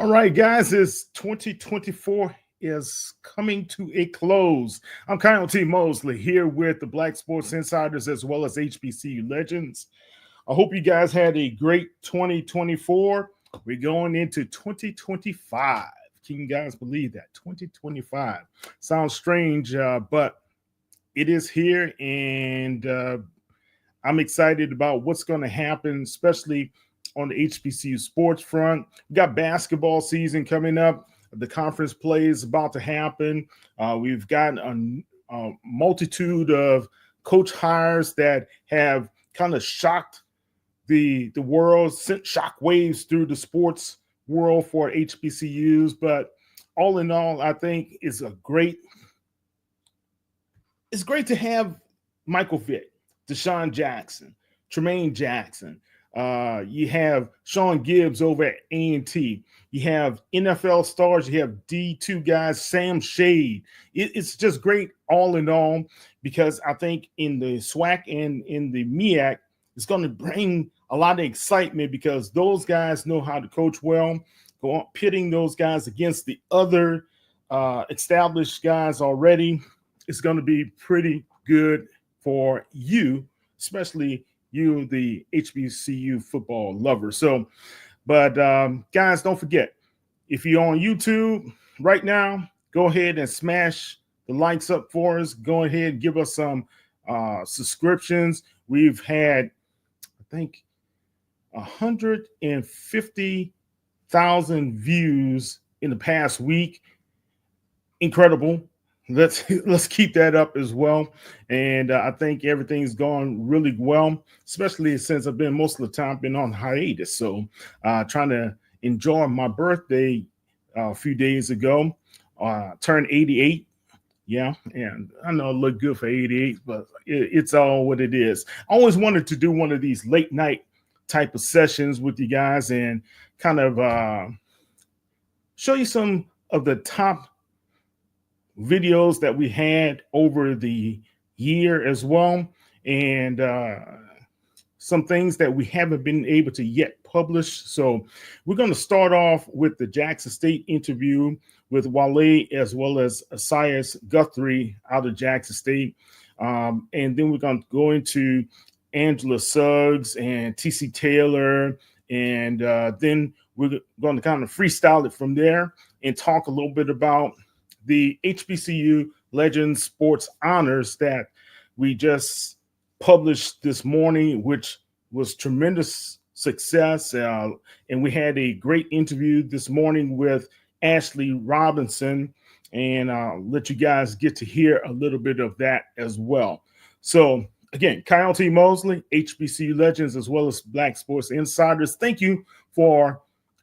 All right, guys, it's 2024 is coming to a close. I'm Kyle T. Mosley here with the Black Sports Insiders as well as HBCU Legends. I hope you guys had a great 2024. We're going into 2025. Can you guys believe that? 2025. Sounds strange, but it is here, and I'm excited about what's going to happen, especially on the HBCU sports front. We got basketball season coming up. The conference play is about to happen. We've got a multitude of coach hires that have kind of shocked the world, sent shock waves through the sports world for HBCUs. But all in all, I think it's great to have Michael Vick, Deshaun Jackson, Tremaine Jackson. You have Sean Gibbs over at A&T. You have NFL stars. You have D2 guys, Sam Shade. It's just great all in all, because I think in the SWAC and in the MEAC, it's going to bring a lot of excitement because those guys know how to coach well. Go on pitting those guys against the other established guys already. It's going to be pretty good for you, especially you, the HBCU football lover. So, but guys, don't forget, if you're on YouTube right now, go ahead and smash the likes up for us. Go ahead and give us some subscriptions. We've had, I think, 150,000 views in the past week. Incredible. Let's keep that up as well. And I think everything's gone really well, especially since I've been most of the time been on hiatus. So trying to enjoy my birthday a few days ago, turned 88. Yeah, and I know I look good for 88, but it's all what it is. I always wanted to do one of these late night type of sessions with you guys and kind of show you some of the top videos that we had over the year as well, and some things that we haven't been able to yet publish. So we're going to start off with the Jackson State interview with Wale as well as Asias Guthrie out of Jackson State. And then we're going to go into Angela Suggs and TC Taylor. And then we're going to kind of freestyle it from there and talk a little bit about the HBCU Legends Sports Honors that we just published this morning, which was tremendous success. And we had a great interview this morning with Ashley Robinson, and I'll let you guys get to hear a little bit of that as well. So again, Kyle T. Mosley, HBCU Legends, as well as Black Sports Insiders. Thank you for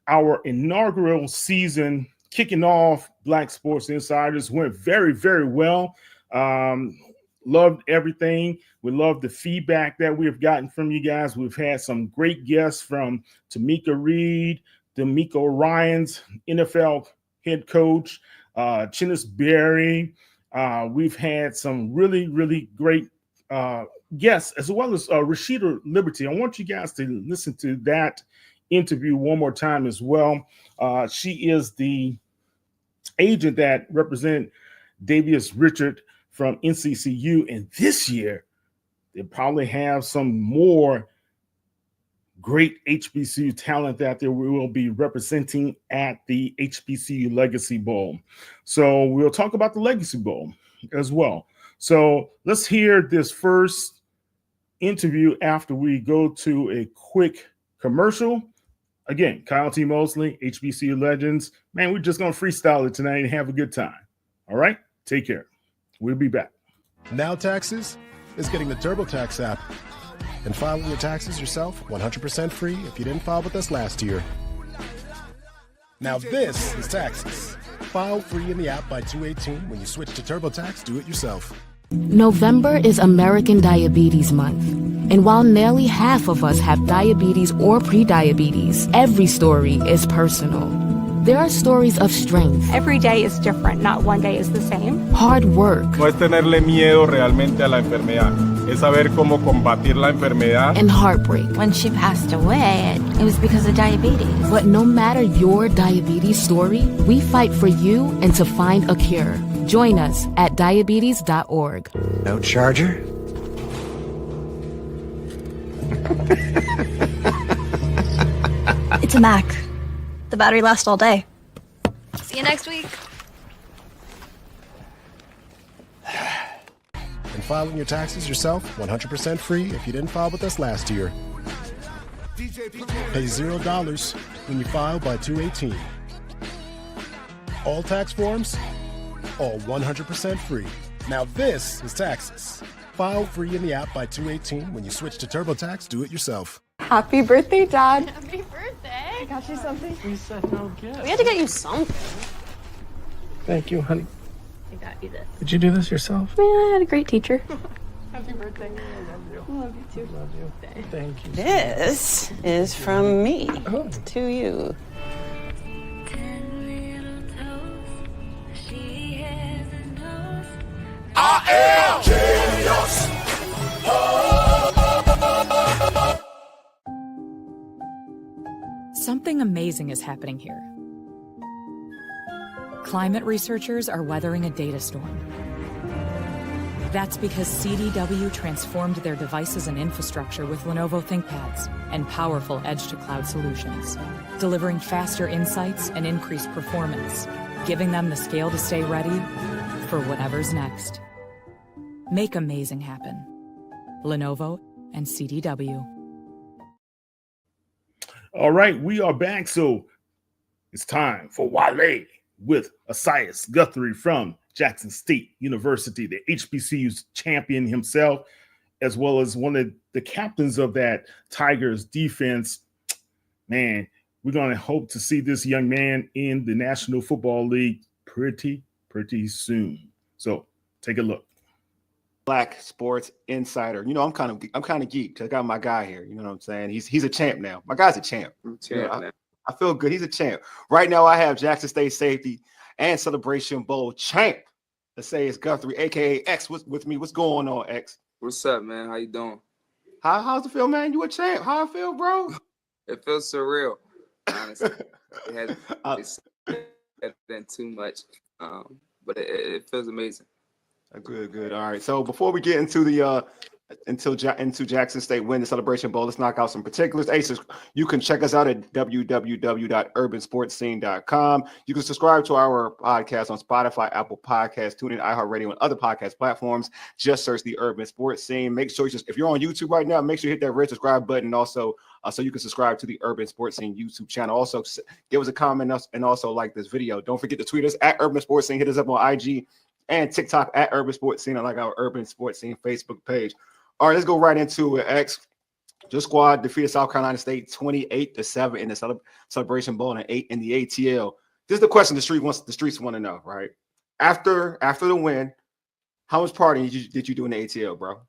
our inaugural season kicking off. Black Sports Insiders went very, very well. Loved everything. We love the feedback that we've gotten from you guys. We've had some great guests from Tamika Reed, D'Amico Ryans, NFL head coach, Chinnis Berry. We've had some really, really great guests, as well as Rashida Liberty. I want you guys to listen to that interview one more time as well. She is the agent that represent Davius Richard from NCCU, and this year they probably have some more great HBCU talent that they will be representing at the HBCU Legacy Bowl. So we'll talk about the Legacy Bowl as well. So let's hear this first interview after we go to a quick commercial. Again, Kyle T. Mosley, HBCU Legends. Man, we're just going to freestyle it tonight and have a good time. All right? Take care. We'll be back. Now Taxes is getting the TurboTax app and filing your taxes yourself 100% free if you didn't file with us last year. Now this is taxes. File free in the app by 2/18 when you switch to TurboTax. Do it yourself. November is American Diabetes Month. And while nearly half of us have diabetes or prediabetes, every story is personal. There are stories of strength, Every day is different. Not one day is the same. hard work, No es tenerle miedo realmente a la enfermedad, es saber cómo combatir la enfermedad. and heartbreak. When she passed away, it was because of diabetes. But no matter your diabetes story, we fight for you and to find a cure. Join us at diabetes.org. No charger? It's a Mac. The battery lasts all day. See you next week. And filing your taxes yourself, 100% free if you didn't file with us last year. Pay $0 when you file by 2/18. All tax forms, all 100% free. Now this is taxes. File free in the app by 2/18. When you switch to TurboTax, do it yourself. Happy birthday, Dad. Happy birthday. I got you something. We said no gift. We had to get you something. Thank you, honey. I got you this. Did you do this yourself? Yeah, I had a great teacher. Happy birthday. I love you too. Love you. Thank you. This is from me Oh. to you. Something amazing is happening here. Climate researchers are weathering a data storm. That's because CDW transformed their devices and infrastructure with Lenovo ThinkPads and powerful edge-to-cloud solutions, delivering faster insights and increased performance, giving them the scale to stay ready for whatever's next. Make amazing happen. Lenovo and CDW. All right, we are back. So it's time for Wale with Asias Guthrie from Jackson State University, the HBCU's champion himself, as well as one of the captains of that Tigers defense. Man, we're going to hope to see this young man in the National Football League pretty soon. So take a look. Black Sports Insider. You know, I'm kind of geeked. I got my guy here. You know what I'm saying? He's a champ now. My guy's a champ. I feel good. He's a champ. Right now, I have Jackson State safety and Celebration Bowl champ. Asias Guthrie, aka X, with me. What's going on, X? What's up, man? How you doing? How's it feel, man? You a champ? How I feel, bro? It feels surreal. Honestly, it's been too much, but it feels amazing. Good. All right. So before we get into the into Jackson State win the Celebration Bowl, let's knock out some particulars. Aces, you can check us out at www.urbansportscene.com. You can subscribe to our podcast on Spotify, Apple Podcasts, TuneIn, iHeartRadio, and other podcast platforms. Just search the Urban Sports Scene. Make sure if you're on YouTube right now, make sure you hit that red subscribe button. Also, so you can subscribe to the Urban Sports Scene YouTube channel. Also, give us a comment and also like this video. Don't forget to tweet us at Urban Sports Scene. Hit us up on IG and TikTok at Urban Sports Scene, and like our Urban Sports Scene Facebook page. All right, let's go right into it. X, your squad defeated South Carolina State 28-7 in the Celebration Bowl and 8 in the ATL. This is the question the streets want to know, right? After the win, how much partying did you do in the ATL, bro?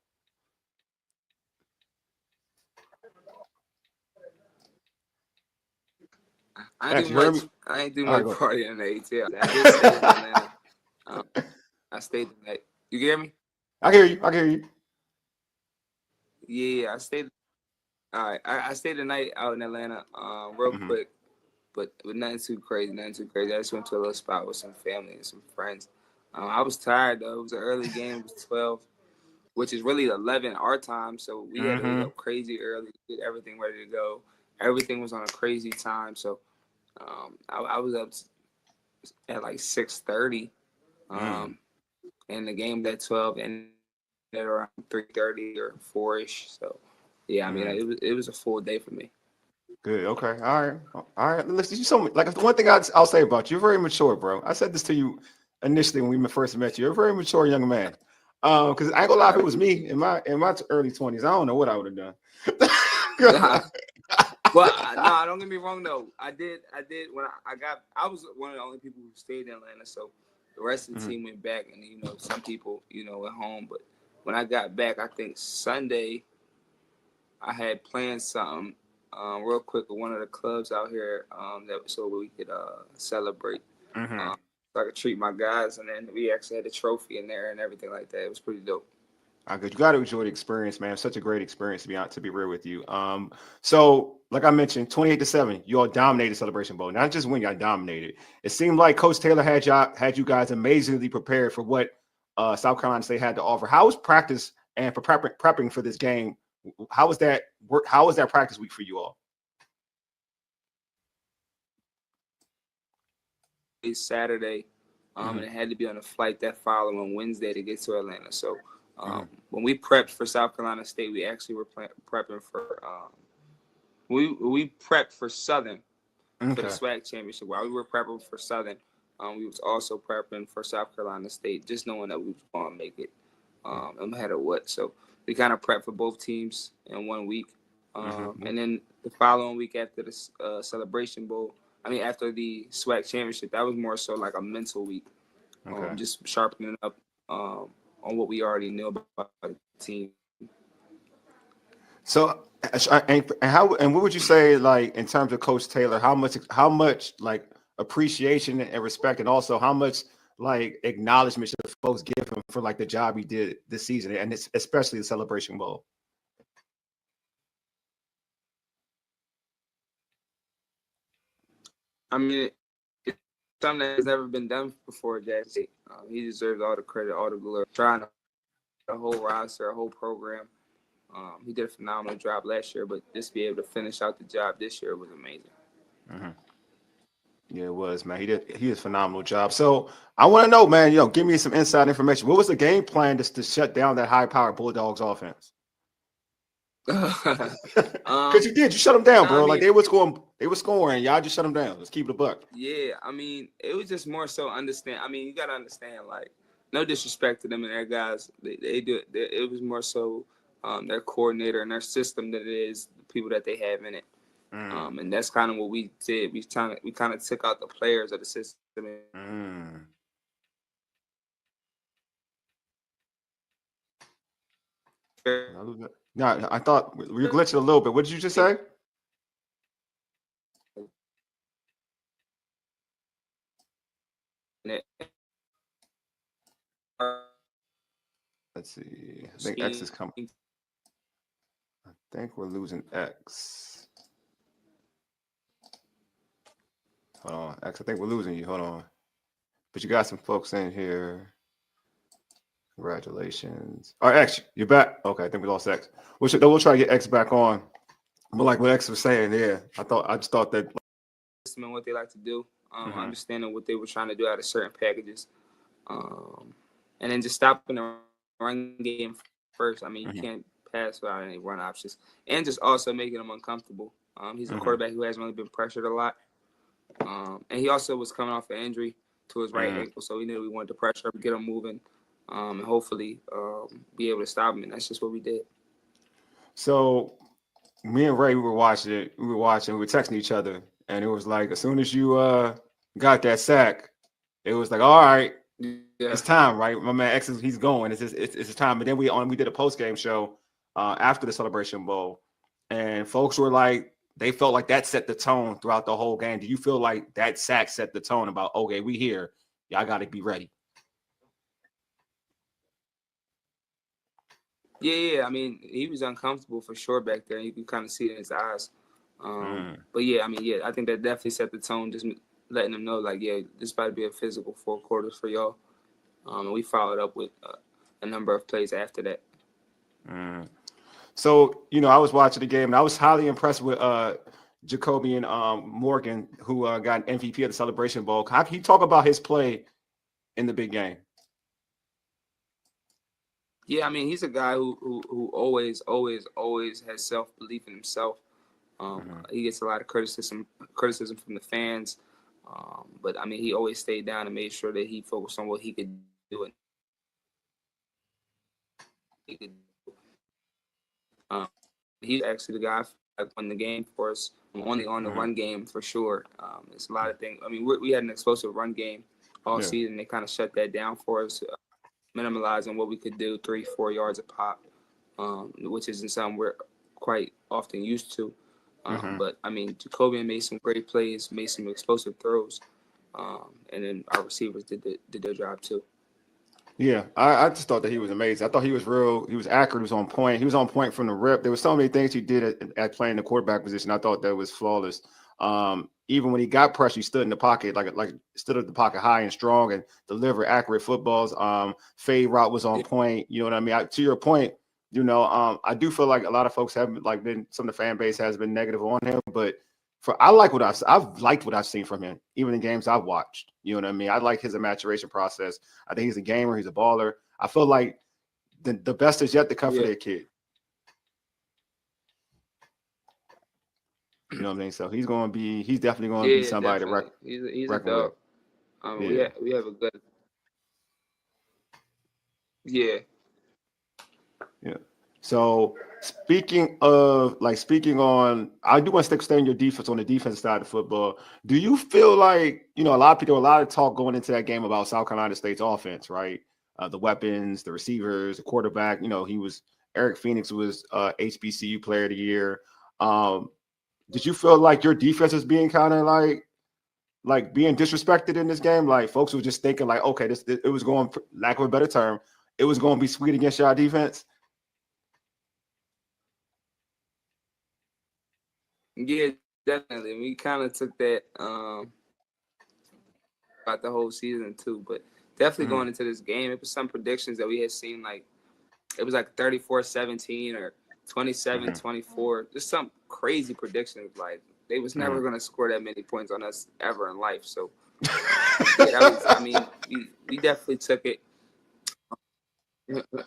I ain't do much party in the ATL. I did stay in Atlanta. I stayed the night. You hear me? I hear you. Yeah, I stayed. All right, I stayed the night out in Atlanta, real quick, but nothing too crazy. I just went to a little spot with some family and some friends. I was tired though. It was an early game. It was 12, which is really 11 our time. So we had to get up crazy early, get everything ready to go. Everything was on a crazy time. So I was up at like 6:30. And the game at 12 and at around 3:30 or 4-ish. So yeah, I mean it was a full day for me. Good. Okay. All right. Listen, the one thing I'll say about you, you're very mature, bro. I said this to you initially when we first met you. You're a very mature young man. Because I ain't gonna lie, if it was me in my early 20s, I don't know what I would have done. Well, no, don't get me wrong though. I did when I was one of the only people who stayed in Atlanta, so the rest of the team went back, and some people went home. But when I got back, I think Sunday, I had planned something real quick with one of the clubs out here that so we could celebrate. So I could treat my guys, and then we actually had a trophy in there and everything like that. It was pretty dope. Good. You got to enjoy the experience, man. Such a great experience to be real with you. So like I mentioned, 28-7, you all dominated Celebration Bowl. Not just win, y'all dominated. It seemed like Coach Taylor had you guys amazingly prepared for what South Carolina State had to offer. How was practice and for prepping for this game? How was that work? How was that practice week for you all? It's Saturday, and it had to be on a flight that following Wednesday to get to Atlanta. So when we prepped for South Carolina State, we actually were prepping for we prepped for Southern for the SWAC championship. While we were prepping for Southern, we was also prepping for South Carolina State, just knowing that we was going to make it, no matter what. So we kind of prepped for both teams in 1 week, and then the following week after the Celebration Bowl. After the SWAC championship, that was more so like a mental week, just sharpening up on what we already knew about the team. So, and what would you say, like in terms of Coach Taylor, how much like appreciation and respect, and also how much like acknowledgement should folks give him for like the job he did this season, and especially the Celebration Bowl? It's something that has never been done before, Jackson. He deserves all the credit, all the glory. Trying to a whole roster, a whole program. He did a phenomenal job last year, but just be able to finish out the job this year was amazing. Yeah, it was, man. He did a phenomenal job. So I want to know, man, give me some inside information. What was the game plan to shut down that high-powered Bulldogs offense? Because you shut them down, bro. Like they were scoring. Y'all just shut them down. Let's keep it a buck. Yeah, it was just more so understand. You got to understand, like, no disrespect to them and their guys. They do it. It was more so their coordinator and their system than it is the people that they have in it. And that's kind of what we did. We kind of took out the players of the system. No, I thought we were glitching a little bit. What did you just say? Let's see. I think X is coming. I think we're losing X. Hold on, X. I think we're losing you. Hold on. But you got some folks in here. Congratulations. All right, X, you're back. Okay, I think we lost X. We'll try to get X back on. But like what X was saying, yeah, I just thought that. And what they like to do, understanding what they were trying to do out of certain packages, and then just stopping the run game first. You can't pass without any run options, and just also making them uncomfortable. He's a quarterback who hasn't really been pressured a lot, and he also was coming off an injury to his right ankle, so we knew we wanted to pressure him, get him moving. And hopefully be able to stop him, and that's just what we did. So me and Ray, we were watching, we were texting each other, and it was like as soon as you got that sack, it was like, all right, it's time, right? My man X, he's going. It's his time. But then we did a post-game show after the Celebration Bowl, and folks were like, they felt like that set the tone throughout the whole game. Do you feel like that sack set the tone about, okay, we here, y'all got to be ready? Yeah. He was uncomfortable for sure back there. You can kind of see it in his eyes. But yeah, I think that definitely set the tone, just letting them know, like, yeah, this about to be a physical 4 quarters for y'all. And we followed up with a number of plays after that. So, I was watching the game, and I was highly impressed with Jacobian Morgan, who got an MVP of the Celebration Bowl. How can you talk about his play in the big game? Yeah, he's a guy who always has self-belief in himself. He gets a lot of criticism from the fans, but he always stayed down and made sure that he focused on what he could do. He's actually the guy that won the game for us, only on the run game for sure. It's a lot of things. We had an explosive run game all season. They kind of shut that down for us. Minimalizing what we could do, 3-4 yards a pop, which isn't something we're quite often used to. But I mean, Jacoby made some great plays, made some explosive throws, and then our receivers did their job too. Yeah, I just thought that he was amazing. I thought he was real. He was accurate. He was on point. He was on point from the rip. There were so many things he did at playing the quarterback position. I thought that was flawless. Even when he got pressure, he stood in the pocket, like stood at the pocket high and strong and delivered accurate footballs. Fade route was on point. You know what I mean? To your point, I do feel like a lot of folks have been some of the fan base has been negative on him, but I've liked what I've seen from him, even in games I've watched. You know what I mean? I like his maturation process. I think he's a gamer. He's a baller. I feel like the best is yet to come for that kid. You know what I mean? So he's definitely going to be somebody to record. He's a dog. We have a good. Yeah. Yeah. So speaking on, I do want to stay on your defense on the defensive side of football. Do you feel like, a lot of talk going into that game about South Carolina State's offense, right? The weapons, the receivers, the quarterback. Eric Phoenix was HBCU Player of the Year. Did you feel like your defense is being kind of like being disrespected in this game? Like folks were just thinking like, okay, it was going, lack of a better term, it was going to be sweet against your defense. Yeah, definitely. We kind of took that about the whole season too, but definitely going into this game, it was some predictions that we had seen, like it was like 34-17 or 27-24, just some crazy predictions. Like they was never going to score that many points on us ever in life. So we definitely took it.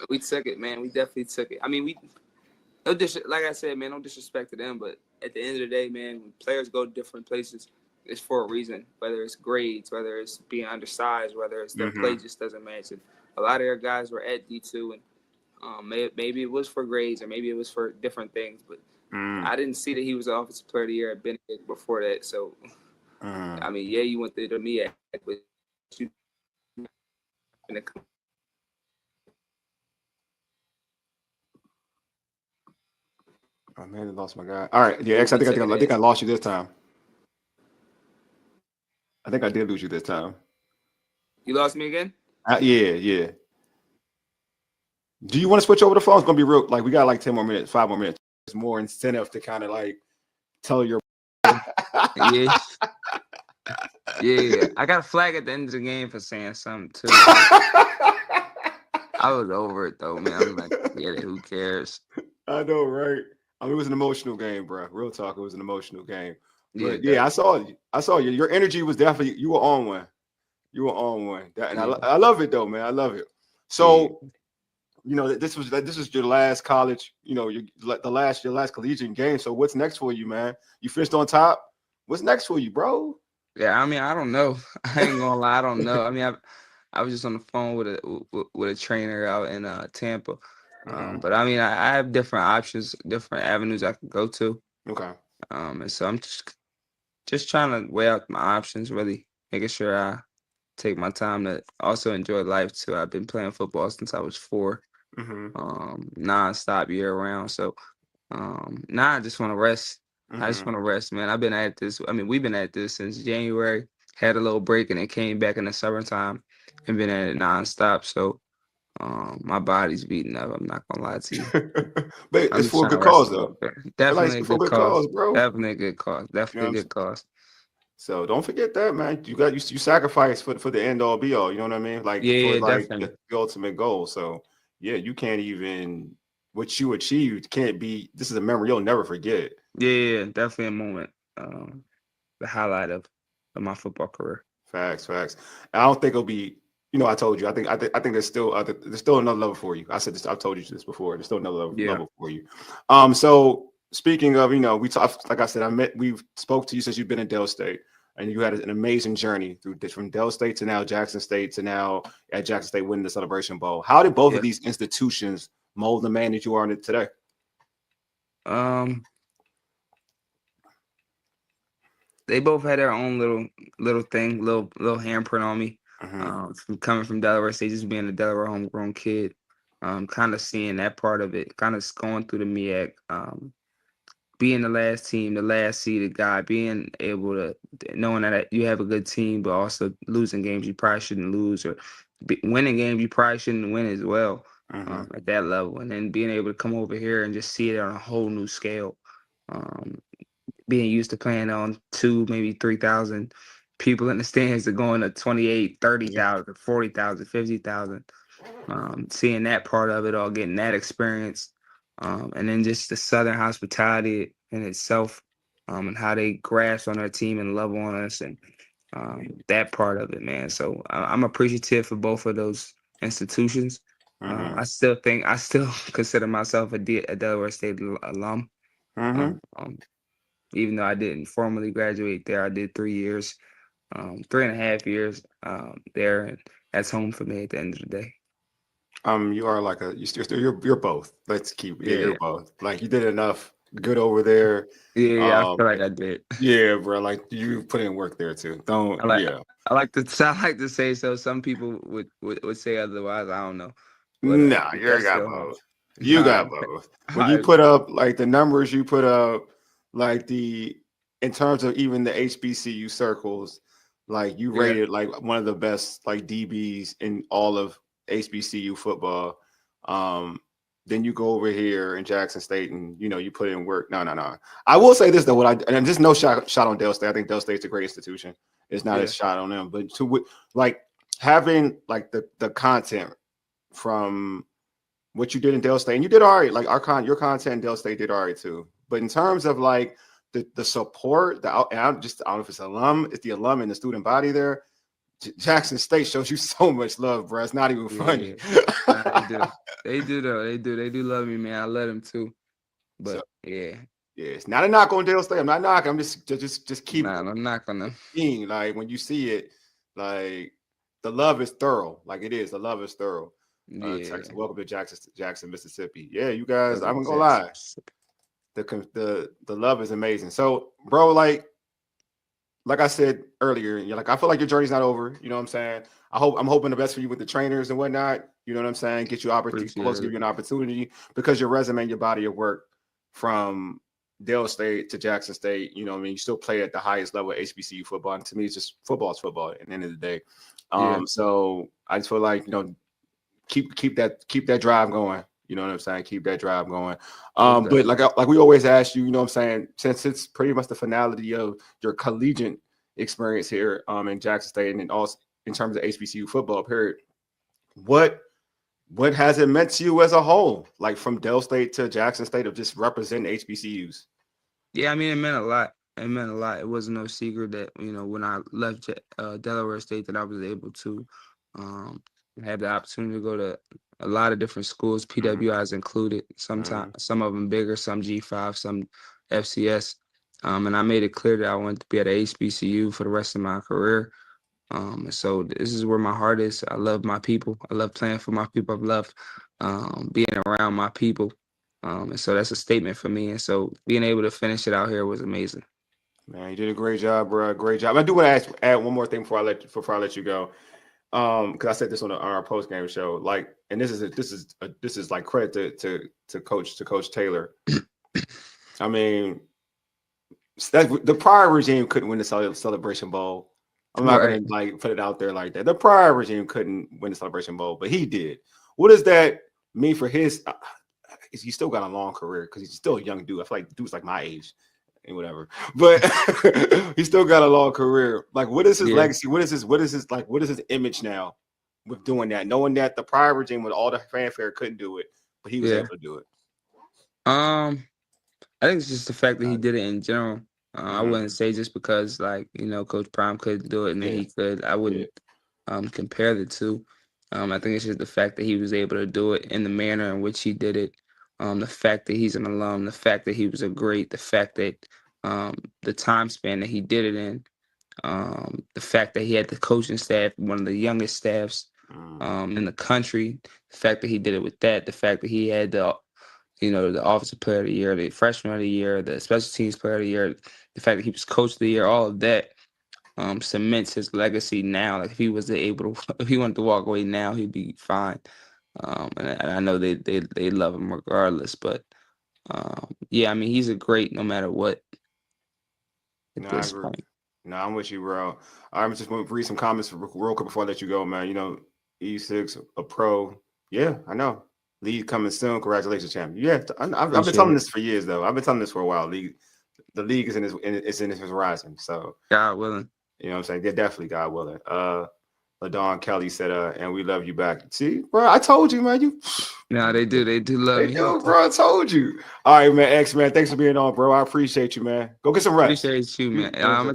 We took it, man. We definitely took it. I mean, like I said, man, no disrespect to them, but at the end of the day, man, when players go to different places, it's for a reason. Whether it's grades, whether it's being undersized, whether it's their play just doesn't match. And a lot of their guys were at D2, and maybe it was for grades or maybe it was for different things. But I didn't see that he was the Offensive Player of the Year at Benedict before that. So, I mean, yeah, you went through the MEAC, but you. Oh man, I lost my guy. All right, yeah, X. I think I lost you this time. I think I did lose you this time. You lost me again? Yeah. Do you want to switch over the phone? It's gonna be real. Like we got like 10 more minutes, 5 more minutes. There's more incentive to kind of like tell your. Yeah. I got a flag at the end of the game for saying something too. I was over it though, man. I'm like, who cares? I know, right? I mean, it was an emotional game, bro. Real talk, it was an emotional game. But yeah, I saw you. Your energy was definitely, you were on one. I love it though, man. I love it. So, this was your last college, your last collegiate game. So what's next for you, man? You finished on top. What's next for you, bro? Yeah, I mean, I don't know. I ain't gonna lie, I don't know. I mean, I was just on the phone with a trainer out in Tampa. But I mean, I have different options, different avenues I can go to. Okay. And so I'm just trying to weigh out my options, really making sure I take my time to also enjoy life too. I've been playing football since I was 4, nonstop year round. So now I just want to rest. I just want to rest, man. I've been at this. I mean, we've been at this since January. Had a little break and then came back in the summertime and been at it nonstop. So my body's beating up. I'm not gonna lie to you. But it's for a good cause, though. Definitely a good cause, bro. Definitely a good cause. Definitely a good cause. So don't forget that, man. You sacrifice for the end all be all. You know what I mean? Like definitely the ultimate goal. So yeah, you can't even what you achieved can't be. This is a memory you'll never forget. Yeah, definitely a moment. The highlight of my football career. Facts. I don't think it'll be. I told you. I think there's still another level for you. I said this. I've told you this before. There's still another level for you. So speaking of, we talked. Like I said, we spoke to you since you've been in Dell State, and you had an amazing journey from Dell State to now Jackson State to now at Jackson State winning the Celebration Bowl. How did both of these institutions mold the man that you are today? They both had their own little thing, little handprint on me. From coming from Delaware State, just being a Delaware homegrown kid, kind of seeing that part of it, kind of going through the MEAC, being the last team, the last seeded guy, being able to knowing that you have a good team, but also losing games you probably shouldn't lose, or winning games you probably shouldn't win as well at that level, and then being able to come over here and just see it on a whole new scale. Being used to playing on 2, maybe 3,000 people in the stands to going to 28, 30,000, 40,000, 50,000. Seeing that part of it all, getting that experience, and then just the Southern hospitality in itself, and how they grasp on our team and love on us, and that part of it, man. So I'm appreciative for both of those institutions. I still consider myself a Delaware State alum. Even though I didn't formally graduate there, I did 3 years, 3.5 years there, and that's home for me at the end of the day. You are like you're both. Let's keep you're both. Like you did enough good over there. Yeah, I feel like I did. Yeah, bro. Like you put in work there too. I like to say so. Some people would say otherwise. I don't know. But, nah, you got both. You got both. When you put up like the numbers you put up, like in terms of even the HBCU circles, like you rated like one of the best like DBs in all of HBCU football. Then you go over here in Jackson State and you put in work. No. I will say this though, and just no shot on Dale State. I think Dale State's a great institution. It's not a shot on them, but to like having like the content from what you did in Dale State, and you did all right. Like your content in Dale State did all right too. But in terms of like the support, I don't know if it's it's the alum and the student body there. Jackson State shows you so much love, bro. It's not even funny. Nah, they do though. They do love me, man. I love them too. But it's not a knock on Dale State. I'm not knocking. I'm just keep. Nah, I'm knocking them. Like when you see it, like the love is thorough. Like it is. The love is thorough. Texas, welcome to Jackson, Mississippi. Yeah, you guys. I'm gonna lie. The love is amazing. So, bro, like I said earlier, I feel like your journey's not over. You know what I'm saying? I'm hoping the best for you with the trainers and whatnot. You know what I'm saying? Get you opportunity, give you an opportunity, because your resume and your body of work from Dale State to Jackson State, you know what I mean? You still play at the highest level of HBCU football. And to me, it's just football is football at the end of the day. So I just feel like, keep that drive going. You know what I'm saying? Keep that drive going. But like we always ask you, you know what I'm saying, since it's pretty much the finality of your collegiate experience here in Jackson State, and then also in terms of HBCU football, period, what has it meant to you as a whole, like from Dale State to Jackson State, of just representing HBCUs? Yeah, I mean, it meant a lot. It meant a lot. It wasn't no secret that, when I left Delaware State, that I was able to have the opportunity to go to a lot of different schools, PWIs included. Sometimes some of them bigger, some G5, some FCS. And I made it clear that I wanted to be at a HBCU for the rest of my career. And so this is where my heart is. I love my people. I love playing for my people. I love being around my people. And so that's a statement for me. And so being able to finish it out here was amazing. Man, you did a great job, bro. Great job. I do want to add one more thing before I let you go. Because I said this on our post game show, like, and this is like credit to Coach Taylor. I mean, the prior regime couldn't win the Celebration Bowl. I'm not gonna like put it out there like that. The prior regime couldn't win the Celebration Bowl, but he did. What does that mean for his? He still got a long career because he's still a young dude. I feel like dude's like my age and whatever, but he still got a long career. Like, what is his legacy? What is his image now with doing that? Knowing that the prior regime with all the fanfare couldn't do it, but he was able to do it. I think it's just the fact that he did it in general. I wouldn't say just because, like, Coach Prime could do it and then he could. I wouldn't compare the two. I think it's just the fact that he was able to do it in the manner in which he did it. The fact that he's an alum, the fact that he was the fact that the time span that he did it in, the fact that he had the coaching staff, one of the youngest staffs in the country, the fact that he did it with that, the fact that he had the offensive player of the year, the freshman of the year, the special teams player of the year, the fact that he was coach of the year, all of that cements his legacy now. Like, if he wanted to walk away now, he'd be fine. And I know they love him regardless, but Yeah, I mean, he's a great no matter what. No, I agree. No, I'm with you, bro. I'm just going to read some comments real quick before I let you go, man. You know, E6, a pro. Yeah, I know. League coming soon. Congratulations, champion. Yeah, I've been telling this for years, though. I've been telling this for a while. The league is in its horizon. So, God willing. You know what I'm saying? Yeah, definitely, God willing. LaDon Kelly said, and we love you back. See, bro, I told you, man. No, they do love me. They do, bro. I told you. All right, man. X, man. Thanks for being on, bro. I appreciate you, man. Go get some rest. Appreciate you, man. I'm gonna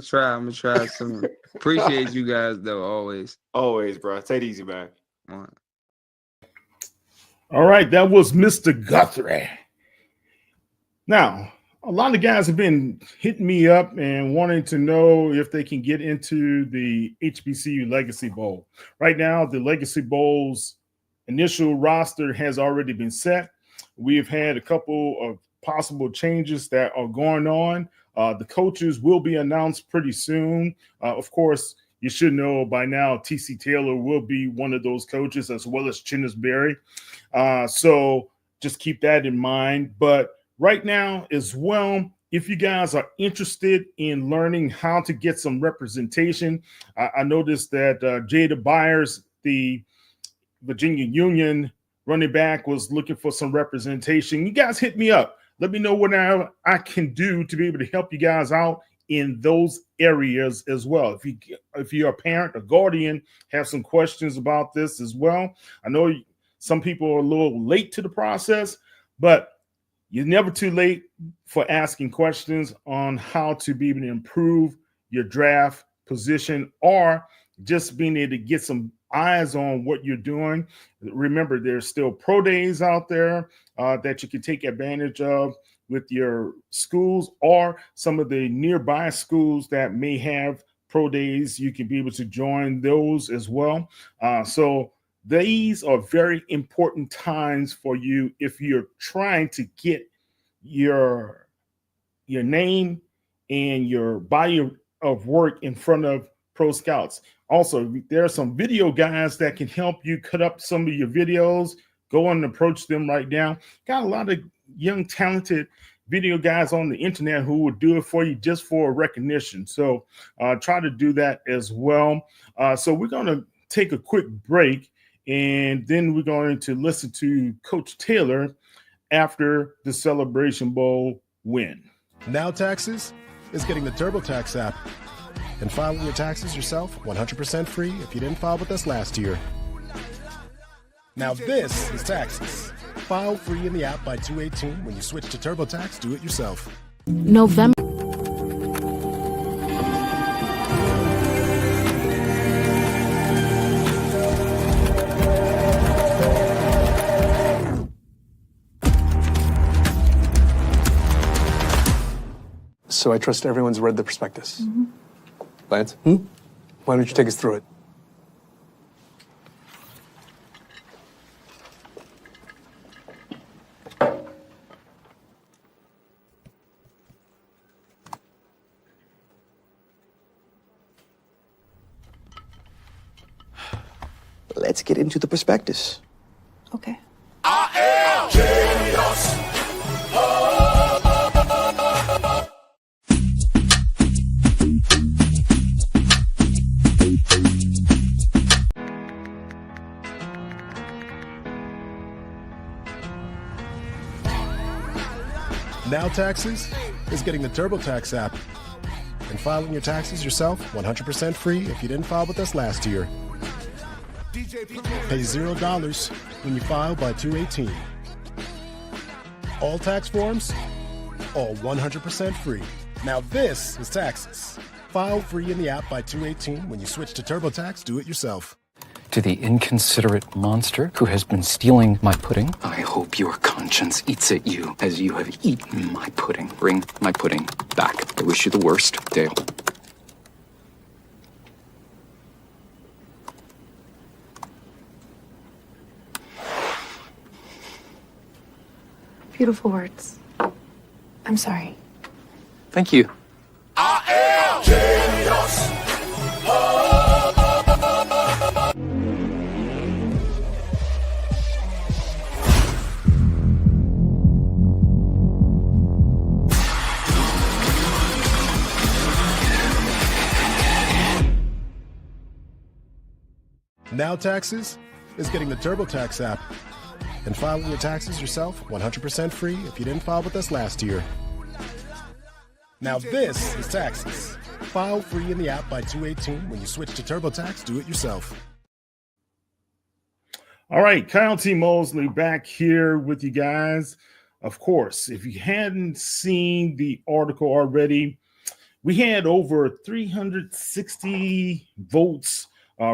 try some. Appreciate you guys, though. Always, bro. Take it easy, man. All right, that was Mr. Guthrie. Now, a lot of guys have been hitting me up and wanting to know if they can get into the HBCU Legacy Bowl. Right now, the Legacy Bowl's initial roster has already been set. We've had a couple of possible changes that are going on. The coaches will be announced pretty soon. Of course, you should know by now TC Taylor will be one of those coaches, as well as Chinnis Berry. So just keep that in mind. But right now as well, if you guys are interested in learning how to get some representation, I noticed that Jada Byers, the Virginia Union running back, was looking for some representation. You guys hit me up. Let me know what I can do to be able to help you guys out in those areas as well. If you're a parent, a guardian, have some questions about this as well. I know some people are a little late to the process, but you're never too late for asking questions on how to be able to improve your draft position or just being able to get some eyes on what you're doing. Remember, there's still pro days out there that you can take advantage of with your schools or some of the nearby schools that may have pro days. You can be able to join those as well. So these are very important times for you if you're trying to get your name and your body of work in front of pro scouts. Also, there are some video guys that can help you cut up some of your videos. Go on and approach them right now. Got a lot of young, talented video guys on the internet who will do it for you just for recognition. So try to do that as well. So we're going to take a quick break, and then we're going to listen to Coach Taylor after the Celebration Bowl win. Now Taxes is getting the TurboTax app and filing your taxes yourself 100% free if you didn't file with us last year. Now this is Taxes. File free in the app by 2/18 when you switch to TurboTax Do It Yourself. November. So I trust everyone's read the prospectus. Mm-hmm. Lance? Why don't you take us through it? Let's get into the prospectus. Okay. Now Taxes is getting the TurboTax app and filing your taxes yourself 100% free if you didn't file with us last year. Pay $0 when you file by 2/18. All tax forms, all 100% free. Now this is Taxes. File free in the app by 2/18 when you switch to TurboTax Do It Yourself. To the inconsiderate monster who has been stealing my pudding, I hope your conscience eats at you as you have eaten my pudding. Bring my pudding back. I wish you the worst, Dale. Beautiful words. I'm sorry. Thank you. Now Taxes is getting the TurboTax app and filing your taxes yourself 100% free if you didn't file with us last year. Now this is Taxes. File free in the app by 2/18. When you switch to TurboTax, do it yourself. All right, Kyle T. Mosley back here with you guys. Of course, if you hadn't seen the article already, we had over 360 votes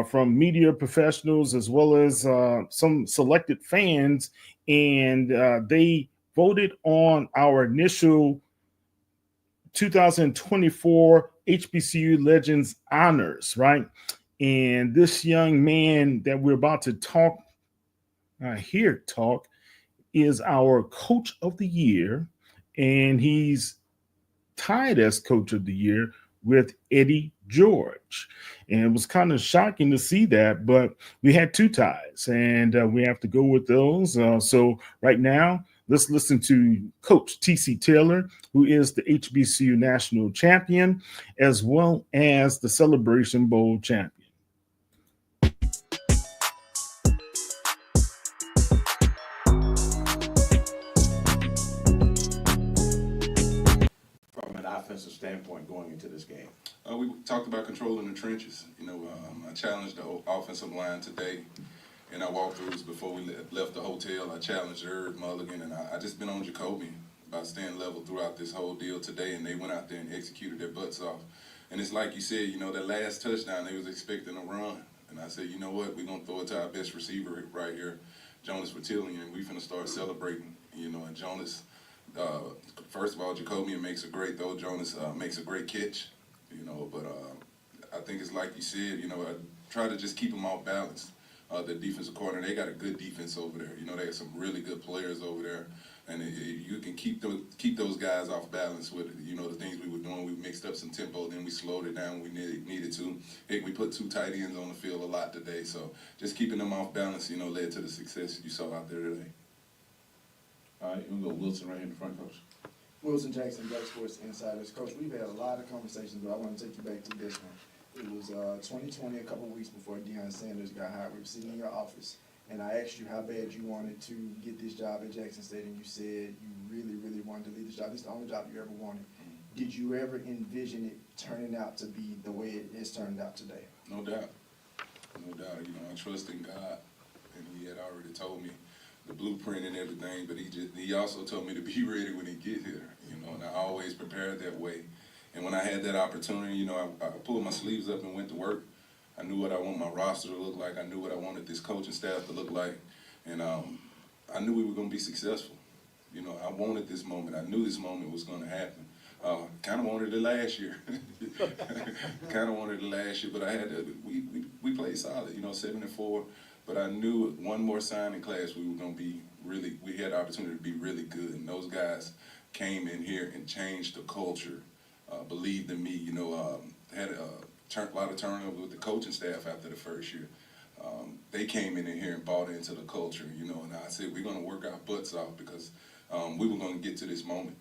from media professionals as well as some selected fans, and they voted on our initial 2024 HBCU Legends honors, right? And this young man that we're about to talk is our Coach of the Year, and he's tied as Coach of the Year with Eddie George. And it was kind of shocking to see that, but we had two ties, and we have to go with those. So right now, let's listen to Coach T.C. Taylor, who is the HBCU National Champion, as well as the Celebration Bowl champion. Offensive standpoint going into this game? We talked about controlling the trenches. I challenged the offensive line today in our walkthroughs before we left the hotel. I challenged Herb Mulligan, and I just been on Jacoby about staying level throughout this whole deal today, and they went out there and executed their butts off. And it's like you said, that last touchdown, they was expecting a run. And I said, you know what, we're going to throw it to our best receiver right here, Jonas Vertillion, and we're going to start celebrating, and Jonas... first of all, Jacobian makes a great throw. Jonas makes a great catch, but I think it's like you said, I try to just keep them off balance. The defensive corner, they got a good defense over there. They got some really good players over there, and you can keep those guys off balance with, the things we were doing. We mixed up some tempo, then we slowed it down when we needed to. Heck, we put two tight ends on the field a lot today, so just keeping them off balance, led to the success you saw out there today. All right, we'll go Wilson right here in the front, Coach. Wilson Jackson, Black Sports Insiders. Coach, we've had a lot of conversations, but I want to take you back to this one. It was 2020, a couple of weeks before Deion Sanders got hired. We were sitting in your office, and I asked you how bad you wanted to get this job at Jackson State, and you said you really, really wanted to lead this job. This is the only job you ever wanted. Did you ever envision it turning out to be the way it has turned out today? No doubt. No doubt. I trust in God, and he had already told me the blueprint and everything, but he also told me to be ready when he get here, and I always prepared that way. And when I had that opportunity, I pulled my sleeves up and went to work. I knew what I want my roster to look like. I knew what I wanted this coaching staff to look like, and I knew we were going to be successful. I wanted this moment. I knew this moment was going to happen. Kind of wanted it last year. But I had to. We played solid, 7-4. But I knew one more signing class we were going to be we had the opportunity to be really good. And those guys came in here and changed the culture, believed in me, had a lot of turnover with the coaching staff after the first year. They came in here and bought into the culture, and I said, we're going to work our butts off because we were going to get to this moment.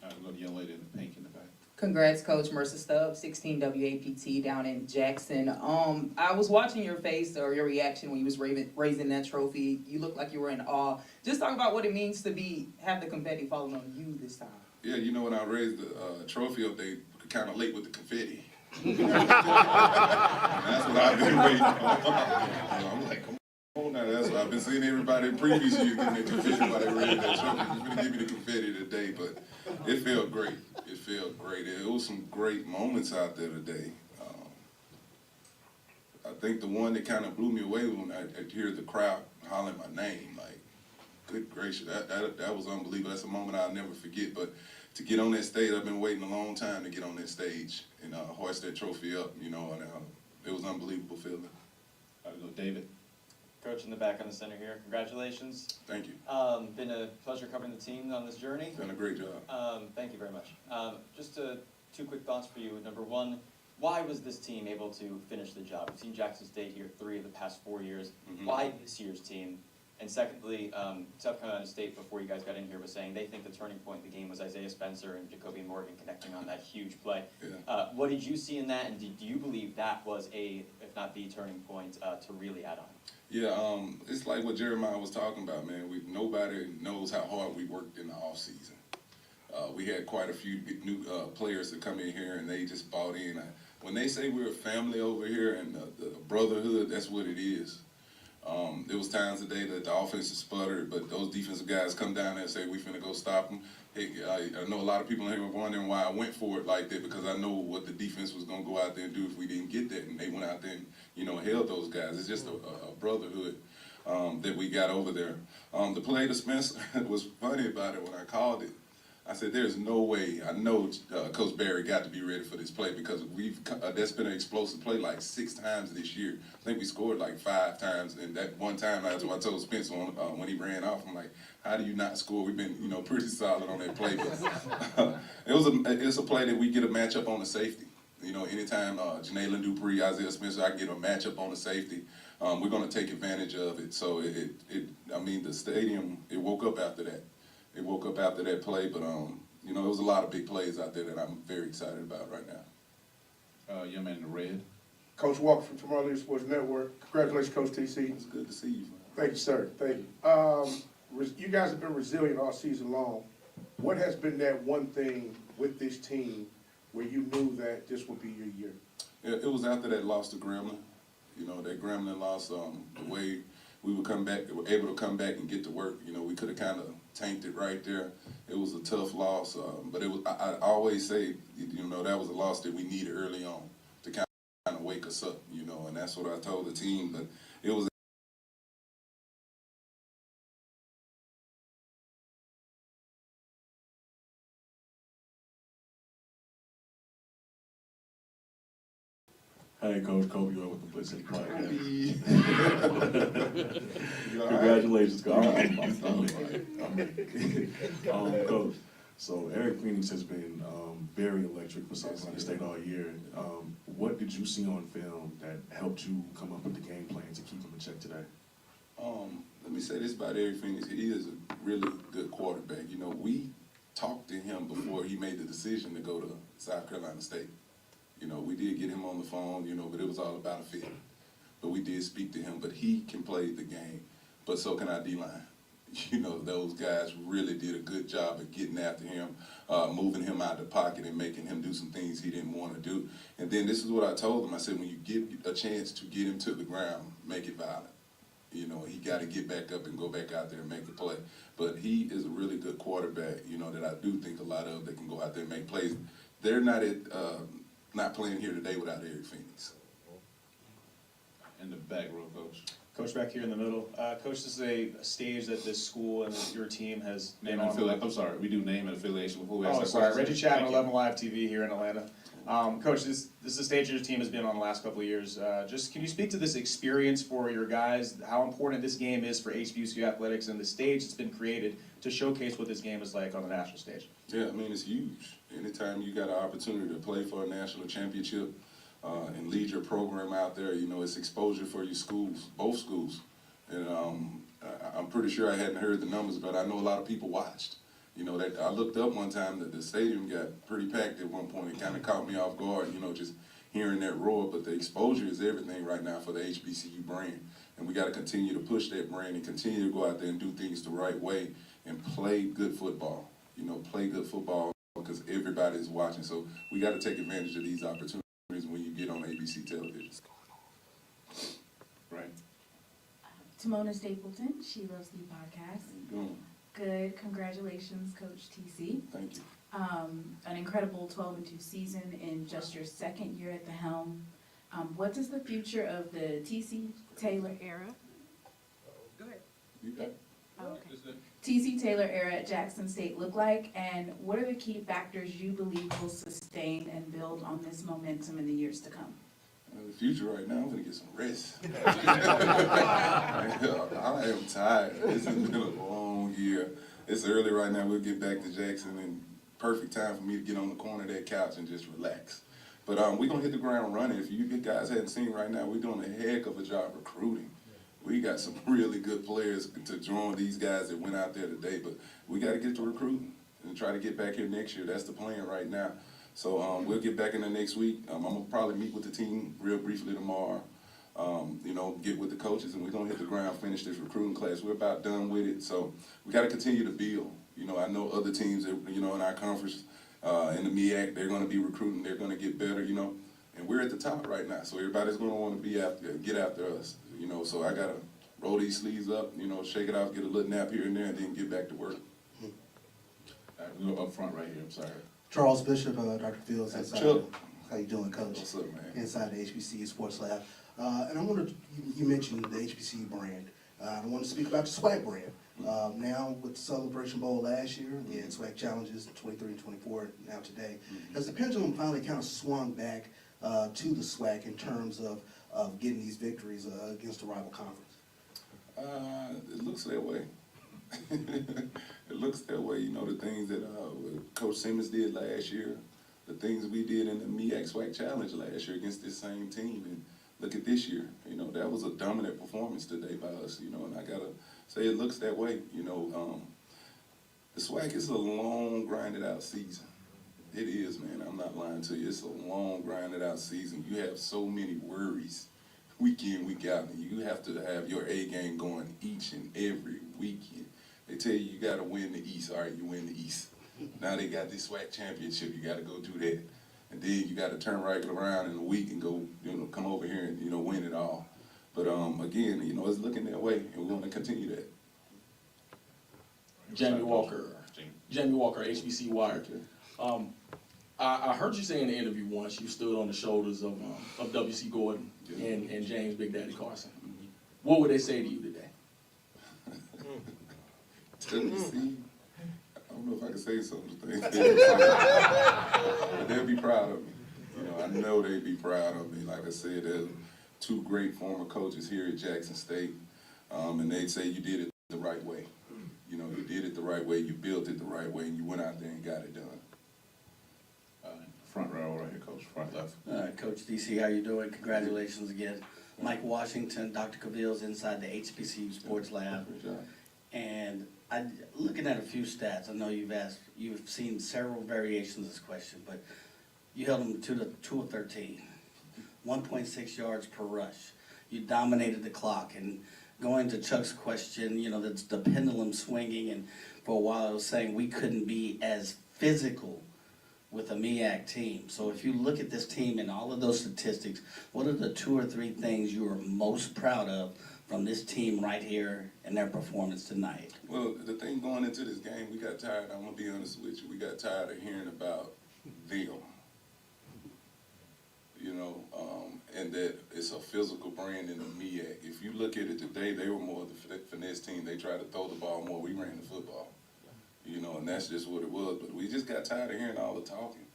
All right, we'll go to the young lady in the pink in the back. Congrats, Coach Mercer Stubbs, 16 WAPT down in Jackson. I was watching your face or your reaction when you was raising that trophy. You looked like you were in awe. Just talk about what it means to have the confetti falling on you this time. Yeah, when I raised the trophy up, they were kind of late with the confetti. That's what I've been waiting on. I'm like, come on now, that's what I've been seeing everybody in previous years getting their confetti while they raised that trophy. You're going to give me the confetti today, but it felt great. It felt great. It was some great moments out there today. I think the one that kind of blew me away when I hear the crowd hollering my name, like, good gracious, that was unbelievable. That's a moment I'll never forget. But to get on that stage, I've been waiting a long time to get on that stage and hoist that trophy up, and it was an unbelievable feeling. All right, go David. Coach in the back on the center here. Congratulations. Thank you. Been a pleasure covering the team on this journey. Done a great job. Thank you very much. Just two quick thoughts for you. Number one, why was this team able to finish the job? We've seen Jackson State here 3 of the past 4 years. Mm-hmm. Why this year's team? And secondly, South Carolina State, before you guys got in here, was saying they think the turning point in the game was Isaiah Spencer and Jacoby Morgan connecting on that huge play. Yeah. What did you see in that, and do you believe that was if not the turning point, to really add on? Yeah, it's like what Jeremiah was talking about, man. Nobody knows how hard we worked in the off season. We had quite a few new players that come in here, and they just bought in. When they say we're a family over here and the brotherhood, that's what it is. There was times today that the offense is sputtered, but those defensive guys come down there and say, we finna go stop them. Hey, I know a lot of people in here were wondering why I went for it like that, because I know what the defense was going to go out there and do if we didn't get that, and they went out there and, held those guys. It's just a brotherhood that we got over there. The play to Spencer was funny about it when I called it. I said, there's no way. I know Coach Barry got to be ready for this play because that's been an explosive play like 6 times this year. I think we scored like 5 times, and that one time that's what I told Spencer when he ran off. I'm like, how do you not score? We've been pretty solid on that play. But it's a play that we get a matchup on the safety. Anytime Janaelin Dupree, Isaiah Spencer, I get a matchup on the safety. We're going to take advantage of it. So the stadium, it woke up after that. It woke up after that play, but there was a lot of big plays out there that I'm very excited about right now. Young man in the red. Coach Walker from Tomorrow Leader Sports Network. Congratulations, Coach TC. It's good to see you. Thank you, sir. Thank you. You guys have been resilient all season long. What has been that one thing with this team where you knew that this would be your year? It was after that loss to Gremlin. That Gremlin loss, the way we were able to come back and get to work. We could have kind of tanked it right there. It was a tough loss, but I always say, that was a loss that we needed early on to kind of wake us up, and that's what I told the team. But it was. Hey, Coach Kobe, you're with the Blitz City Podcast. Congratulations, Coach. I'm Coach. So Eric Phoenix has been very electric for South Carolina State all year. What did you see on film that helped you come up with the game plan to keep him in check today? Let me say this about Eric Phoenix. He is a really good quarterback. We talked to him before he made the decision to go to South Carolina State. We did get him on the phone, but it was all about a fit. But we did speak to him, but he can play the game. But so can our D-line. Those guys really did a good job of getting after him, moving him out of the pocket and making him do some things he didn't want to do. And then this is what I told him. I said, when you get a chance to get him to the ground, make it violent. He got to get back up and go back out there and make the play. But he is a really good quarterback, that I do think a lot of that can go out there and make plays. They're not playing here today without Eric Phoenix. In the back row, Coach. Coach, back here in the middle. Coach, this is a stage that this school and your team has been on. I'm sorry, we do name and affiliation before we Oh, ask sorry. Reggie Chapman, 11 Live TV here in Atlanta. Coach, this is a stage your team has been on the last couple of years. Just can you speak to this experience for your guys, how important this game is for HBCU athletics and the stage that's been created to showcase what this game is like on the national stage? Yeah, it's huge. Anytime you got an opportunity to play for a national championship and lead your program out there, it's exposure for your schools, both schools. And I'm pretty sure I hadn't heard the numbers, but I know a lot of people watched. I looked up one time that the stadium got pretty packed at one point. It kind of caught me off guard, just hearing that roar. But the exposure is everything right now for the HBCU brand. And we got to continue to push that brand and continue to go out there and do things the right way and play good football. Play good football because everybody is watching. So we got to take advantage of these opportunities when you get on ABC television. Right. Timona Stapleton, She Loves the Podcast. How you doing? Good. Congratulations, Coach TC. Thank you. An incredible 12-2 season in just your second year at the helm. What does the future of the TC Taylor era? Go ahead. You got it. Okay. TC Taylor era at Jackson State look like, and what are the key factors you believe will sustain and build on this momentum in the years to come? The future right now, I'm going to get some rest. I am tired. This has been a long year. It's early right now. We'll get back to Jackson, and perfect time for me to get on the corner of that couch and just relax. But we're going to hit the ground running. If you guys hadn't seen right now, we're doing a heck of a job recruiting. We got some really good players to join these guys that went out there today, but we got to get to recruiting and try to get back here next year. That's the plan right now. So we'll get back in the next week. I'm going to probably meet with the team real briefly tomorrow, get with the coaches, and we're going to hit the ground, finish this recruiting class. We're about done with it, so we got to continue to build. I know other teams, in our conference, in the MEAC, they're going to be recruiting. They're going to get better, and we're at the top right now. So everybody's going to want to be out there, get after us, So I got to roll these sleeves up, shake it off, get a little nap here and there, and then get back to work. All right, we'll go up front right here. I'm sorry. Charles Bishop, Dr. Fields, That's inside. Chuck. How you doing, Coach? What's up, man? Inside the HBCU Sports Lab. And I wanted, you mentioned the HBCU brand. I want to speak about the SWAC brand. Now with the Celebration Bowl last year, we had SWAC challenges, 23 and 24 now today. Has the pendulum finally kind of swung back to the SWAC in terms of getting these victories against a rival conference? It looks that way. It looks that way. The things that Coach Simmons did last year, the things we did in the MEAC SWAC Challenge last year against this same team, and look at this year. That was a dominant performance today by us. And I gotta say it looks that way. The SWAC is a long, grinded out season. It is, man. I'm not lying to you. It's a long, grinded out season. You have so many worries week in, week out, and you have to have your A game going each and every weekend. They tell you got to win the East. All right, you win the East. Now they got this SWAC championship. You got to go do that. And then you got to turn right around in a week and go, come over here and, win it all. But again, it's looking that way, and we're going to continue that. Jamie Walker, HBC Wired. I heard you say in the interview once you stood on the shoulders of W.C. Gordon and James Big Daddy Carson. What would they say to you today? W.C. I don't know if I can say something. But they'll be proud of me. I know they'd be proud of me. Like I said, there's two great former coaches here at Jackson State, and they'd say you did it the right way. You did it the right way, you built it the right way, and you went out there and got it done. Front row right here, Coach, front left. Coach DC, how you doing? Congratulations again. Mike Washington, Dr. Caville's inside the HBCU Sports Lab. And looking at a few stats, I know you've seen several variations of this question, but you held them to the 2 of 13, 1.6 yards per rush. You dominated the clock, and going to Chuck's question, that's the pendulum swinging, and for a while I was saying we couldn't be as physical with a MEAC team. So if you look at this team and all of those statistics, what are the 2 or 3 things you are most proud of from this team right here and their performance tonight? Well, the thing going into this game, we got tired, I'm going to be honest with you, we got tired of hearing about them. And that it's a physical brand in the MEAC. If you look at it today, they were more the finesse team. They tried to throw the ball more. We ran the football. And that's just what it was. But we just got tired of hearing all the talking.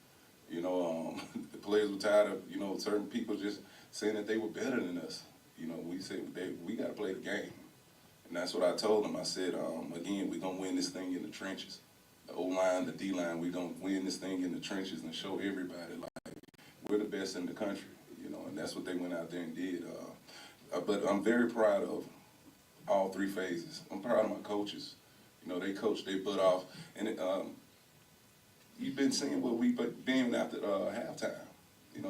The players were tired of, certain people just saying that they were better than us. We said we got to play the game. And that's what I told them. I said, again, we're going to win this thing in the trenches. The O-line, the D-line, we're going to win this thing in the trenches and show everybody, like, we're the best in the country. And that's what they went out there and did. But I'm very proud of all 3 phases. I'm proud of my coaches. They coached their butt off. And you've been seeing what we've been after halftime.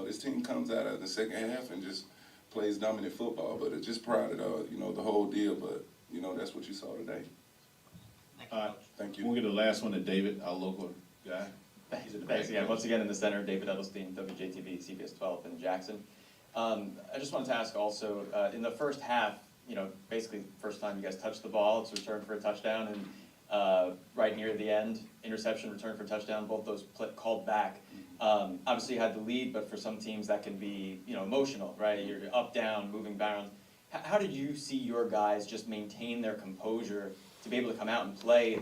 This team comes out of the second half and just plays dominant football. But it's just proud of, the whole deal. But, that's what you saw today. Thank you. We'll get the last one to David, our local guy. He's at the back again. Once again in the center, David Edelstein, WJTV, CBS 12 in Jackson. I just wanted to ask also, in the first half, basically the first time you guys touched the ball, it's returned for a touchdown, and right near the end, interception, return for a touchdown, both those called back. Obviously you had the lead, but for some teams that can be, emotional, right? You're up, down, moving bounds. How did you see your guys just maintain their composure to be able to come out and play,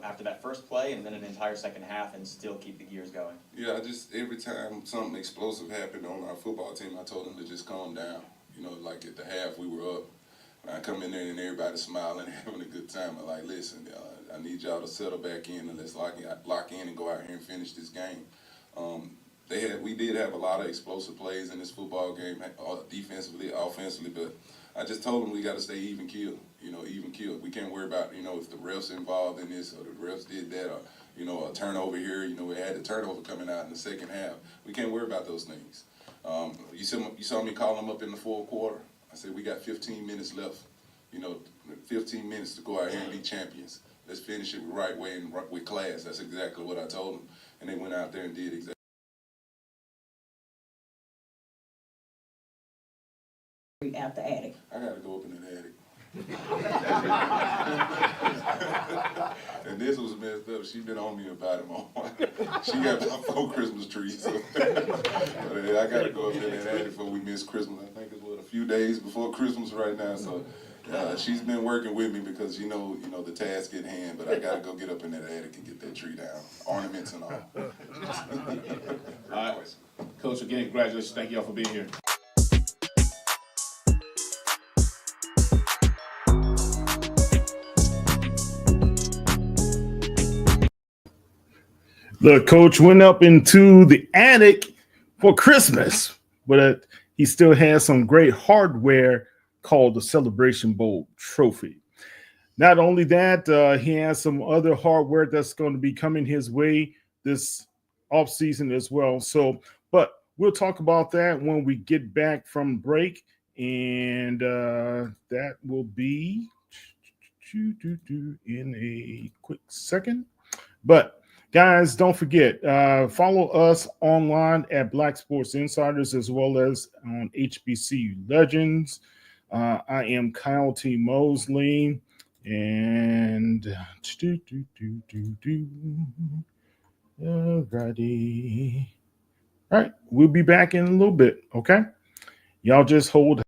after that first play and then an entire second half and still keep the gears going? Yeah, every time something explosive happened on our football team, I told them to just calm down. Like at the half we were up, and I come in there and everybody's smiling and having a good time. I'm like, listen, I need y'all to settle back in and let's lock in and go out here and finish this game. We did have a lot of explosive plays in this football game, defensively, offensively, but I just told them we got to stay even keel, even keel. We can't worry about, if the refs involved in this or the refs did that or, a turnover here. We had a turnover coming out in the second half. We can't worry about those things. You saw me call them up in the fourth quarter. I said, we got 15 minutes left, 15 minutes to go out here and be champions. Let's finish it the right way and with class. That's exactly what I told them. And they went out there and did exactly. Out the attic. I gotta go up in that attic. And this was messed up. She been on me about it, Mom. She got about 4 Christmas trees. So. But I gotta go up in that attic before we miss Christmas. I think it's a few days before Christmas right now. So she's been working with me because the task at hand. But I gotta go get up in that attic and get that tree down, ornaments and all. All right, Coach. Again, congratulations. Thank y'all for being here. The coach went up into the attic for Christmas, but he still has some great hardware called the Celebration Bowl trophy. Not only that, he has some other hardware that's going to be coming his way this offseason as well. But we'll talk about that when we get back from break, and that will be in a quick second. But guys, don't forget, follow us online at Black Sports Insiders as well as on HBCU Legends. I am Kyle T. Mosley, and alrighty. All right, we'll be back in a little bit, okay? Y'all just hold.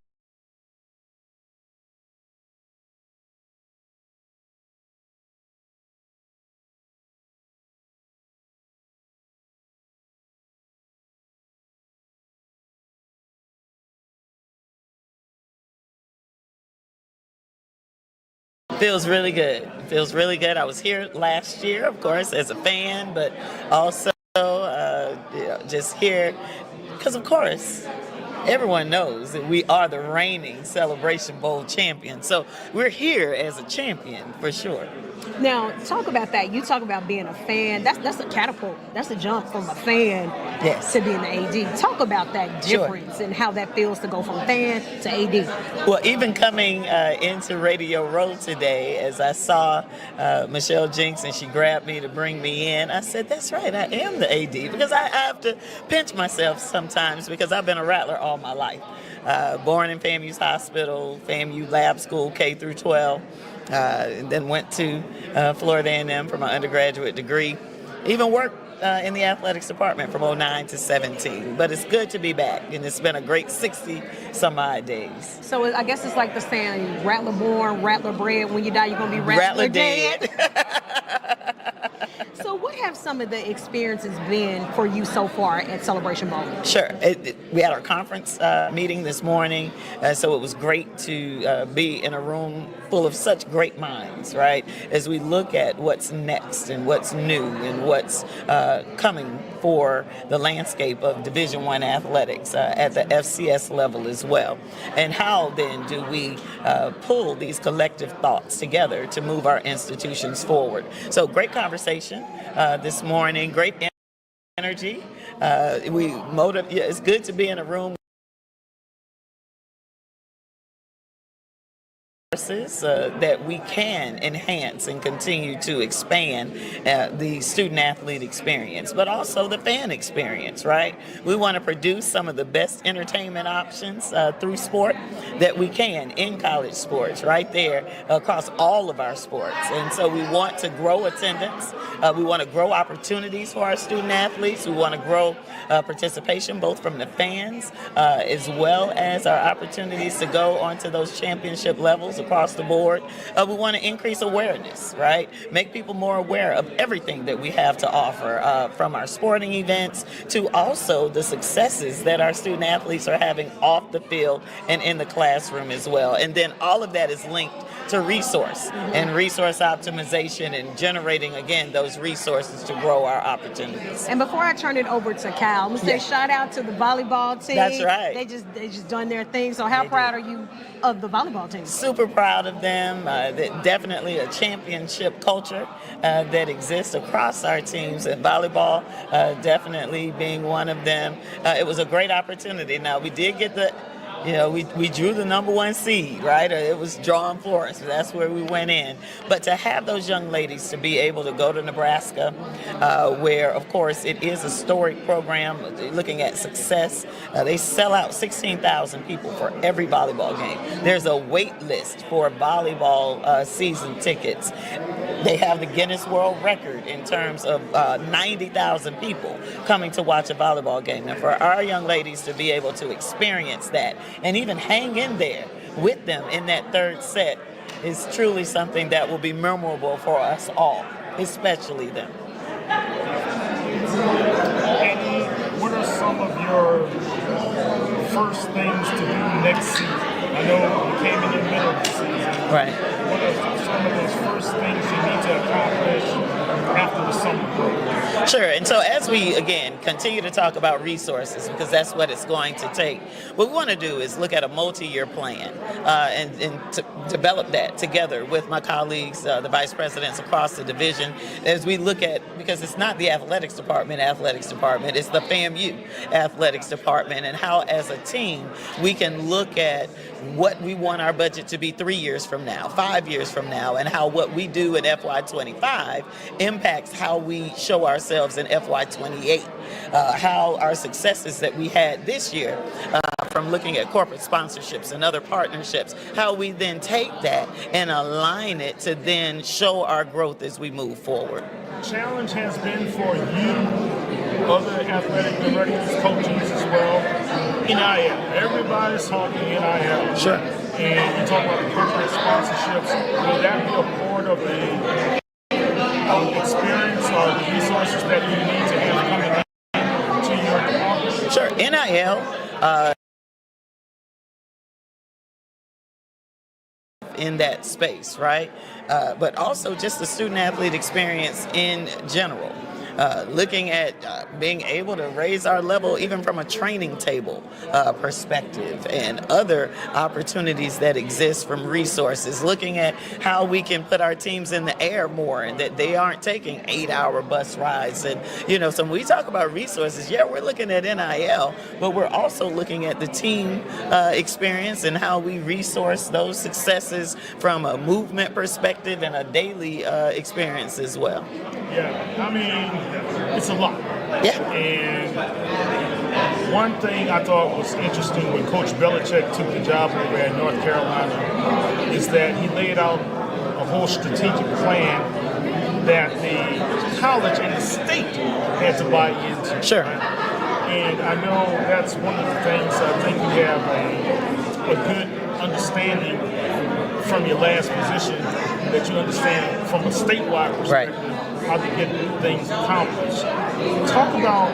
Feels really good. Feels really good. I was here last year, of course, as a fan, but also just here because, of course, everyone knows that we are the reigning Celebration Bowl champions. So we're here as a champion for sure. Now, talk about that. You talk about being a fan. That's a catapult. That's a jump from a fan to being the AD. Talk about that difference and how that feels to go from fan to AD. Well, even coming into Radio Row today, as I saw Michelle Jinks and she grabbed me to bring me in, I said, that's right, I am the AD. Because I have to pinch myself sometimes because I've been a Rattler all my life. Born in FAMU's hospital, FAMU lab school, K through 12. And then went to Florida A&M for my undergraduate degree. Even worked in the athletics department from 2009 to 17. But it's good to be back, and it's been a great 60-some-odd days. So I guess it's like the saying, Rattler born, Rattler bred. When you die, you're going to be Rattler dead. So what have some of the experiences been for you so far at Celebration Bowl? Sure. We had our conference meeting this morning, so it was great to be in a room full of such great minds, right? As we look at what's next and what's new and what's coming for the landscape of Division I athletics at the FCS level as well. And how then do we pull these collective thoughts together to move our institutions forward? So great conversation this morning, great energy. It's good to be in a room that we can enhance and continue to expand the student-athlete experience, but also the fan experience, right? We want to produce some of the best entertainment options through sport that we can in college sports, right there across all of our sports. And so we want to grow attendance. We want to grow opportunities for our student-athletes. We want to grow participation both from the fans as well as our opportunities to go onto those championship levels across the board. We want to increase awareness, right? Make people more aware of everything that we have to offer, from our sporting events to also the successes that our student athletes are having off the field and in the classroom as well. And then all of that is linked to resource and resource optimization and generating, again, those resources to grow our opportunities. And before I turn it over to Cal, I'm gonna say shout out to the volleyball team. That's right. They just done their thing. So how proud are you of the volleyball team? Super proud of them. Definitely a championship culture that exists across our teams, and volleyball definitely being one of them. It was a great opportunity. Now, we did get we drew the number one seed, right? It was drawn for us. That's where we went in. But to have those young ladies to be able to go to Nebraska, where, of course, it is a storic program, looking at success. They sell out 16,000 people for every volleyball game. There's a wait list for volleyball season tickets. They have the Guinness World Record in terms of 90,000 people coming to watch a volleyball game. And for our young ladies to be able to experience that and even hang in there with them in that third set is truly something that will be memorable for us all, especially them. And what are some of your first things to do next season? I know you came in the middle of the season. Right. What are some of those first things you need to accomplish after the summer break? Sure, and so as we, again, continue to talk about resources, because that's what it's going to take, what we want to do is look at a multi-year plan and to develop that together with my colleagues, the vice presidents across the division, as we look at, because it's not the athletics department, it's the FAMU athletics department, and how as a team we can look at what we want our budget to be 3 years from now, 5 years from now, and how what we do in FY25 impacts how we show ourselves in FY28. How our successes that we had this year from looking at corporate sponsorships and other partnerships, how we then take that and align it to then show our growth as we move forward. The challenge has been for you, other athletic directors, coaches as well, NIL. Everybody's talking NIL. Sure. And you talk about the corporate sponsorships. Will that be a part of the experience or the resources that you need to have coming into your department? Sure. NIL in that space, right? But also just the student athlete experience in general. Looking at being able to raise our level even from a training table perspective and other opportunities that exist from resources, looking at how we can put our teams in the air more and that they aren't taking 8-hour bus rides. And, so when we talk about resources, we're looking at NIL, but we're also looking at the team experience and how we resource those successes from a movement perspective and a daily experience as well. Yeah, I mean, it's a lot. Yeah. And one thing I thought was interesting when Coach Belichick took the job over at North Carolina is that he laid out a whole strategic plan that the college and the state had to buy into. Sure. And I know that's one of the things I think you have a good understanding from your last position, that you understand from a statewide perspective. Right. How to get things accomplished. Talk about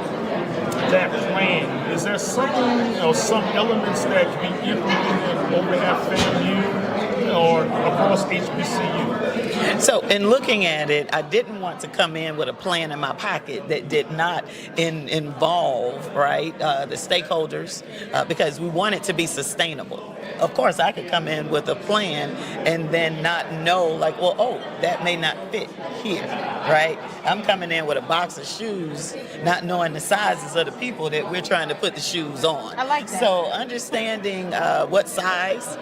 that plan. Is there something or some elements that can be implemented over at FAMU or across HBCU? So in looking at it, I didn't want to come in with a plan in my pocket that did not involve, the stakeholders, because we want it to be sustainable. Of course, I could come in with a plan and then not know, that may not fit here, right? I'm coming in with a box of shoes, not knowing the sizes of the people that we're trying to put the shoes on. I like that. So understanding what size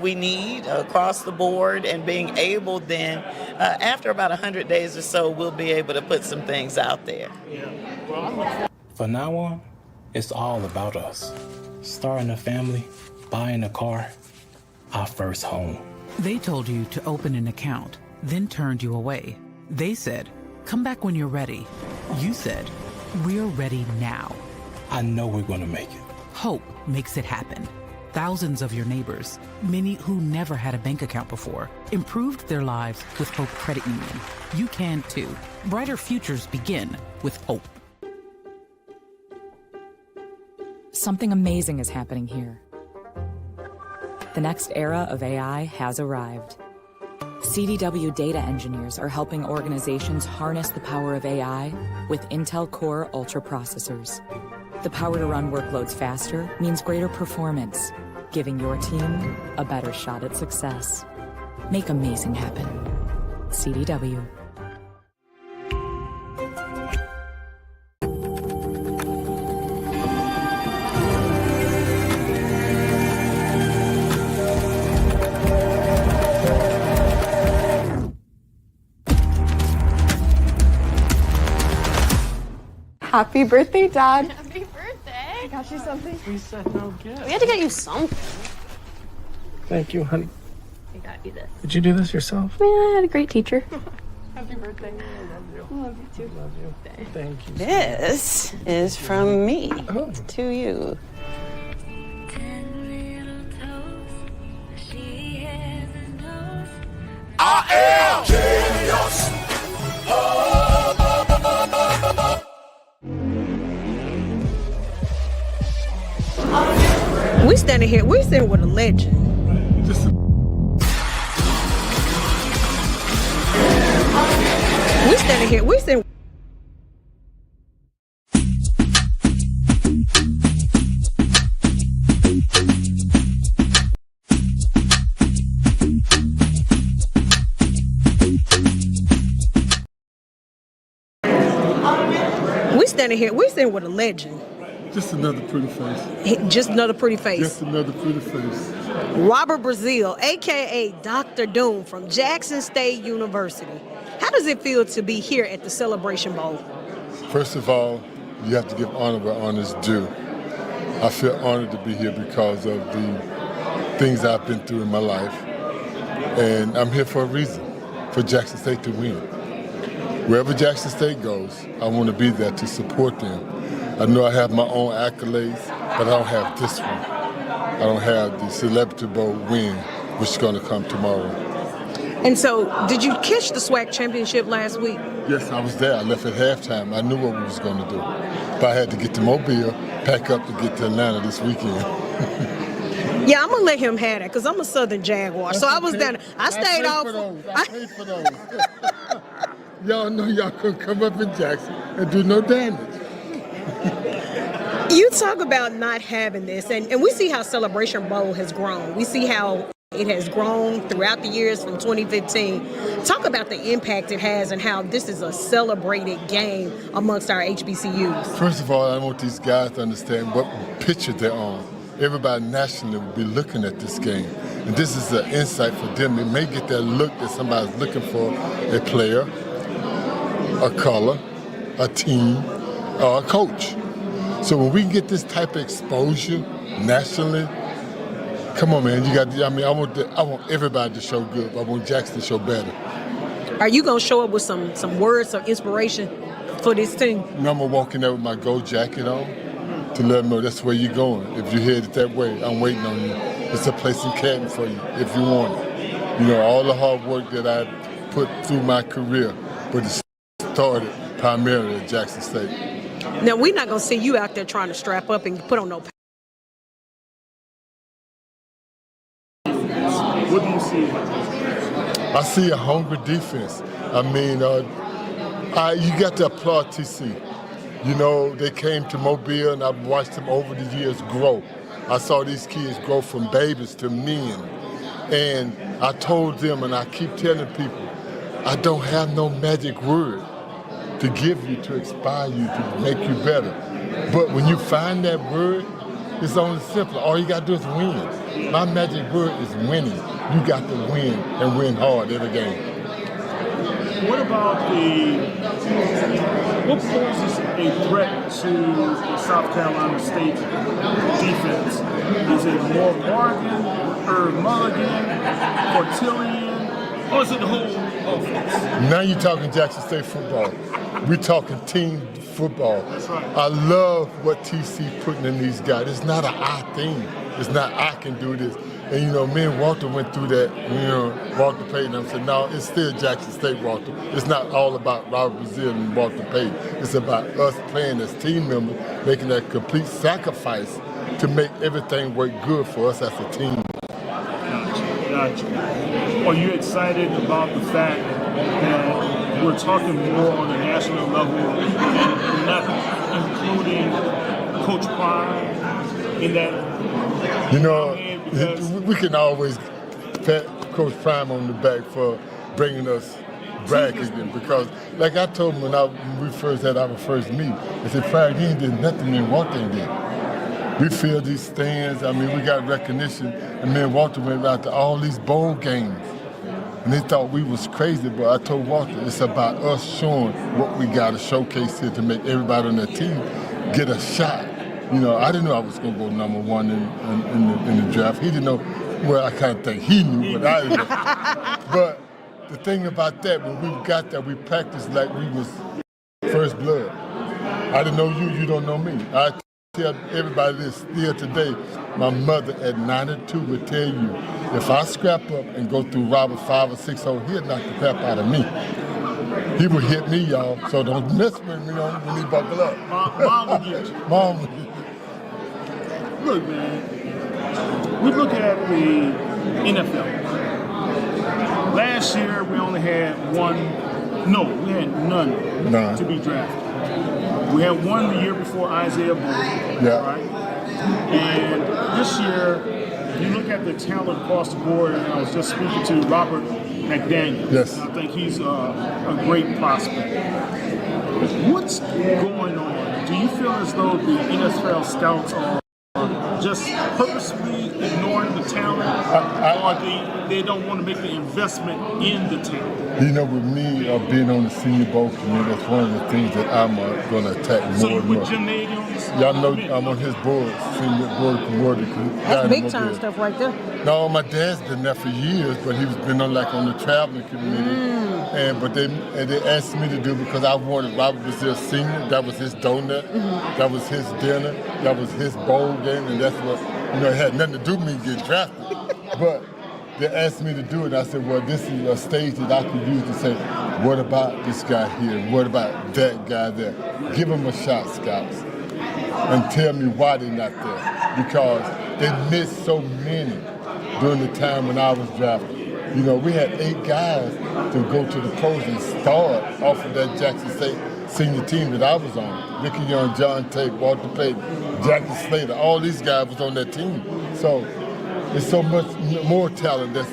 we need across the board and being able then, after about 100 days or so, we'll be able to put some things out there. From now on, it's all about us. Starting a family, buying a car, our first home. They told you to open an account, then turned you away. They said, come back when you're ready. You said, we're ready now. I know we're going to make it. Hope makes it happen. Thousands of your neighbors, many who never had a bank account before, improved their lives with Hope Credit Union. You can too. Brighter futures begin with hope. Something amazing is happening here. The next era of AI has arrived. CDW data engineers are helping organizations harness the power of AI with Intel Core Ultra processors. The power to run workloads faster means greater performance, giving your team a better shot at success. Make amazing happen. CDW. Happy birthday, Dad. Happy birthday. I got you something. We said no gift. We had to get you something. Thank you, honey. I got you this. Did you do this yourself? Yeah, I had a great teacher. Happy birthday. I love you. I love you too. Love you. Thank you. This is from me to you. I am genius. We standing here with a legend. We standing here with a legend. Just another pretty face. Just another pretty face. Just another pretty face. Robert Brazile, aka Dr. Doom from Jackson State University. How does it feel to be here at the Celebration Bowl? First of all, you have to give honor where honor's due. I feel honored to be here because of the things I've been through in my life. And I'm here for a reason, for Jackson State to win. Wherever Jackson State goes, I want to be there to support them. I know I have my own accolades, but I don't have this one. I don't have the Celebrity Bowl win, which is going to come tomorrow. And so, did you catch the SWAC championship last week? Yes, I was there. I left at halftime. I knew what we was going to do. But I had to get to Mobile, pack up to get to Atlanta this weekend. Yeah, I'm going to let him have that because I'm a Southern Jaguar. So I was down. I stayed off. I paid for those. Y'all know y'all couldn't come up in Jackson and do no damage. You talk about not having this, and we see how Celebration Bowl has grown. We see how it has grown throughout the years from 2015. Talk about the impact it has and how this is a celebrated game amongst our HBCUs. First of all, I want these guys to understand what picture they're on. Everybody nationally will be looking at this game. And this is an insight for them. It may get that look that somebody's looking for a player, a color, a team, or a coach. So when we get this type of exposure nationally, come on, man, I want everybody to show good. I want Jackson to show better. Are you going to show up with some words of inspiration for this team? I'm going to walk in there with my gold jacket on to let them know that's where you're going. If you're headed that way, I'm waiting on you. It's a place in Canton for you if you want it. You know, all the hard work that I put through my career, but it started primarily at Jackson State. Now, we're not going to see you out there trying to strap up and put on no. What do you see? I see a hungry defense. I mean, you got to applaud TC. You know, they came to Mobile, and I've watched them over the years grow. I saw these kids grow from babies to men. And I told them, and I keep telling people, I don't have no magic word to give you, to inspire you, to make you better. But when you find that word, it's only simple. All you got to do is win. My magic word is winning. You got to win and win hard every game. What about what poses a threat to the South Carolina State defense? Is it more Morgan, Herb Mulligan, Portillion, or is it the whole offense? Now you're talking Jackson State football. We're talking team football. That's right. I love what TC putting in these guys. It's not an I thing. It's not I can do this. And, you know, me and Walter went through that, you know, Walter Payton. I said, no, it's still Jackson State, Walter. It's not all about Robert Brazile and Walter Payton. It's about us playing as team members, making that complete sacrifice to make everything work good for us as a team. Gotcha. Are you excited about the fact that we're talking more on the national level and not including Coach Prime in that? You know, we can always pat Coach Prime on the back for bringing us back again, because like I told him when we first had our first meet, I said, Prime, you ain't did nothing in Walton did. We filled these stands. I mean, we got recognition, and me and Walter went out to all these bowl games. And they thought we was crazy, but I told Walter, it's about us showing what we got to showcase here to make everybody on the team get a shot. You know, I didn't know I was going to go number one in the draft. He didn't know, well, I kind of think he knew, but I didn't know. But the thing about that, when we got there, we practiced like we was first blood. I didn't know you don't know me. I tell everybody this still today, my mother at 92 would tell you, if I scrap up and go through Robert 5 or 6 hole, he'll knock the pep out of me. He would hit me, y'all, so don't mess with me when he buckle up. Mom will get you. Mom will get you. Look, man, we look at the NFL. Last year, we only had we had none to be drafted. We had one the year before Isaiah Bowie, right? And this year, you look at the talent across the board, and I was just speaking to Robert McDaniel. Yes. I think he's a great prospect. What's going on? Do you feel as though the NFL scouts are just purposely ignoring the talent, or they don't want to make the investment in the talent? You know, with me being on the Senior Bowl committee, that's one of the things that I'm going to attack more and more. So you with Jim Nagels? Y'all know I'm on his board, Senior Board Committee. That's big time stuff right there. No, my dad's been there for years, but he's been on on the traveling committee. But they asked me to do it because I wanted Robert Brazile Sr. That was his donut. That was his dinner. That was his bowl game, and that's what it had nothing to do with me getting drafted. But they asked me to do it. I said, well, this is a stage that I could use to say, what about this guy here? What about that guy there? Give them a shot, scouts, and tell me why they're not there. Because they missed so many during the time when I was drafted. You know, we had 8 guys to go to the pros and start off of that Jackson State senior team that I was on. Ricky Young, John Tate, Walter Payton, Jackie Slater, all these guys was on that team. So there's so much more talent that's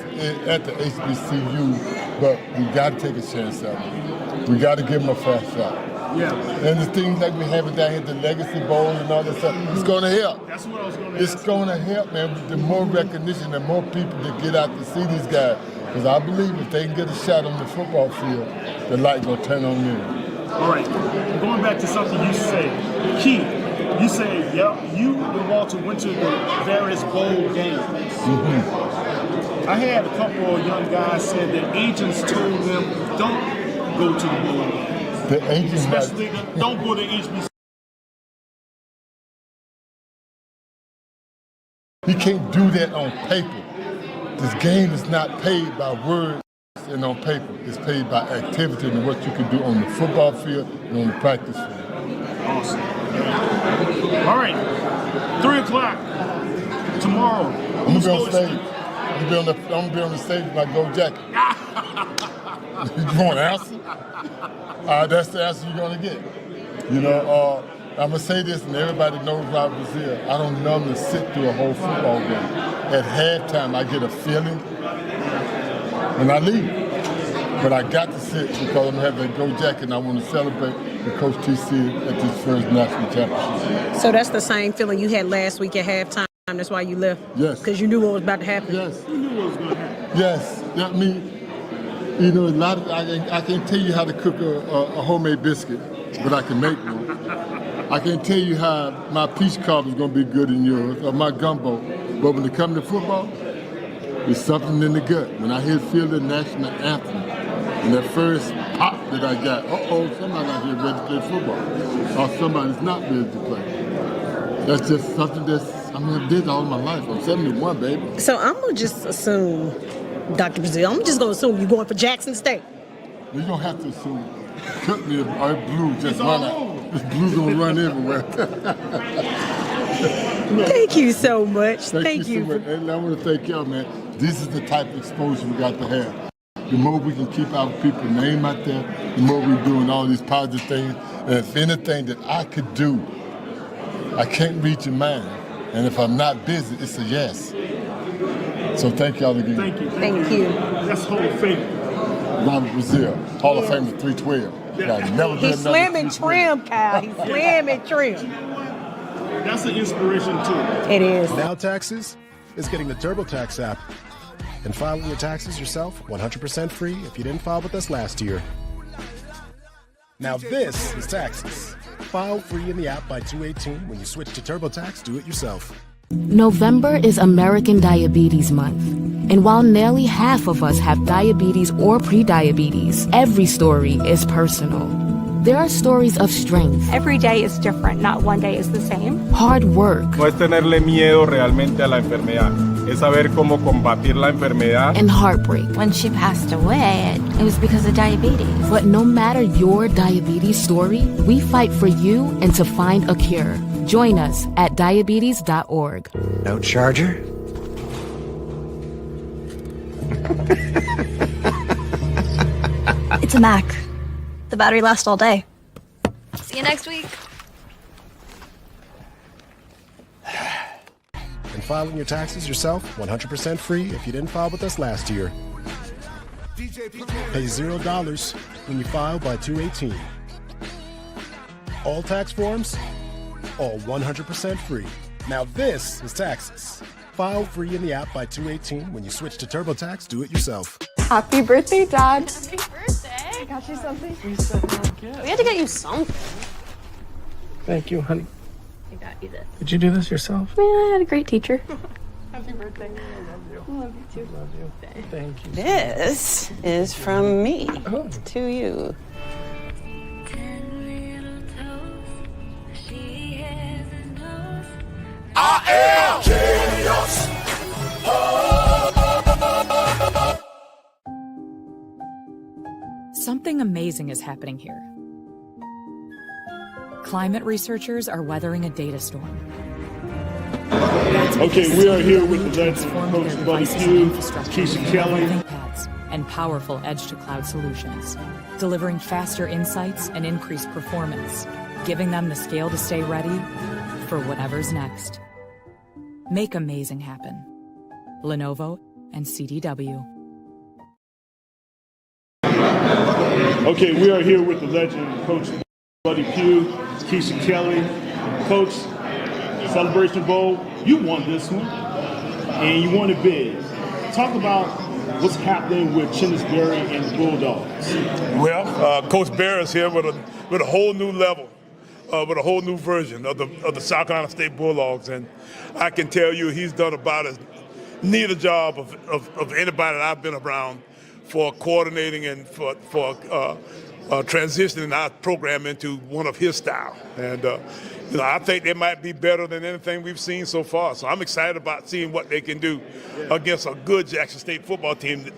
at the HBCU, but we got to take a chance at it. We got to give them a fast shot. Yeah. And the things like we have it down here, the Legacy Bowl and all that stuff, it's going to help. That's what I was going to It's going to help, man. The more recognition, the more people that get out to see these guys. Because I believe if they can get a shot on the football field, the light going to turn on them. All right. Going back to something you said, Keith, you said, you and Walter went to the various bowl games. I had a couple of young guys said that agents told them, don't go to the bowl games. The agents especially don't go to HBCU. You can't do that on paper. This game is not paid by words and on paper. It's paid by activity and what you can do on the football field and on the practice field. Awesome. All right, 3 o'clock tomorrow. I'm gonna be on stage. I'm gonna be on the stage with my gold jacket. You want an answer? That's the answer you're gonna get. You know, I'm gonna say this, and everybody knows Robert Brazile. I don't normally sit through a whole football game. At halftime, I get a feeling, and I leave. But I got to sit because I'm having a gold jacket, and I want to celebrate with Coach TC at this first national championship. So that's the same feeling you had last week at halftime. That's why you left. Yes. Because you knew what was about to happen. Yes. You knew what was going to happen. Yes. I mean, you know, a lot of I can't tell you how to cook a homemade biscuit, but I can make one. I can't tell you how my peach cobbler is going to be good in yours or my gumbo, but when it comes to football, there's something in the gut. When I feel the national anthem and that first pop that I got, somebody out here ready to play football, or somebody's not ready to play. That's just something I did all my life. I'm 71, baby. So I'm going to just assume, Dr. Brazile, I'm just going to assume you're going for Jackson State. You don't have to assume. Cook me if blue just run out. This blue gonna run everywhere. Thank you so much. Thank you so much. And I want to thank y'all, man. This is the type of exposure we got to have. The more we can keep our people's name out there, the more we're doing all these positive things. And if anything that I could do, I can't read your mind. And if I'm not busy, it's a yes. So thank y'all again. Thank you. Thank you. That's Hall of Fame. Robert Brazil, Hall of Fame at 312. He's slim and trim, Kyle. He's slim and trim. That's an inspiration too. It is. Now Taxes is getting the TurboTax app and filing your taxes yourself 100% free if you didn't file with us last year. Now this is Taxes. File free in the app by 2/18 when you switch to TurboTax Do It Yourself. November is American Diabetes Month. And while nearly half of us have diabetes or prediabetes, every story is personal. There are stories of strength. Every day is different, not one day is the same. Hard work. No es tenerle miedo realmente a la enfermedad, es saber cómo combatir la enfermedad. And heartbreak. When she passed away, it was because of diabetes. But no matter your diabetes story, we fight for you and to find a cure. Join us at diabetes.org. No charger? It's a Mac. The battery lasts all day. See you next week. And filing your taxes yourself 100% free if you didn't file with us last year. Pay $0 when you file by 2/18. All tax forms, all 100% free. Now this is Taxes. File free in the app by 2/18 when you switch to TurboTax Do It Yourself. Happy birthday, Dad. Happy birthday. I got you something. We said no gift. We had to get you something. Thank you, honey. I got you this. Did you do this yourself? Yeah, I had a great teacher. Happy birthday. I love you. I love you too. Love you. Thank you. This is from me to you. I am genius. Something amazing is happening here. Climate researchers are weathering a data storm. Okay, we are here with the legend Coach Buddy Pugh, Keisha Kelly, and powerful edge-to-cloud solutions, delivering faster insights and increased performance, giving them the scale to stay ready for whatever's next. Make amazing happen. Lenovo and CDW. Okay, we are here with the legend Coach Buddy Pugh, Keisha Kelly. Coach, Celebration Bowl, you won this one, and you won it big. Talk about what's happening with Chinnisberry and the Bulldogs. Well, Coach Bear is here with a whole new level, with a whole new version of the South Carolina State Bulldogs, and I can tell you he's done about as neat a job of anybody that I've been around for coordinating and for transitioning our program into one of his style. And I think they might be better than anything we've seen so far. So I'm excited about seeing what they can do against a good Jackson State football team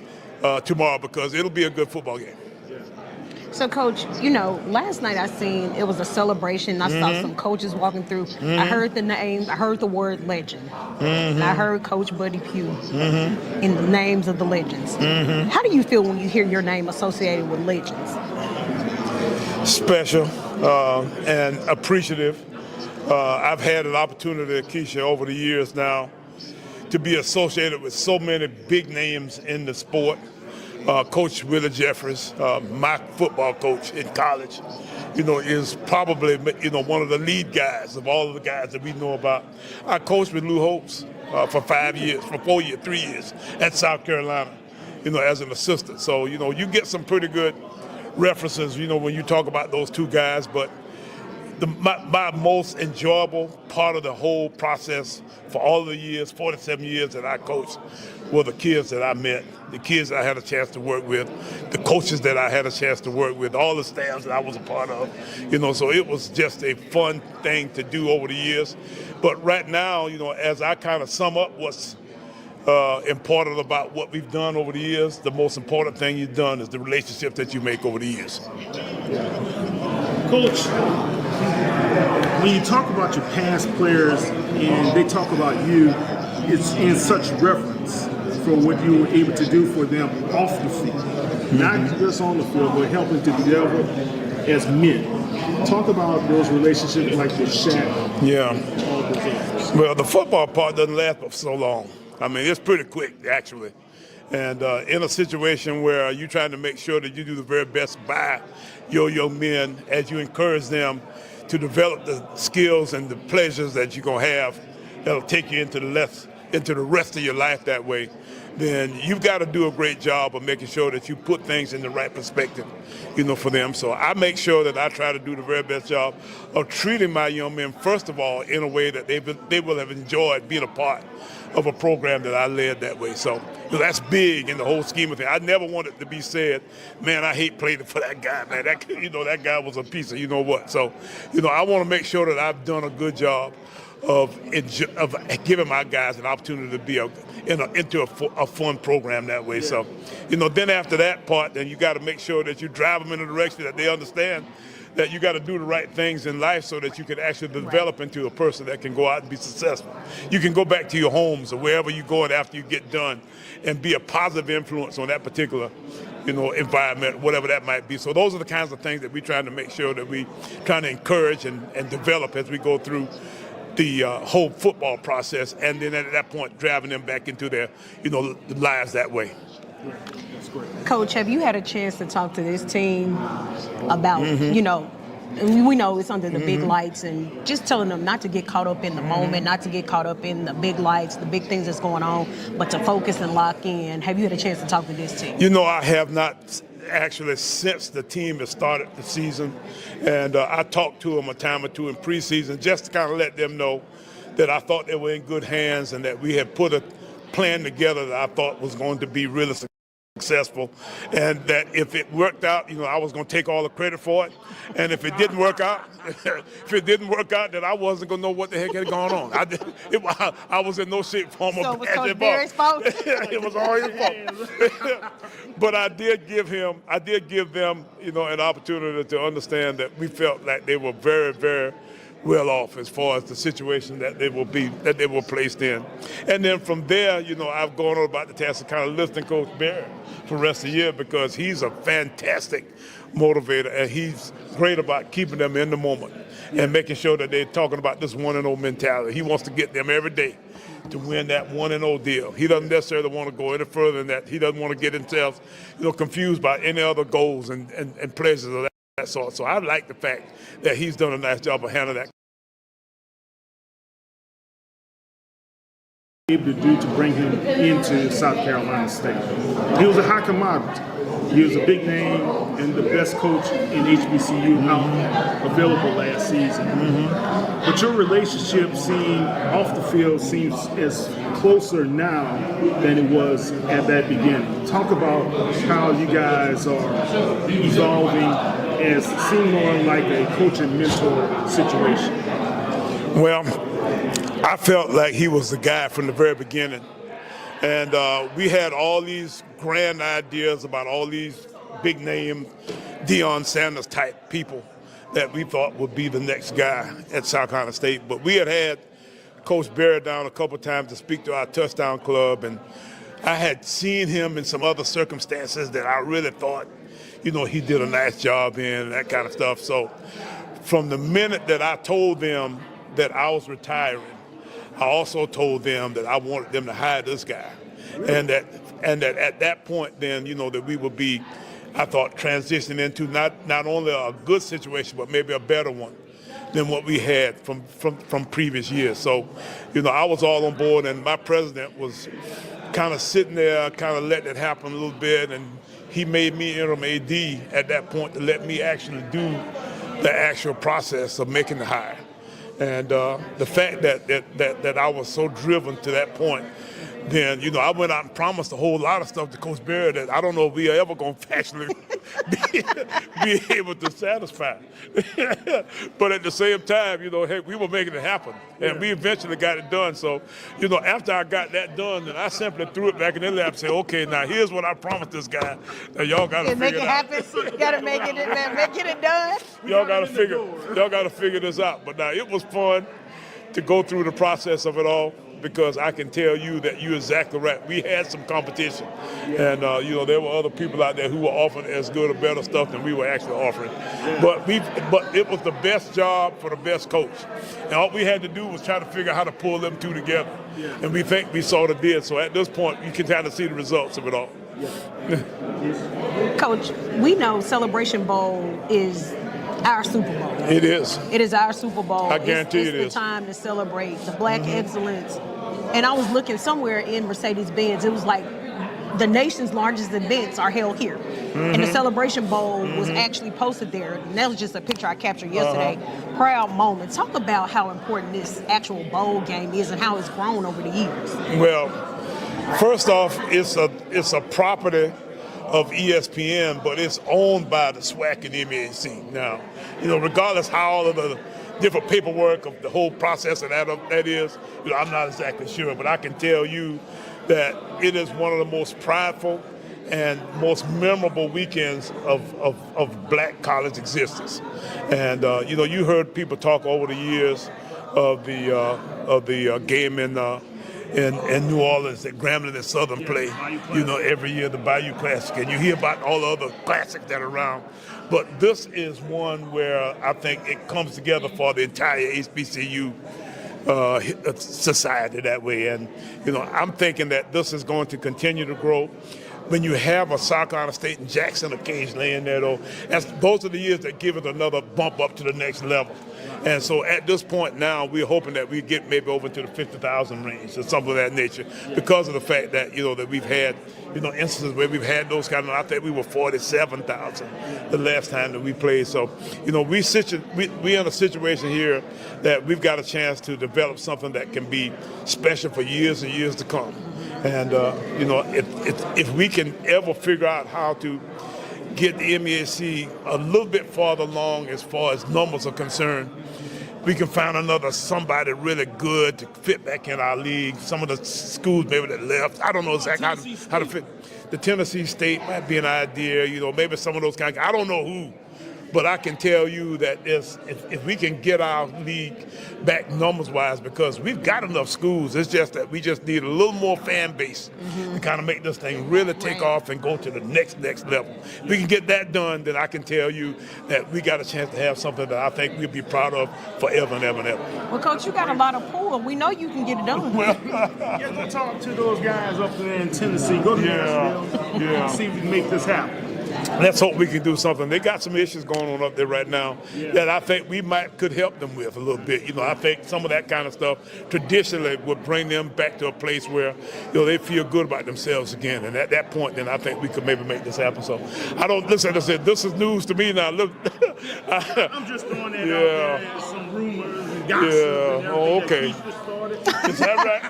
tomorrow, because it'll be a good football game. So, Coach, last night I seen it was a celebration. I saw some coaches walking through. I heard the names. I heard the word legend. And I heard Coach Buddy Pugh in the names of the legends. How do you feel when you hear your name associated with legends? Special and appreciative. I've had an opportunity, Keisha, over the years now to be associated with so many big names in the sport. Coach Willie Jeffries, my football coach in college, is probably, one of the lead guys of all of the guys that we know about. I coached with Lou Holtz for 3 years at South Carolina, as an assistant. So, you get some pretty good references, when you talk about those two guys. But my most enjoyable part of the whole process for all of the years, 47 years that I coached, were the kids that I met, the kids that I had a chance to work with, the coaches that I had a chance to work with, all the staffs that I was a part of. So it was just a fun thing to do over the years. But right now, as I kind of sum up what's important about what we've done over the years, the most important thing you've done is the relationship that you make over the years. Coach, when you talk about your past players and they talk about you, it's in such reference. for what you were able to do for them off the field, not just on the field, but helping to develop as men. Talk about those relationships like with Shaq. Yeah. Well, the football part doesn't last for so long. I mean, it's pretty quick, actually. And in a situation where you're trying to make sure that you do the very best by your young men as you encourage them to develop the skills and the pleasures that you're going to have that'll take you into the rest of your life that way, then you've got to do a great job of making sure that you put things in the right perspective, for them. So I make sure that I try to do the very best job of treating my young men, first of all, in a way that they will have enjoyed being a part of a program that I led that way. So that's big in the whole scheme of things. I never want it to be said, man, I hate playing for that guy, man. That guy was a piece of what. So, I want to make sure that I've done a good job of giving my guys an opportunity to be into a fun program that way. So, then after that part, then you got to make sure that you drive them in a direction that they understand that you got to do the right things in life so that you can actually develop into a person that can go out and be successful. You can go back to your homes or wherever you're going after you get done and be a positive influence on that particular environment, whatever that might be. So those are the kinds of things that we're trying to make sure that we trying to encourage and develop as we go through the whole football process, and then at that point driving them back into their lives that way. Coach, have you had a chance to talk to this team about, we know it's under the big lights, and just telling them not to get caught up in the moment, not to get caught up in the big lights, the big things that's going on, but to focus and lock in. Have you had a chance to talk to this team? I have not actually since the team has started the season, and I talked to them a time or two in preseason just to kind of let them know that I thought they were in good hands and that we had put a plan together that I thought was going to be really successful, and that if it worked out, I was going to take all the credit for it, and if it didn't work out, then I wasn't going to know what the heck had gone on. I was in no shape, form, or So it was Coach Barry's fault? It was all his fault. But I did give them, an opportunity to understand that we felt like they were very, very well off as far as the situation that they were placed in. And then from there, I've gone on about the task of kind of lifting Coach Barry for the rest of the year, because he's a fantastic motivator and he's great about keeping them in the moment and making sure that they're talking about this 1-0 mentality. He wants to get them every day to win that 1-0 deal. He doesn't necessarily want to go any further than that. He doesn't want to get himself, confused by any other goals and pleasures of that sort. So I like the fact that he's done a nice job of handling that. Able to do to bring him into South Carolina State. He was a high commodity. He was a big name and the best coach in HBCU out available last season. But your relationship off the field seems as closer now than it was at that beginning. Talk about how you guys are evolving as seeming more like a coach and mentor situation. Well, I felt like he was the guy from the very beginning. And we had all these grand ideas about all these big name Deion Sanders type people that we thought would be the next guy at South Carolina State. But we had Coach Barry down a couple of times to speak to our touchdown club, and I had seen him in some other circumstances that I really thought, he did a nice job in, and that kind of stuff. So from the minute that I told them that I was retiring, I also told them that I wanted them to hire this guy, and that at that point, then that we would be, I thought, transitioning into not only a good situation but maybe a better one than what we had from previous years. So, I was all on board, and my president was kind of sitting there, kind of letting it happen a little bit, and he made me interim AD at that point to let me actually do the actual process of making the hire. And the fact that I was so driven to that point, then, I went out and promised a whole lot of stuff to Coach Barry that I don't know if we are ever going to actually be able to satisfy. But at the same time, hey, we were making it happen. And we eventually got it done. So, after I got that done, then I simply threw it back in their lap and said, okay, now here's what I promised this guy. Now y'all got to figure it out. Make it happen. You got to make it done. Y'all got to figure this out. But now it was fun to go through the process of it all. because I can tell you that you're exactly right. We had some competition, and there were other people out there who were offering as good or better stuff than we were actually offering. But it was the best job for the best coach, and all we had to do was try to figure out how to pull them two together, and we think we sort of did. So at this point, you can kind of see the results of it all. Coach, we know Celebration Bowl is our Super Bowl. It is. It is our Super Bowl. I guarantee it's it is. It's the time to celebrate the Black excellence. And I was looking somewhere in Mercedes-Benz. It was like the nation's largest events are held here. And the Celebration Bowl was actually posted there. And that was just a picture I captured yesterday. Proud moment. Talk about how important this actual bowl game is and how it's grown over the years. Well, first off, it's a property of ESPN, but it's owned by the SWAC and the MAC. Now, regardless how all of the different paperwork of the whole process of that is, I'm not exactly sure, but I can tell you that it is one of the most prideful and most memorable weekends of Black college existence. And you heard people talk over the years of the game in New Orleans that Grambling and Southern play, every year, the Bayou Classic, and you hear about all the other classics that are around. But this is one where I think it comes together for the entire HBCU society that way. And, I'm thinking that this is going to continue to grow. When you have a South Carolina State and Jackson occasionally in there, though, those are the years that give it another bump up to the next level. And so at this point now, we're hoping that we get maybe over to the 50,000 range or something of that nature because of the fact that, that we've had, instances where we've had those kind of, I think we were 47,000 the last time that we played. So, we're in a situation here that we've got a chance to develop something that can be special for years and years to come. And, if we can ever figure out how to get the MEAC a little bit farther along as far as numbers are concerned, we can find somebody really good to fit back in our league. Some of the schools maybe that left, I don't know exactly how to fit. The Tennessee State might be an idea, maybe some of those kind of, I don't know who. But I can tell you that if we can get our league back numbers-wise, because we've got enough schools, it's just that we just need a little more fan base to kind of make this thing really take off and go to the next level. If we can get that done, then I can tell you that we got a chance to have something that I think we'll be proud of forever and ever and ever. Well, Coach, you got a lot of pull. We know you can get it done. Well, go talk to those guys up there in Tennessee. Go to Nashville and see if we can make this happen. Let's hope we can do something. They got some issues going on up there right now that I think we could help them with a little bit. I think some of that kind of stuff traditionally would bring them back to a place where, they feel good about themselves again. And at that point, then I think we could maybe make this happen. So listen, I said, this is news to me now. Look, I'm just throwing that out there, some rumors and gossip. Okay. Is that right?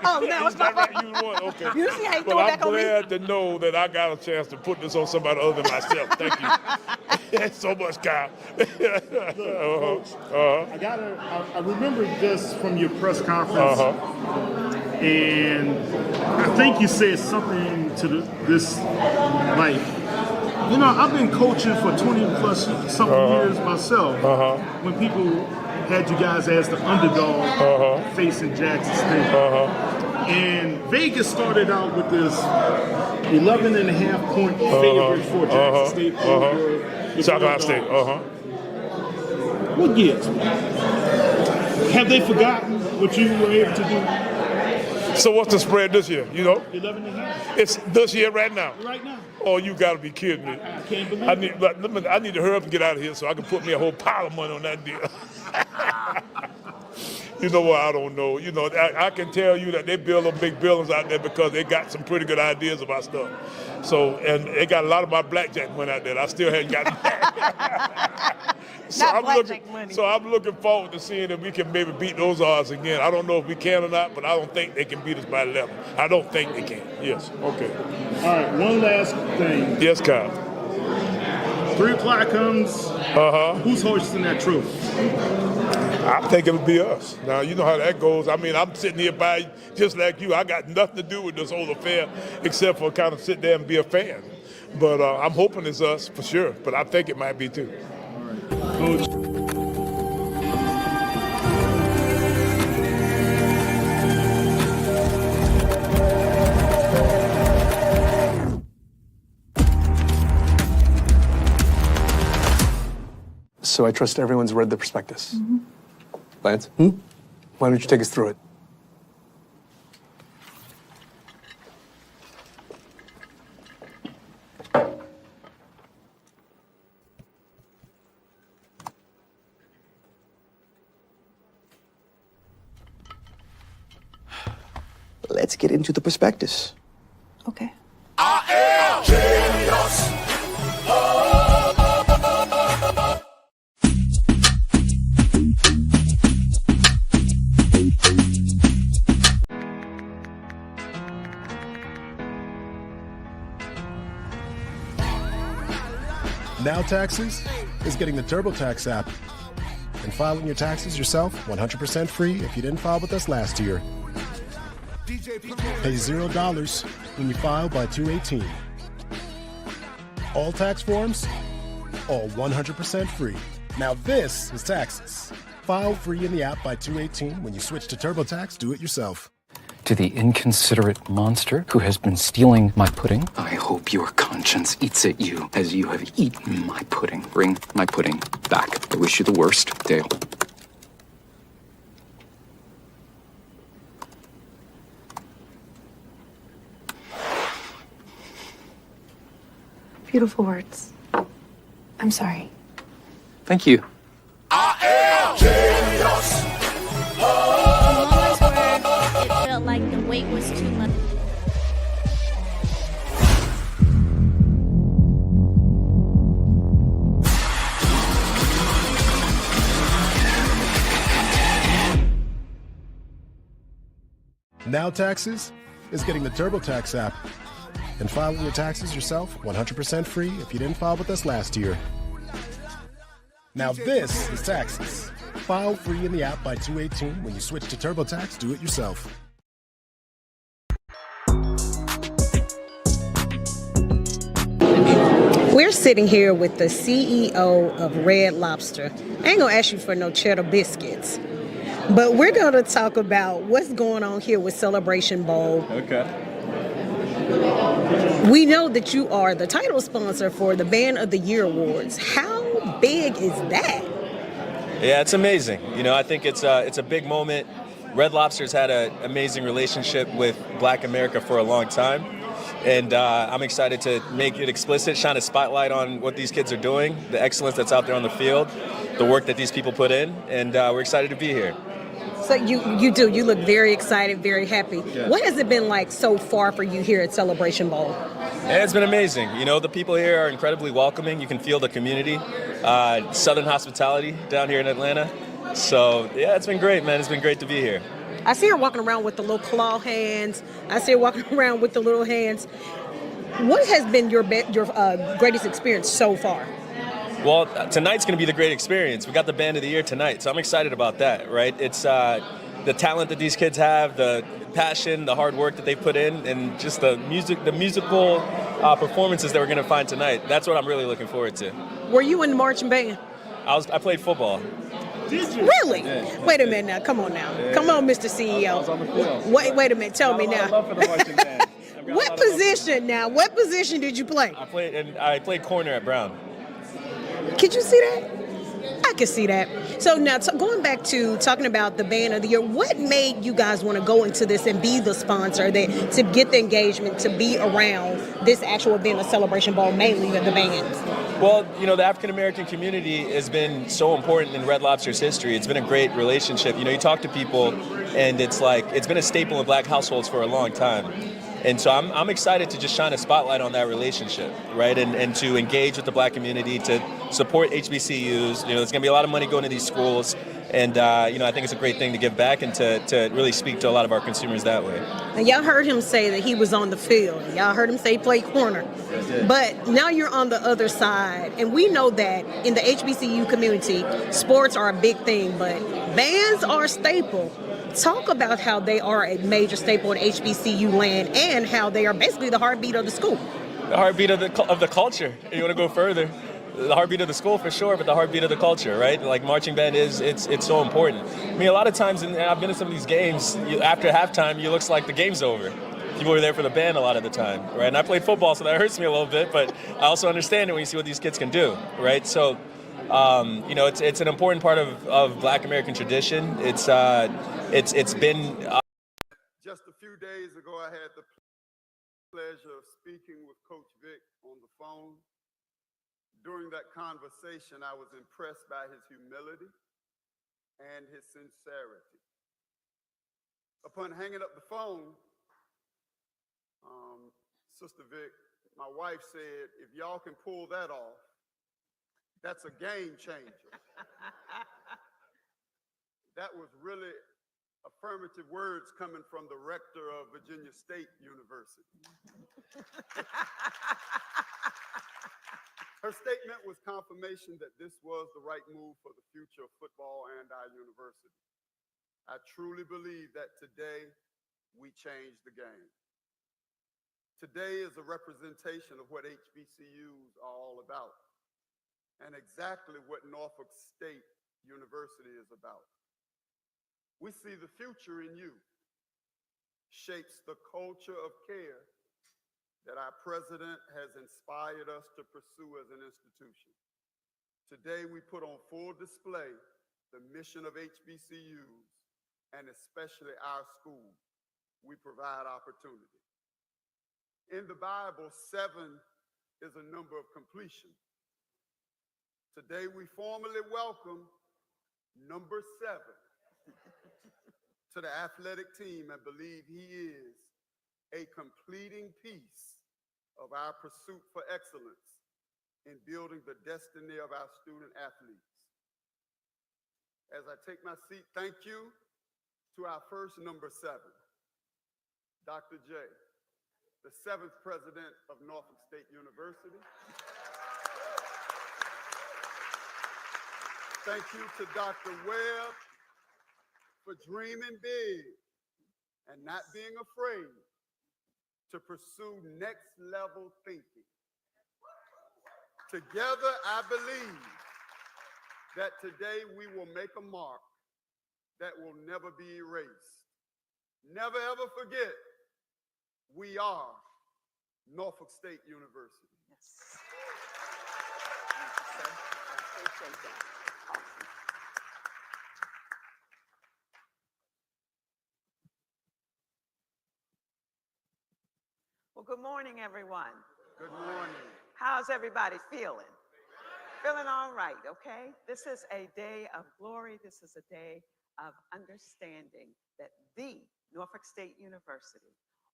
Is that right? You want? Okay. You see how you throw it back on me? I'm glad to know that I got a chance to put this on somebody other than myself. Thank you. Thanks so much, Kyle. Coach, I remember this from your press conference, and I think you said something to this, like, I've been coaching for 20 plus something years myself. When people had you guys as the underdog facing Jackson State. And Vegas started out with this 11.5 point favorite for Jackson State over South Carolina State. What gives? Have they forgotten what you were able to do? So what's the spread this year? 11.5. It's this year right now. Right now. Oh, you got to be kidding me! I can't believe it. I need to hurry up and get out of here so I can put me a whole pile of money on that deal. You know what? I don't know. I can tell you that they build them big buildings out there because they got some pretty good ideas about stuff. So, and they got a lot of my blackjack money out there. I still hadn't gotten that. So I'm looking forward to seeing if we can maybe beat those odds again. I don't know if we can or not, but I don't think they can beat us by 11. I don't think they can. Yes. Okay. All right. One last thing. Yes, Kyle. 3 o'clock comes. Who's hoisting that trophy? I think it'll be us. Now, you know how that goes. I mean, I'm sitting here by just like you. I got nothing to do with this whole affair except for kind of sit there and be a fan. But I'm hoping it's us for sure. But I think it might be too. All right. Coach. So I trust everyone's read the prospectus. Lance, why don't you take us through it? Let's get into the prospectus. Okay. Now Taxes is getting the TurboTax app and filing your taxes yourself 100% free if you didn't file with us last year. Pay $0 when you file by 2/18. All tax forms, all 100% free. Now this is taxes. File free in the app by 2/18. When you switch to TurboTax, do it yourself. To the inconsiderate monster who has been stealing my pudding, I hope your conscience eats at you as you have eaten my pudding. Bring my pudding back. I wish you the worst, Dale. Beautiful words. I'm sorry. Thank you. It felt like the weight was too much. Now Taxes is getting the TurboTax app and filing your taxes yourself 100% free if you didn't file with us last year. Now this is taxes. File free in the app by 2/18. When you switch to TurboTax, do it yourself. We're sitting here with the CEO of Red Lobster. I ain't gonna ask you for no cheddar biscuits, but we're gonna talk about what's going on here with Celebration Bowl. Okay. We know that you are the title sponsor for the Band of the Year Awards. How big is that? Yeah, it's amazing. You know, I think it's a big moment. Red Lobster's had an amazing relationship with Black America for a long time. And I'm excited to make it explicit, shine a spotlight on what these kids are doing, the excellence that's out there on the field, the work that these people put in, and we're excited to be here. So you look very excited, very happy. Yeah. What has it been like so far for you here at Celebration Bowl? Yeah, it's been amazing. You know, the people here are incredibly welcoming. You can feel the community, Southern hospitality down here in Atlanta. So yeah, it's been great, man. It's been great to be here. I see her walking around with the little claw hands. I see her walking around with the little hands. What has been your greatest experience so far? Well, tonight's going to be the great experience. We got the Band of the Year tonight, so I'm excited about that, right? It's the talent that these kids have, the passion, the hard work that they put in, and just the musical performances that we're going to find tonight. That's what I'm really looking forward to. Were you in the marching band? I played football. Really? Yeah. Wait a minute now. Come on now. Yeah. Come on, Mr. CEO. I was on the field. Wait a minute. Tell me now. Love for the marching band. What position now? What position did you play? I played corner at Brown. Could you see that? I can see that. So now going back to talking about the Band of the Year, what made you guys want to go into this and be the sponsor, to get the engagement, to be around this actual event, a Celebration Bowl, mainly of the bands? Well, you know, the African-American community has been so important in Red Lobster's history. It's been a great relationship. You know, you talk to people, and it's like, it's been a staple in Black households for a long time. And so I'm excited to just shine a spotlight on that relationship, right? And to engage with the Black community, to support HBCUs. You know, there's going to be a lot of money going to these schools. And, you know, I think it's a great thing to give back and to really speak to a lot of our consumers that way. And y'all heard him say that he was on the field. Y'all heard him say he played corner. But now you're on the other side. And we know that in the HBCU community, sports are a big thing, but bands are a staple. Talk about how they are a major staple in HBCU land and how they are basically the heartbeat of the school. The heartbeat of the culture. You want to go further? The heartbeat of the school for sure, but the heartbeat of the culture, right? Like marching band it's so important. I mean, a lot of times, and I've been to some of these games, after halftime, it looks like the game's over. People were there for the band a lot of the time, right? And I played football, so that hurts me a little bit, but I also understand it when you see what these kids can do, right? So You know, it's an important part of Black American tradition. It's been. Just a few days ago, I had the pleasure of speaking with Coach Vic on the phone. During that conversation, I was impressed by his humility and his sincerity. Upon hanging up the phone, Sister Vic, my wife said, if y'all can pull that off, that's a game changer. That was really affirmative words coming from the rector of Virginia State University. Her statement was confirmation that this was the right move for the future of football and our university. I truly believe that today we changed the game. Today is a representation of what HBCUs are all about and exactly what Norfolk State University is about. We see the future in you, shapes the culture of care that our president has inspired us to pursue as an institution. Today, we put on full display the mission of HBCUs, and especially our school. We provide opportunity. In the Bible, 7 is a number of completion. Today, we formally welcome number 7 to the athletic team and believe he is a completing piece of our pursuit for excellence in building the destiny of our student athletes. As I take my seat, thank you to our first number 7, Dr. J, the 7th president of Norfolk State University. Thank you to Dr. Webb for dreaming big and not being afraid to pursue next level thinking. Together, I believe that today we will make a mark that will never be erased. Never ever forget, we are Norfolk State University. Yes. I appreciate that. Awesome. Well, good morning, everyone. Good morning. How's everybody feeling? Feeling all right, okay? This is a day of glory. This is a day of understanding that the Norfolk State University,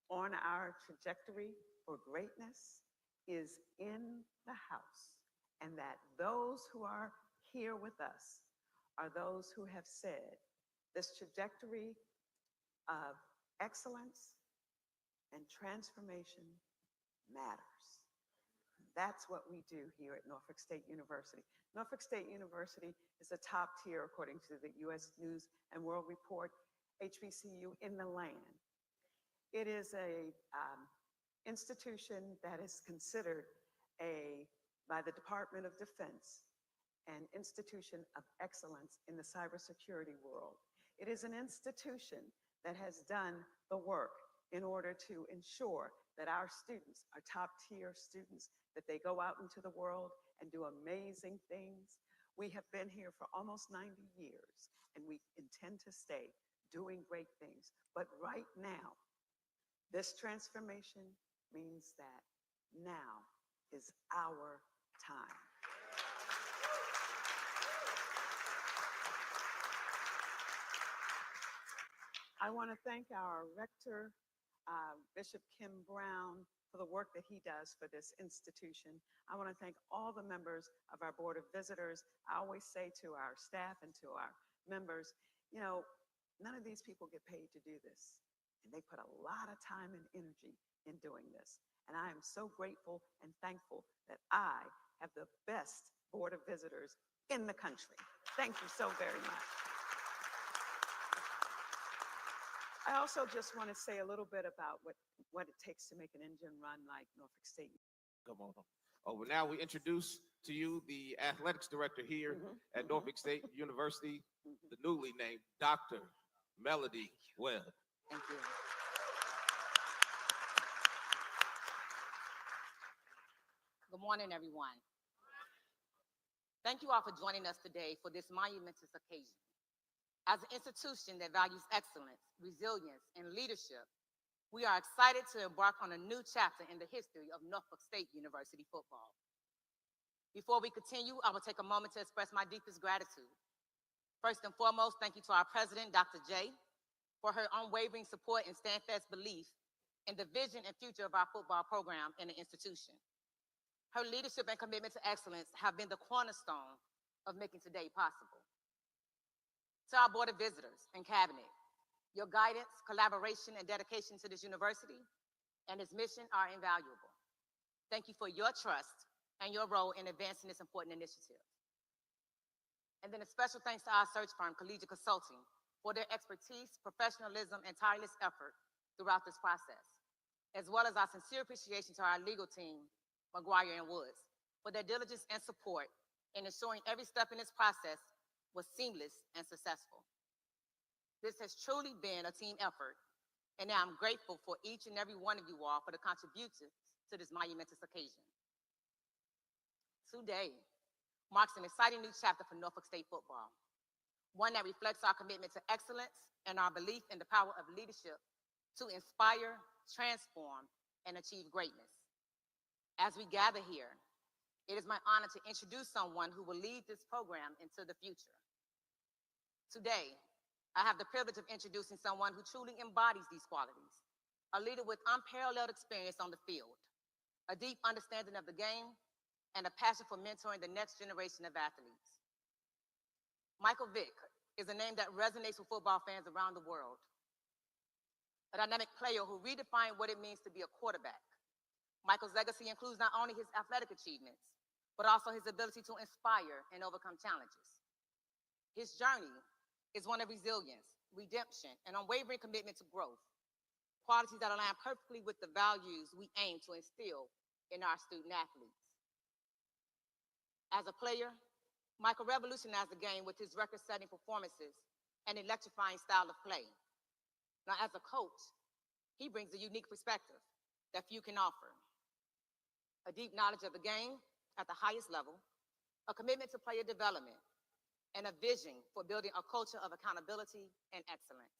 on our trajectory for greatness, is in the house, and that those who are here with us are those who have said this trajectory of excellence and transformation matters. That's what we do here at Norfolk State University. Norfolk State University is a top tier, according to the U.S. News and World Report, HBCU in the land. It is a institution that is considered by the Department of Defense, an institution of excellence in the cybersecurity world. It is an institution that has done the work in order to ensure that our students are top-tier students, that they go out into the world and do amazing things. We have been here for almost 90 years, and we intend to stay doing great things. But right now, this transformation means that now is our time. I want to thank our rector, Bishop Kim Brown, for the work that he does for this institution. I want to thank all the members of our Board of Visitors. I always say to our staff and to our members, you know, none of these people get paid to do this. And they put a lot of time and energy in doing this. And I am so grateful and thankful that I have the best Board of Visitors in the country. Thank you so very much. I also just want to say a little bit about what it takes to make an engine run like Norfolk State. Come on. Well, now we introduce to you the athletics director here at Norfolk State University, the newly named Dr. Melody Webb. Thank you. Good morning, everyone. Thank you all for joining us today for this monumentous occasion. As an institution that values excellence, resilience, and leadership, we are excited to embark on a new chapter in the history of Norfolk State University football. Before we continue, I will take a moment to express my deepest gratitude. First and foremost, thank you to our president, Dr. J, for her unwavering support and steadfast belief in the vision and future of our football program and the institution. Her leadership and commitment to excellence have been the cornerstone of making today possible. To our Board of Visitors and Cabinet, your guidance, collaboration, and dedication to this university and its mission are invaluable. Thank you for your trust and your role in advancing this important initiative. And then a special thanks to our search firm, Collegiate Consulting, for their expertise, professionalism, and tireless effort throughout this process, as well as our sincere appreciation to our legal team, McGuire and Woods, for their diligence and support in ensuring every step in this process was seamless and successful. This has truly been a team effort, and I'm grateful for each and every one of you all for the contributions to this monumentous occasion. Today marks an exciting new chapter for Norfolk State football, one that reflects our commitment to excellence and our belief in the power of leadership to inspire, transform, and achieve greatness. As we gather here, it is my honor to introduce someone who will lead this program into the future. Today, I have the privilege of introducing someone who truly embodies these qualities, a leader with unparalleled experience on the field, a deep understanding of the game, and a passion for mentoring the next generation of athletes. Michael Vick is a name that resonates with football fans around the world. A dynamic player who redefined what it means to be a quarterback. Michael's legacy includes not only his athletic achievements, but also his ability to inspire and overcome challenges. His journey is one of resilience, redemption, and unwavering commitment to growth, qualities that align perfectly with the values we aim to instill in our student athletes. As a player, Michael revolutionized the game with his record-setting performances and electrifying style of play. Now, as a coach, he brings a unique perspective that few can offer. A deep knowledge of the game at the highest level, a commitment to player development, and a vision for building a culture of accountability and excellence.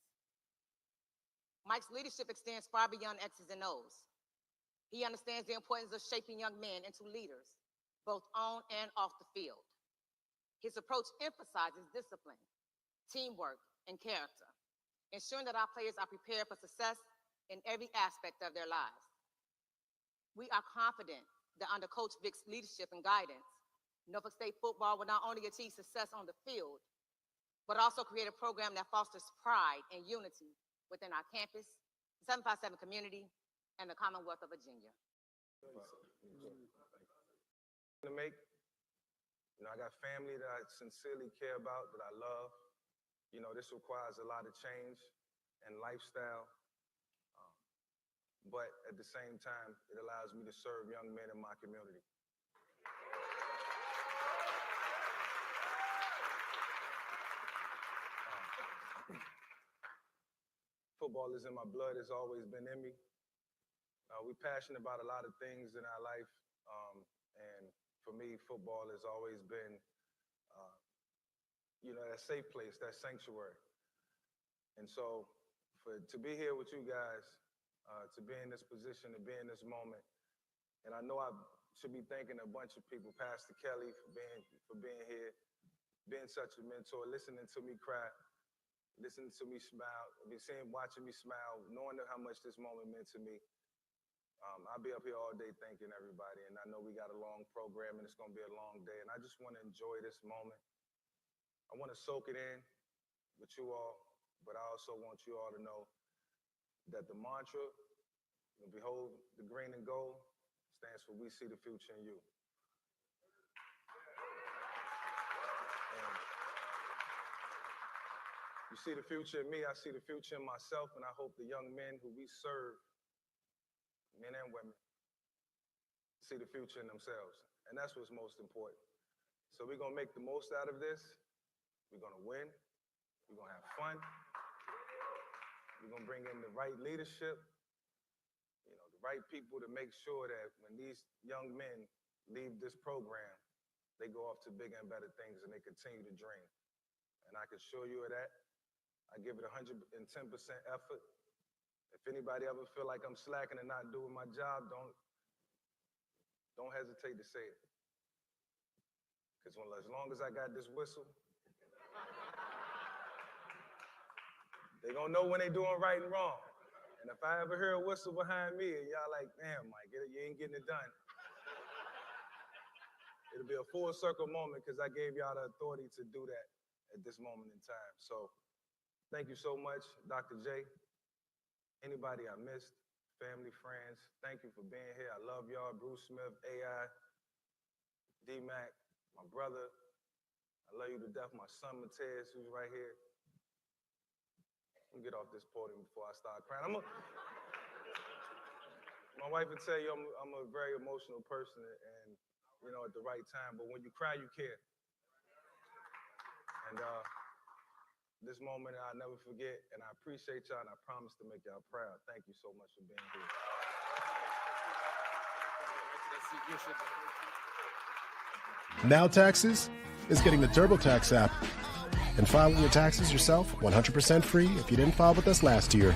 Mike's leadership extends far beyond X's and O's. He understands the importance of shaping young men into leaders, both on and off the field. His approach emphasizes discipline, teamwork, and character, ensuring that our players are prepared for success in every aspect of their lives. We are confident that under Coach Vick's leadership and guidance, Norfolk State football will not only achieve success on the field, but also create a program that fosters pride and unity within our campus, the 757 community, and the Commonwealth of Virginia. To make, I got family that I sincerely care about, that I love. This requires a lot of change and lifestyle, but at the same time, it allows me to serve young men in my community. Football is in my blood, it's always been in me. We're passionate about a lot of things in our life, and for me, football has always been, that safe place, that sanctuary. And so, to be here with you guys, to be in this position, to be in this moment, and I know I should be thanking a bunch of people, Pastor Kelly for being here, being such a mentor, listening to me cry, listening to me smile, watching me smile, knowing how much this moment meant to me. I'll be up here all day thanking everybody, and I know we got a long program and it's gonna be a long day, and I just wanna enjoy this moment. I wanna soak it in with you all, but I also want you all to know that the mantra, behold the green and gold, stands for we see the future in you. And you see the future in me, I see the future in myself, and I hope the young men who we serve, men and women, see the future in themselves. And that's what's most important. So we're gonna make the most out of this. We're gonna win. We're gonna have fun. We're gonna bring in the right leadership, the right people to make sure that when these young men leave this program, they go off to bigger and better things and they continue to dream. And I can assure you of that. I give it 110% effort. If anybody ever feel like I'm slacking and not doing my job, don't hesitate to say it. Because as long as I got this whistle, they gonna know when they doing right and wrong. And if I ever hear a whistle behind me and y'all like, damn, Mike, you ain't getting it done, it'll be a full circle moment because I gave y'all the authority to do that at this moment in time. So thank you so much, Dr. J. Anybody I missed, family, friends, thank you for being here. I love y'all. Bruce Smith, AI, D-Mac, my brother. I love you to death. My son, Matez, who's right here. Let me get off this podium before I start crying. My wife would tell you I'm a very emotional person and, you know, at the right time. But when you cry, you care. And this moment I'll never forget, and I appreciate y'all, and I promise to make y'all proud. Thank you so much for being here. Now Taxes is getting the TurboTax app and filing your taxes yourself 100% free if you didn't file with us last year.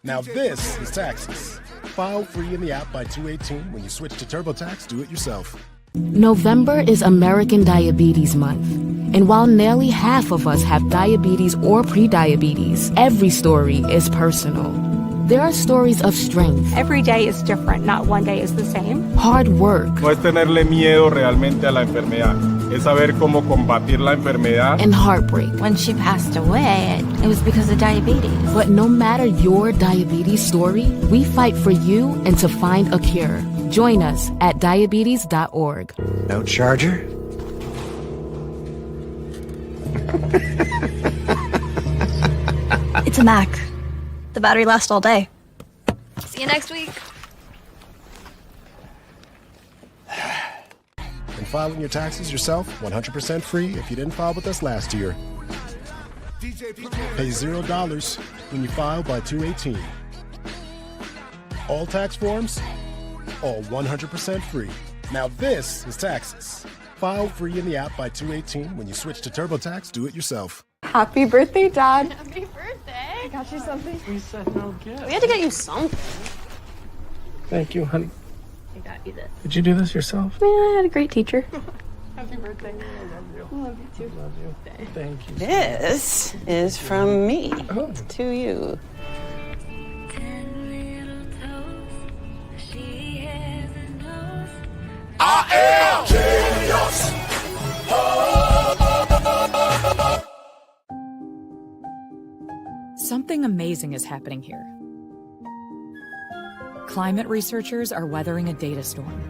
Now this is Taxes. File free in the app by 2/18 when you switch to TurboTax Do It Yourself. November is American Diabetes Month. And while nearly half of us have diabetes or prediabetes, every story is personal. There are stories of strength. Every day is different. Not one day is the same. Hard work. No es tenerle miedo realmente a la enfermedad, es saber cómo combatir la enfermedad. And heartbreak. When she passed away, it was because of diabetes. But no matter your diabetes story, we fight for you and to find a cure. Join us at diabetes.org. No charger? It's a Mac. The battery lasts all day. See you next week. And filing your taxes yourself 100% free if you didn't file with us last year. Pay $0 when you file by 2/18. All tax forms, all 100% free. Now this is Taxes. File free in the app by 2/18 when you switch to TurboTax Do It Yourself. Happy birthday, Dad. Happy birthday. I got you something. We said no gift. We had to get you something. Thank you, honey. I got you this. Did you do this yourself? Yeah, I had a great teacher. Happy birthday. I love you too. Love you. Thank you. This is from me to you. I am genius. Something amazing is happening here. Climate researchers are weathering a data storm.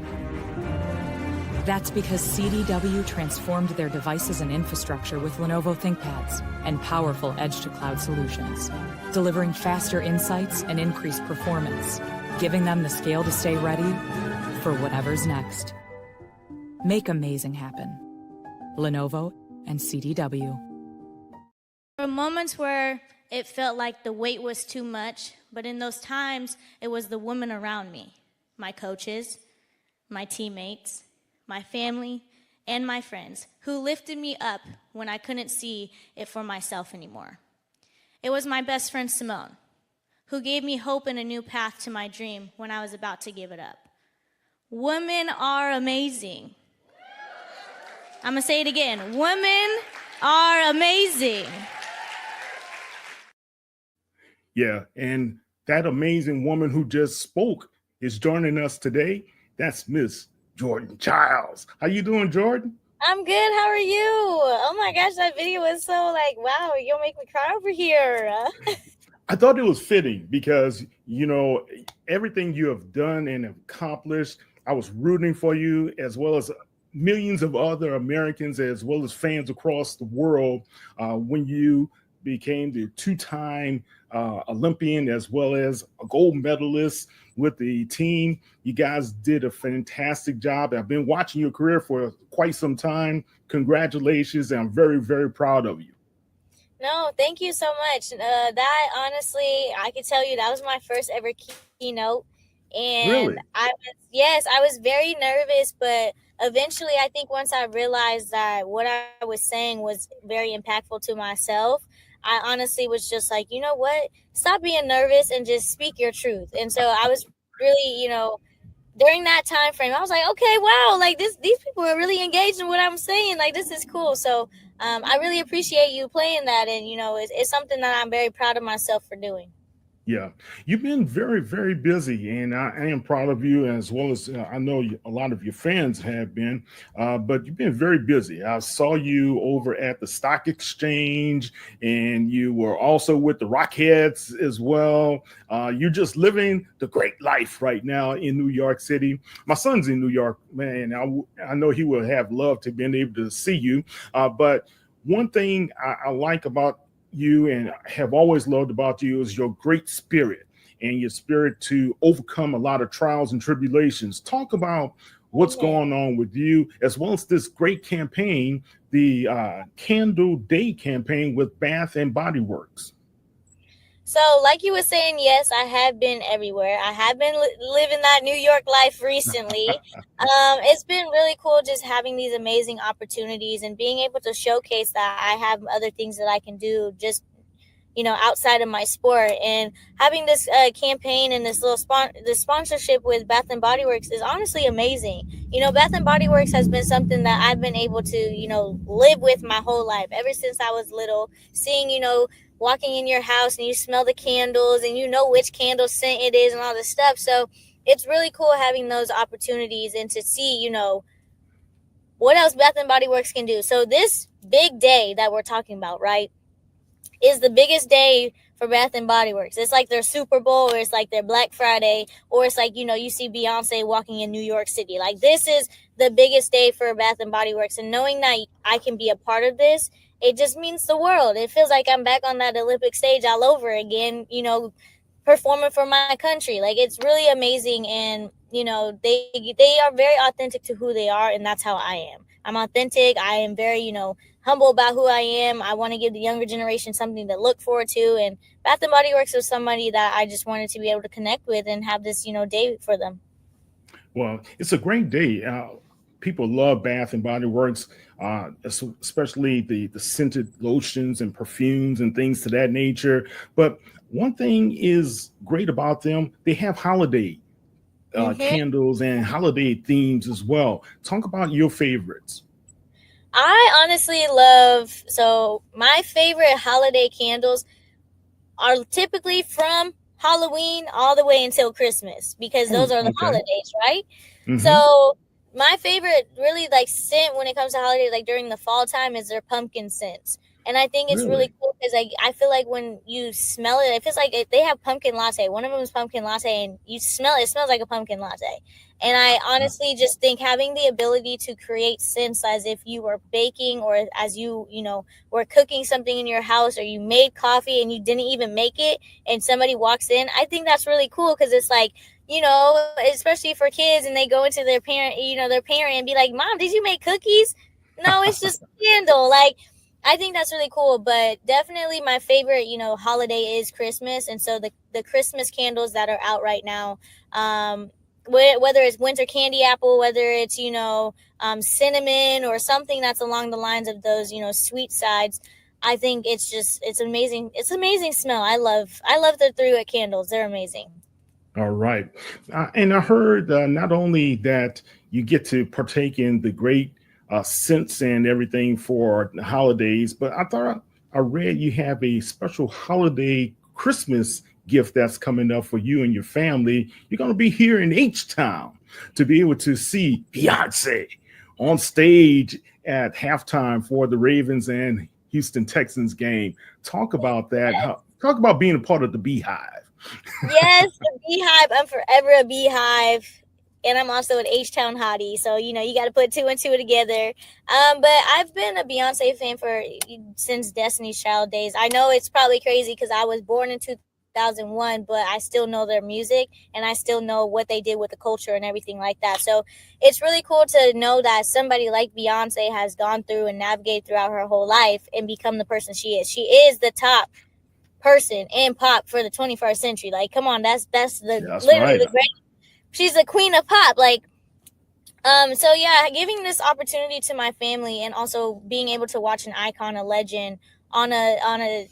That's because CDW transformed their devices and infrastructure with Lenovo ThinkPads and powerful edge-to-cloud solutions, delivering faster insights and increased performance, giving them the scale to stay ready for whatever's next. Make amazing happen. Lenovo and CDW. There were moments where it felt like the weight was too much, but in those times, it was the women around me, my coaches, my teammates, my family, and my friends, who lifted me up when I couldn't see it for myself anymore. It was my best friend, Simone, who gave me hope and a new path to my dream when I was about to give it up. Women are amazing. I'm gonna say it again. Women are amazing. Yeah, and that amazing woman who just spoke is joining us today. That's Miss Jordan Childs. How you doing, Jordan? I'm good. How are you? Oh my gosh, that video was so like, wow, you'll make me cry over here. I thought it was fitting because, you know, everything you have done and accomplished, I was rooting for you as well as millions of other Americans as well as fans across the world when you became the two-time Olympian as well as a gold medalist with the team. You guys did a fantastic job. I've been watching your career for quite some time. Congratulations. I'm very, very proud of you. No, thank you so much. That honestly, I could tell you that was my first ever keynote. And Really? I was very nervous, but eventually, I think once I realized that what I was saying was very impactful to myself, I honestly was just like, you know what? Stop being nervous and just speak your truth. And so I was really, during that time frame, I was like, okay, wow, like these people are really engaged in what I'm saying. Like, this is cool. So I really appreciate you playing that. And, it's something that I'm very proud of myself for doing. Yeah, you've been very, very busy, and I am proud of you, as well as I know a lot of your fans have been. But you've been very busy. I saw you over at the stock exchange, and you were also with the Rockheads as well. You're just living the great life right now in New York City. My son's in New York, man. I know he will have loved to been able to see you. But one thing I like about you and have always loved about you is your great spirit and your spirit to overcome a lot of trials and tribulations. Talk about what's going on with you, as well as this great campaign, the Candle Day campaign with Bath and Body Works. So, like you were saying, yes, I have been everywhere. I have been living that New York life recently. It's been really cool just having these amazing opportunities and being able to showcase that I have other things that I can do just outside of my sport. And having this campaign and this little this sponsorship with Bath and Body Works is honestly amazing. Bath and Body Works has been something that I've been able to live with my whole life ever since I was little. Seeing walking in your house and you smell the candles and which candle scent it is and all this stuff. So it's really cool having those opportunities and to see what else Bath and Body Works can do. So this big day that we're talking about, right, is the biggest day for Bath and Body Works. It's like their Super Bowl, or it's like their Black Friday, or it's like, you see Beyonce walking in New York City. Like, this is the biggest day for Bath and Body Works. And knowing that I can be a part of this, it just means the world. It feels like I'm back on that Olympic stage all over again, performing for my country. Like, it's really amazing. And, they are very authentic to who they are. And that's how I am. I'm authentic. I am very, humble about who I am. I want to give the younger generation something to look forward to. And Bath and Body Works was somebody that I just wanted to be able to connect with and have this, day for them. Well, it's a great day. People love Bath and Body Works, especially the scented lotions and perfumes and things to that nature. But one thing is great about them, they have holiday candles and holiday themes as well. Talk about your favorites. I honestly so my favorite holiday candles are typically from Halloween all the way until Christmas, because those are the holidays, right? Mm-hmm. So my favorite really scent when it comes to holidays, like during the fall time, is their pumpkin scents. And I think it's really cool because I feel like when you smell it, it feels like they have pumpkin latte. One of them is pumpkin latte, and you smell it, it smells like a pumpkin latte. And I honestly just think having the ability to create scents as if you were baking, or as you were cooking something in your house, or you made coffee and you didn't even make it and somebody walks in, I think that's really cool, because it's like, especially for kids, and they go into their parent and be like, Mom, did you make cookies? No, it's just a candle. Like, I think that's really cool. But definitely my favorite, holiday is Christmas. And so the Christmas candles that are out right now, whether it's winter candy apple, whether it's, cinnamon, or something that's along the lines of those, sweet sides, I think it's amazing. It's amazing smell. I love the 3-wick candles. They're amazing. All right. And I heard not only that you get to partake in the great scents and everything for the holidays, but I read you have a special holiday Christmas gift that's coming up for you and your family. You're going to be here in H-Town to be able to see Beyonce on stage at halftime for the Ravens and Houston Texans game. Talk about that. Talk about being a part of the Beehive. Yes, the Beehive. I'm forever a Beehive. And I'm also an H-Town hottie. So, you got to put 2 and 2 together. But I've been a Beyonce fan since Destiny's Child days. I know it's probably crazy because I was born in 2001, but I still know their music and I still know what they did with the culture and everything like that. So it's really cool to know that somebody like Beyonce has gone through and navigated throughout her whole life and become the person she is. She is the top person in pop for the 21st century. Like, come on, that's literally right. The great. She's the queen of pop. Like, So yeah, giving this opportunity to my family and also being able to watch an icon, a legend on a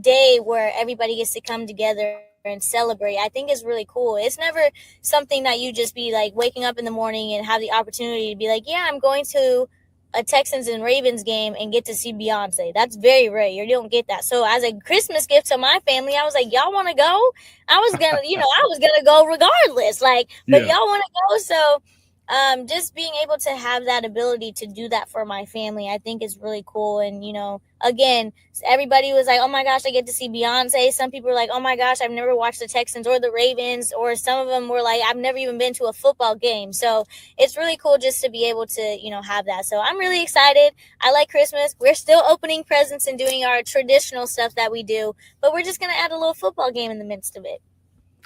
day where everybody gets to come together and celebrate, I think is really cool. It's never something that you just be like waking up in the morning and have the opportunity to be like, yeah, I'm going to a Texans and Ravens game and get to see Beyonce. That's very rare. You don't get that. So as a Christmas gift to my family, I was like, y'all want to go? I was gonna go regardless. Like, but Yeah. y'all want to go? So just being able to have that ability to do that for my family, I think is really cool. And again, everybody was like, oh my gosh, I get to see Beyonce. Some people were like, oh my gosh, I've never watched the Texans or the Ravens, or some of them were like, I've never even been to a football game. So it's really cool just to be able to have that. So I'm really excited. I like Christmas. We're still opening presents and doing our traditional stuff that we do, but we're just going to add a little football game in the midst of it.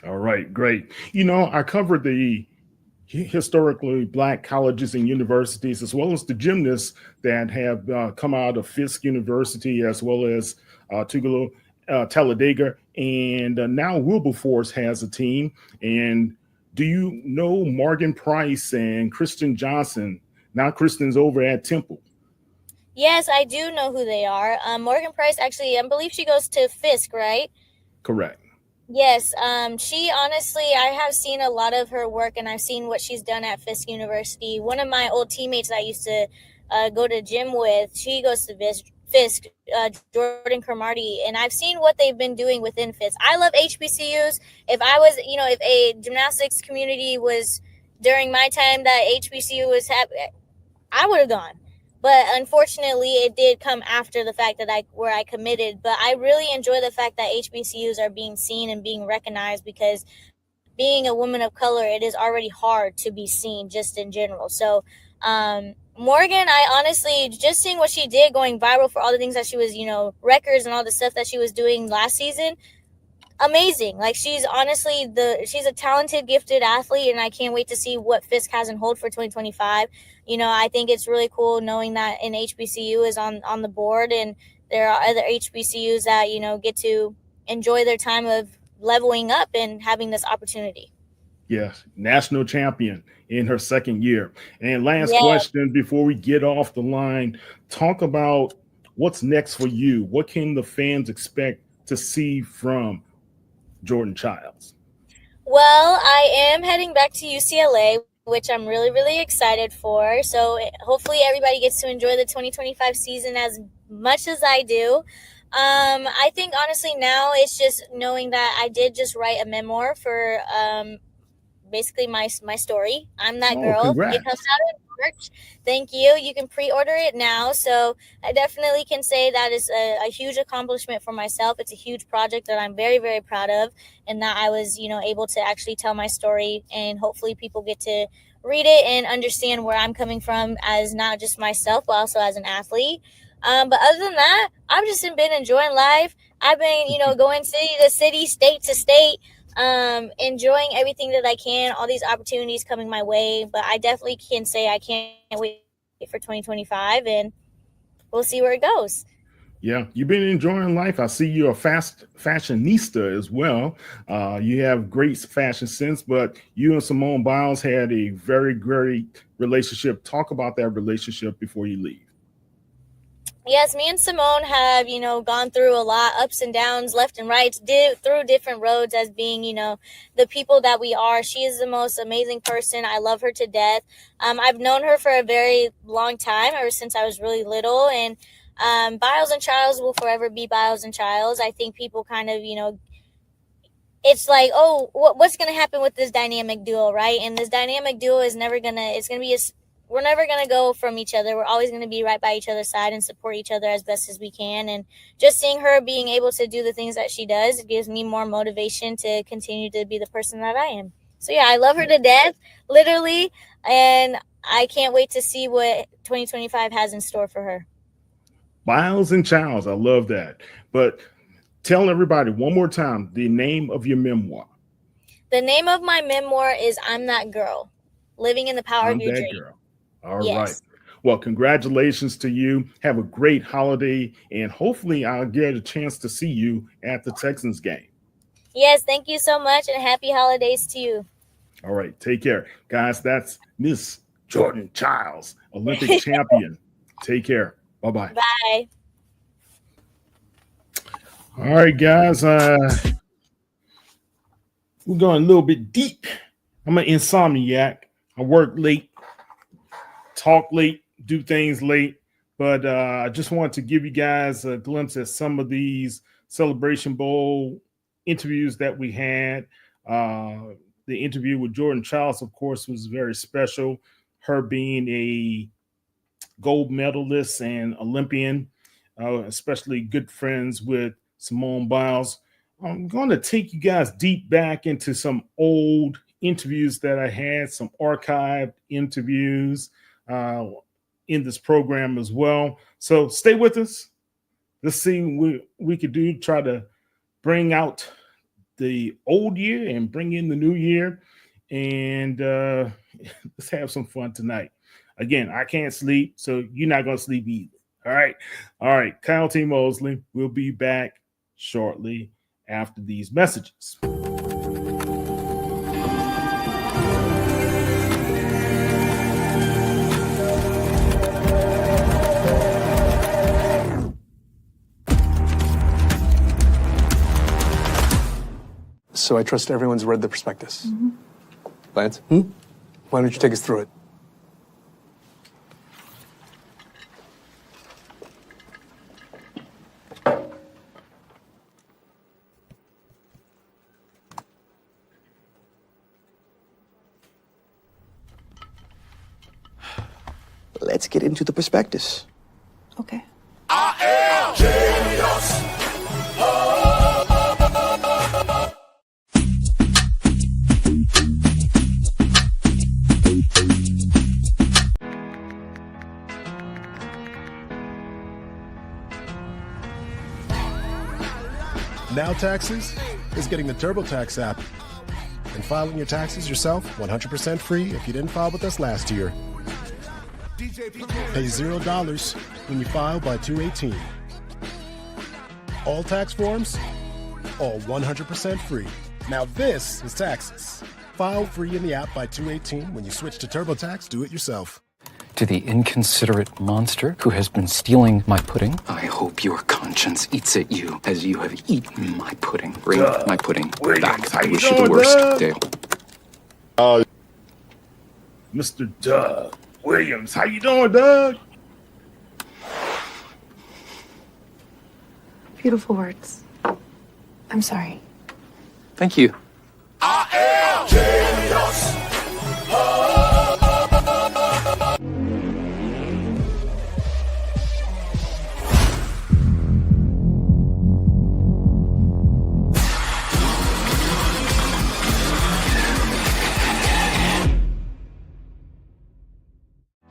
All right, great. I covered the historically Black colleges and universities, as well as the gymnasts that have come out of Fisk University, as well as Tougaloo, Talladega, and now Wilberforce has a team. And do you know Morgan Price and Kristen Johnson? Now Kristen's over at Temple. Yes, I do know who they are. Morgan Price, actually, I believe she goes to Fisk, right? Correct. Yes, she honestly, I have seen a lot of her work, and I've seen what she's done at Fisk University. One of my old teammates I used to go to gym with, she goes to Fisk, Jordan Cromartie, and I've seen what they've been doing within Fisk. I love HBCUs. If I was, if a gymnastics community was during my time that HBCU was happening, I would have gone. But unfortunately, it did come after the fact that I committed. But I really enjoy the fact that HBCUs are being seen and being recognized, because being a woman of color, it is already hard to be seen just in general. So Morgan, I honestly, just seeing what she did, going viral for all the things that she was, records and all the stuff that she was doing last season, amazing. Like, she's honestly she's a talented, gifted athlete, and I can't wait to see what Fisk has in hold for 2025. I think it's really cool knowing that an HBCU is on the board, and there are other HBCUs that get to enjoy their time of leveling up and having this opportunity. Yes, national champion in her second year. And last Yeah. question before we get off the line, talk about what's next for you. What can the fans expect to see from Jordan Childs? Well, I am heading back to UCLA, which I'm really, really excited for. So hopefully everybody gets to enjoy the 2025 season as much as I do. I think honestly now it's just knowing that I did just write a memoir for basically my story. I'm that girl. Congrats. It comes out in March. Thank you. You can pre-order it now. So I definitely can say that is a huge accomplishment for myself. It's a huge project that I'm very, very proud of, and that I was, able to actually tell my story, and hopefully people get to read it and understand where I'm coming from as not just myself, but also as an athlete. But other than that, I've just been enjoying life. I've been, going city to city, state to state, enjoying everything that I can, all these opportunities coming my way. But I definitely can say I can't wait for 2025, and we'll see where it goes. Yeah, you've been enjoying life. I see you're a fast fashionista as well. You have great fashion sense, but you and Simone Biles had a very great relationship. Talk about that relationship before you leave. Yes, me and Simone have, gone through a lot, ups and downs, left and right, through different roads as being, the people that we are. She is the most amazing person. I love her to death. I've known her for a very long time, ever since I was really little. And Biles and Childs will forever be Biles and Childs. I think people kind of, it's like, oh, what's going to happen with this dynamic duo, right? And this dynamic duo is never going to, we're never going to go from each other. We're always going to be right by each other's side and support each other as best as we can. And just seeing her being able to do the things that she does, it gives me more motivation to continue to be the person that I am. So yeah, I love her to death, literally. And I can't wait to see what 2025 has in store for her. Biles and Childs, I love that. But tell everybody one more time the name of your memoir. The name of my memoir is I'm That Girl, Living in the Power of Your Dream. Girl. All right. Well, congratulations to you. Have a great holiday, and hopefully I'll get a chance to see you at the Texans game. Yes, thank you so much, and happy holidays to you. All right. Take care. Guys, that's Miss Jordan Childs, Olympic champion. Take care. Bye-bye. Bye. All right, guys. We're going a little bit deep. I'm an insomniac. I work late, talk late, do things late. But I just wanted to give you guys a glimpse at some of these Celebration Bowl interviews that we had. The interview with Jordan Childs, of course, was very special. Her being a gold medalist and Olympian, especially good friends with Simone Biles. I'm going to take you guys deep back into some old interviews that I had, some archived interviews in this program as well. So stay with us. Let's see what we could do, try to bring out the old year and bring in the new year. And let's have some fun tonight. Again, I can't sleep, so you're not going to sleep either. All right. All right. Kyle T. Mosley will be back shortly after these messages. So I trust everyone's read the prospectus. Lance, why don't you take us through it? Let's get into the prospectus. Okay. Now Taxes is getting the TurboTax app and filing your taxes yourself 100% free if you didn't file with us last year. Pay $0 when you file by 2/18. All tax forms, all 100% free. Now this is taxes. File free in the app by 2/18. When you switch to TurboTax, do it yourself. To the inconsiderate monster who has been stealing my pudding, I hope your conscience eats at you as you have eaten my pudding. Bring my pudding back. I wish you the worst, Dale. Mr. Doug Williams, how you doing, Doug? Beautiful words. I'm sorry. Thank you.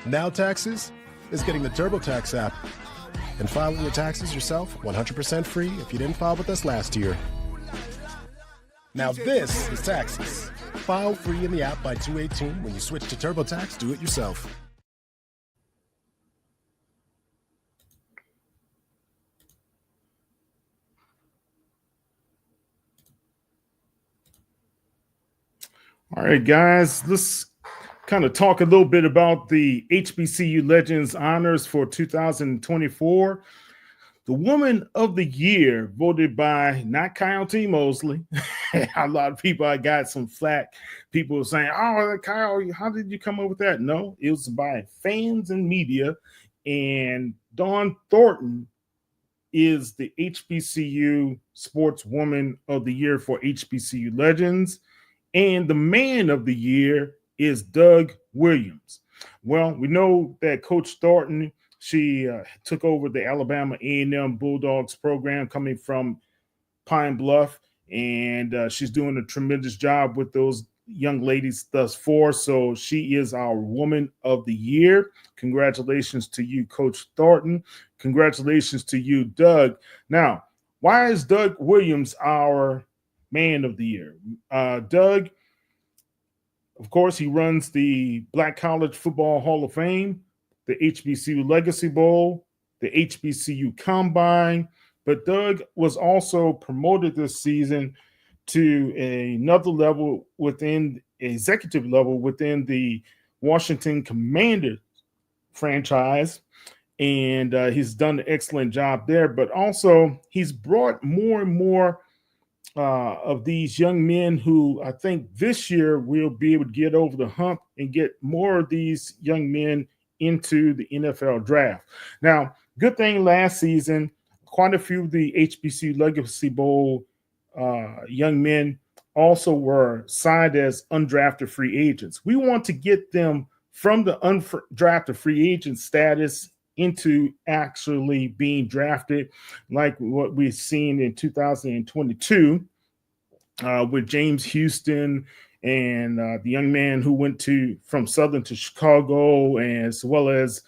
Now Taxes is getting the TurboTax app and filing your taxes yourself 100% free if you didn't file with us last year. Now this is taxes. File free in the app by 2/18. When you switch to TurboTax, do it yourself. All right, guys, let's kind of talk a little bit about the HBCU Legends Honors for 2024. The Woman of the Year, voted by not Kyle T. Mosley. A lot of people, I got some flack. People were saying, oh, Kyle, how did you come up with that? No, it was by fans and media. And Dawn Thornton is the HBCU Sportswoman of the Year for HBCU Legends. And the Man of the Year is Doug Williams. Well, we know that Coach Thornton, she took over the Alabama A&M Bulldogs program coming from Pine Bluff, and she's doing a tremendous job with those young ladies thus far. So she is our Woman of the Year. Congratulations to you, Coach Thornton. Congratulations to you, Doug. Now, why is Doug Williams our Man of the Year? Doug, of course, he runs the Black College Football Hall of Fame, the HBCU Legacy Bowl, the HBCU Combine. But Doug was also promoted this season to another level within executive level within the Washington Commanders franchise, and he's done an excellent job there. But also, he's brought more and more of these young men who I think this year we'll be able to get over the hump and get more of these young men into the NFL draft. Now, good thing last season, quite a few of the HBCU Legacy Bowl young men also were signed as undrafted free agents. We want to get them from the undrafted free agent status into actually being drafted, like what we've seen in 2022 with James Houston and the young man who went from Southern to Chicago, as well as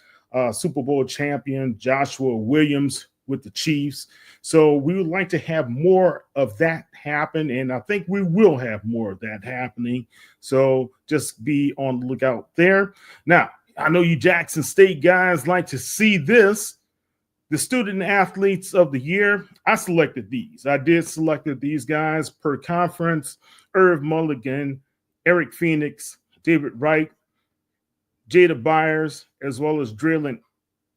Super Bowl champion Joshua Williams with the Chiefs. So we would like to have more of that happen, and I think we will have more of that happening. So just be on the lookout there. Now, I know you Jackson State guys like to see this. The student athletes of the year, I selected these. I did selected these guys per conference: Irv Mulligan, Eric Phoenix, David Wright, Jada Byers, as well as Draylen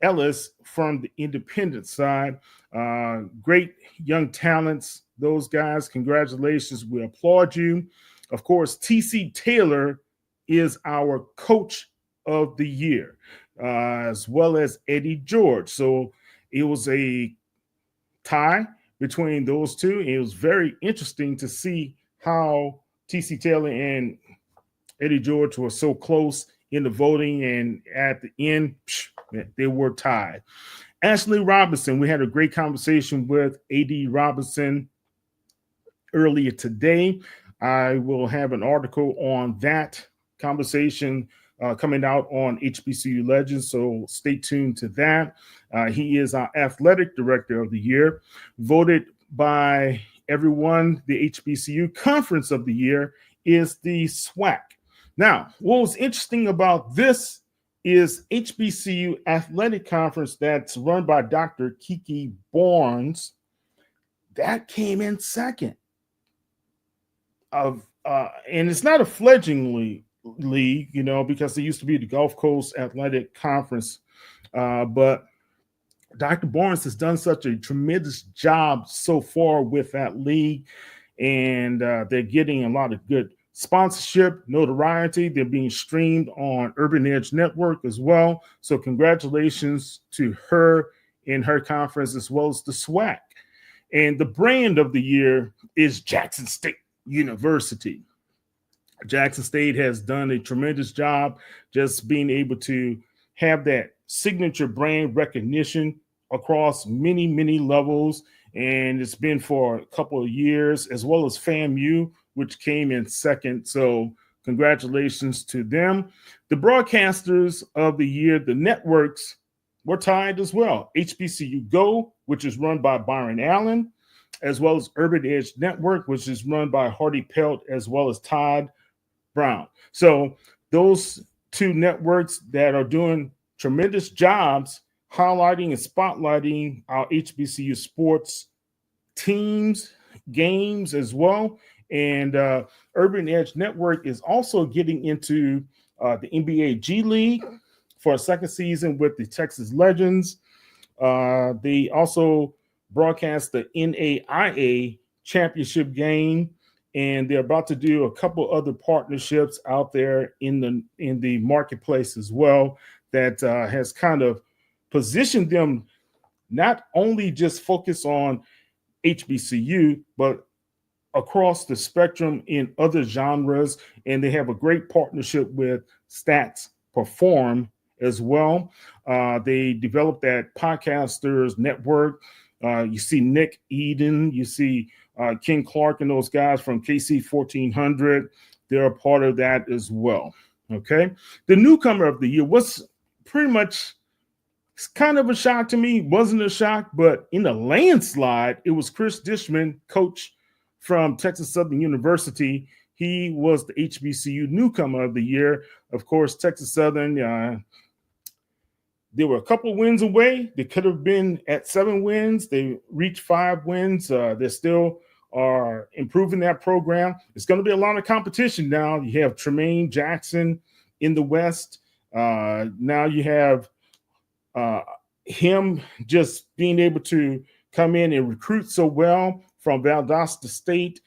Ellis from the independent side. Great young talents, those guys. Congratulations. We applaud you. Of course, TC Taylor is our coach of the year, as well as Eddie George. So it was a tie between those two. It was very interesting to see how TC Taylor and Eddie George were so close in the voting, and at the end, they were tied. Ashley Robinson, we had a great conversation with A.D. Robinson earlier today. I will have an article on that conversation coming out on HBCU Legends, so stay tuned to that. He is our athletic director of the year, voted by everyone. The HBCU Conference of the Year is the SWAC. Now, what was interesting about this is HBCU Athletic Conference that's run by Dr. Kiki Barnes, that came in second. And it's not a fledgling league, you know, because it used to be the Gulf Coast Athletic Conference. But Dr. Barnes has done such a tremendous job so far with that league, and they're getting a lot of good sponsorship, notoriety. They're being streamed on Urban Edge Network as well. So congratulations to her in her conference, as well as the SWAC. And the brand of the year is Jackson State University. Jackson State has done a tremendous job just being able to have that signature brand recognition across many, many levels. And it's been for a couple of years, as well as FAMU, which came in second. So congratulations to them. The broadcasters of the year, the networks, were tied as well. HBCU Go, which is run by Byron Allen, as well as Urban Edge Network, which is run by Hardy Pelt, as well as Todd Brown. So those two networks that are doing tremendous jobs highlighting and spotlighting our HBCU sports teams, games as well. And Urban Edge Network is also getting into the NBA G League for a second season with the Texas Legends. They also broadcast the NAIA championship game, and they're about to do a couple other partnerships out there in the marketplace as well that has kind of positioned them not only just focus on HBCU, but across the spectrum in other genres. And they have a great partnership with Stats Perform as well. They developed that Podcasters Network. You see Nick Eden, you see Ken Clark and those guys from KC 1400. They're a part of that as well. Okay. The newcomer of the year was pretty much, it's kind of a shock to me. Wasn't a shock, but in a landslide, it was Chris Dishman, coach from Texas Southern University. He was the HBCU newcomer of the year. Of course, Texas Southern, they were a couple wins away. They could have been at 7 wins. They reached 5 wins. They still are improving that program. It's going to be a lot of competition now. You have Tremaine Jackson in the West. Now you have him just being able to come in and recruit so well from Valdosta State.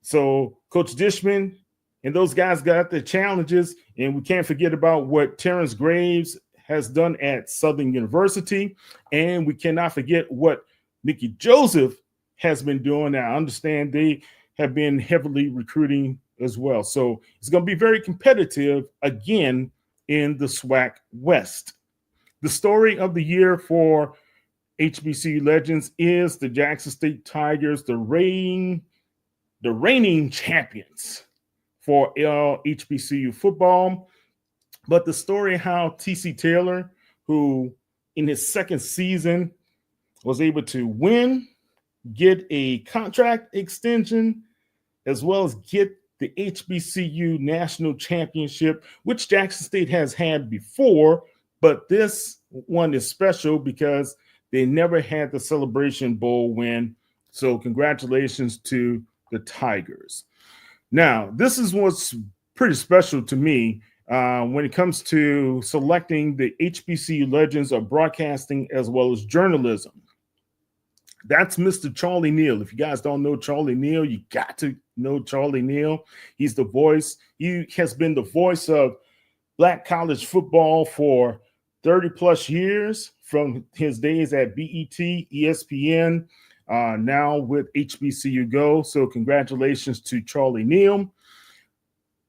So Coach Dishman and those guys got their challenges, and we can't forget about what Terrence Graves has done at Southern University, and we cannot forget what Nikki Joseph has been doing. I understand they have been heavily recruiting as well. So it's going to be very competitive again in the SWAC West. The story of the year for HBCU Legends is the Jackson State Tigers, the reigning champions for HBCU football. But the story how TC Taylor, who in his second season was able to win, get a contract extension, as well as get the HBCU National Championship, which Jackson State has had before, but this one is special because they never had the Celebration Bowl win. So congratulations to the Tigers. Now, this is what's pretty special to me when it comes to selecting the HBCU Legends of Broadcasting as well as Journalism. That's Mr. Charlie Neal. If you guys don't know Charlie Neal, you got to know Charlie Neal. He's the voice. He has been the voice of Black college football for 30 plus years from his days at BET, ESPN, now with HBCU Go. So congratulations to Charlie Neal.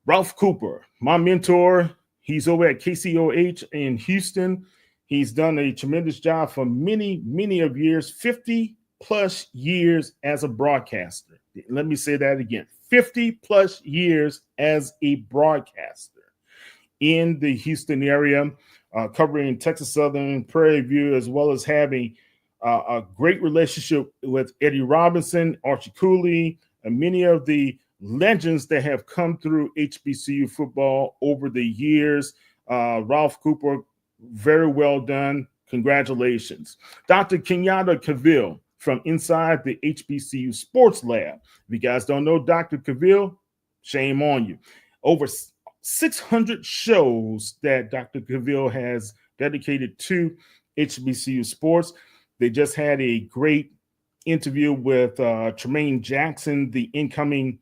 Ralph Cooper, my mentor. He's over at KCOH in Houston. He's done a tremendous job for many, many of years, 50 plus years as a broadcaster. Let me say that again, 50 plus years as a broadcaster in the Houston area, covering Texas Southern, Prairie View, as well as having a great relationship with Eddie Robinson, Archie Cooley, and many of the legends that have come through HBCU football over the years. Ralph Cooper, very well done. Congratulations. Dr. Kenyatta Cavill from inside the HBCU Sports Lab. If you guys don't know Dr. Cavill, shame on you. Over 600 shows that Dr. Cavill has dedicated to HBCU sports. They just had a great interview with Tremaine Jackson, the incoming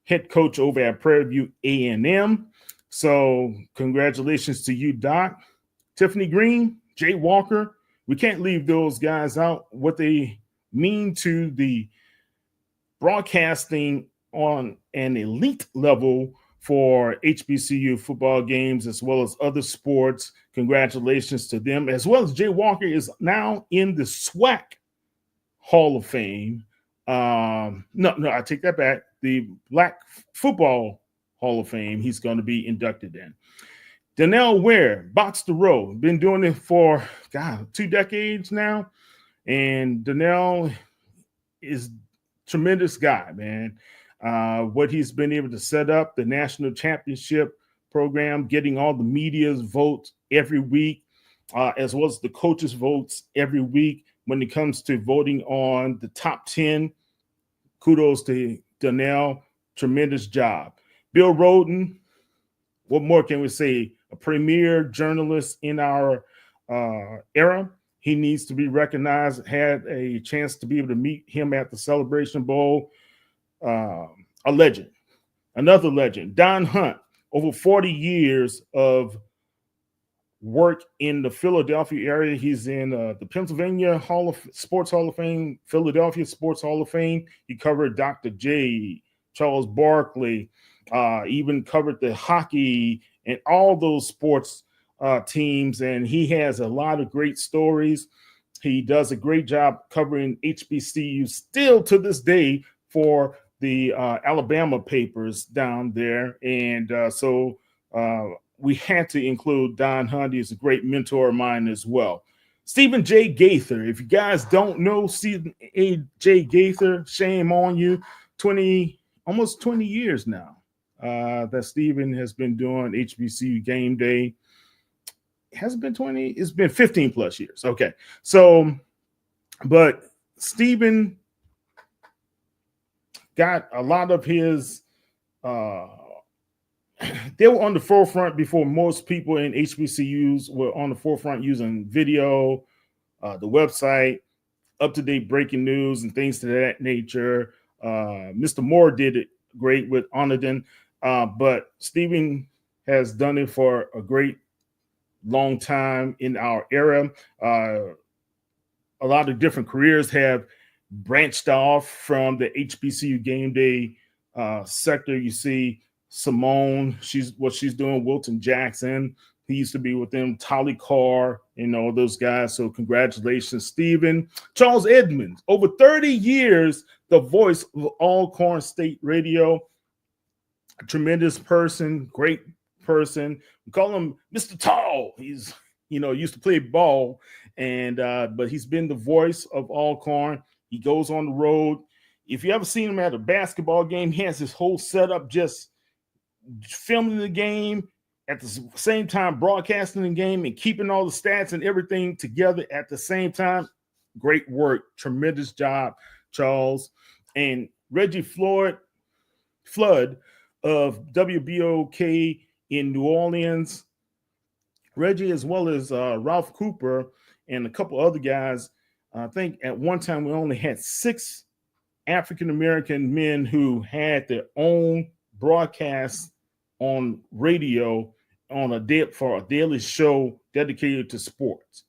head coach over at Prairie View A&M. So congratulations to you, Doc. Tiffany Green, Jay Walker. We can't leave those guys out. What they mean to the broadcasting on an elite level for HBCU football games as well as other sports. Congratulations to them, as well as Jay Walker is now in the SWAC Hall of Fame. No, I take that back. The Black Football Hall of Fame, he's going to be inducted in. Donnell Ware, Box to Row, been doing it for, 2 decades now. And Donnell is a tremendous guy, man. What he's been able to set up, the national championship program, getting all the media's votes every week, as well as the coaches' votes every week when it comes to voting on the top 10. Kudos to Donnell. Tremendous job. Bill Roden, what more can we say? A premier journalist in our era. He needs to be recognized. Had a chance to be able to meet him at the Celebration Bowl. A legend, another legend. Don Hunt, over 40 years of work in the Philadelphia area. He's in the Pennsylvania Sports Hall of Fame, Philadelphia Sports Hall of Fame. He covered Dr. J, Charles Barkley, even covered the hockey and all those sports teams. And he has a lot of great stories. He does a great job covering HBCU still to this day for the Alabama papers down there. And so we had to include Don Hunt. He's a great mentor of mine as well. Stephen J. Gaither. If you guys don't know Stephen J. Gaither, shame on you. Almost 20 years now that Stephen has been doing HBCU Game Day. Has it been 20? It's been 15 plus years. Okay. So, but Stephen got a lot of his they were on the forefront before most people in HBCUs were on the forefront using video, the website, up-to-date breaking news and things to that nature. Mr. Moore did it great with Onedin, but Stephen has done it for a great long time in our era. A lot of different careers have branched off from the HBCU game day sector. You see Simone, what she's doing, Wilton Jackson, he used to be with them, Tolly Carr, those guys. So congratulations, Stephen. Charles Edmonds, over 30 years, the voice of Alcorn State Radio, a tremendous person, great person. We call him Mr. Tall. He's, used to play ball, but he's been the voice of Alcorn. He goes on the road. If you ever seen him at a basketball game, he has his whole setup just filming the game, at the same time broadcasting the game and keeping all the stats and everything together at the same time. Great work. Tremendous job, Charles. And Reggie Flood of WBOK in New Orleans. Reggie, as well as Ralph Cooper and a couple other guys. I think at one time we only had 6 African-American men who had their own broadcast on radio for a daily show dedicated to sports.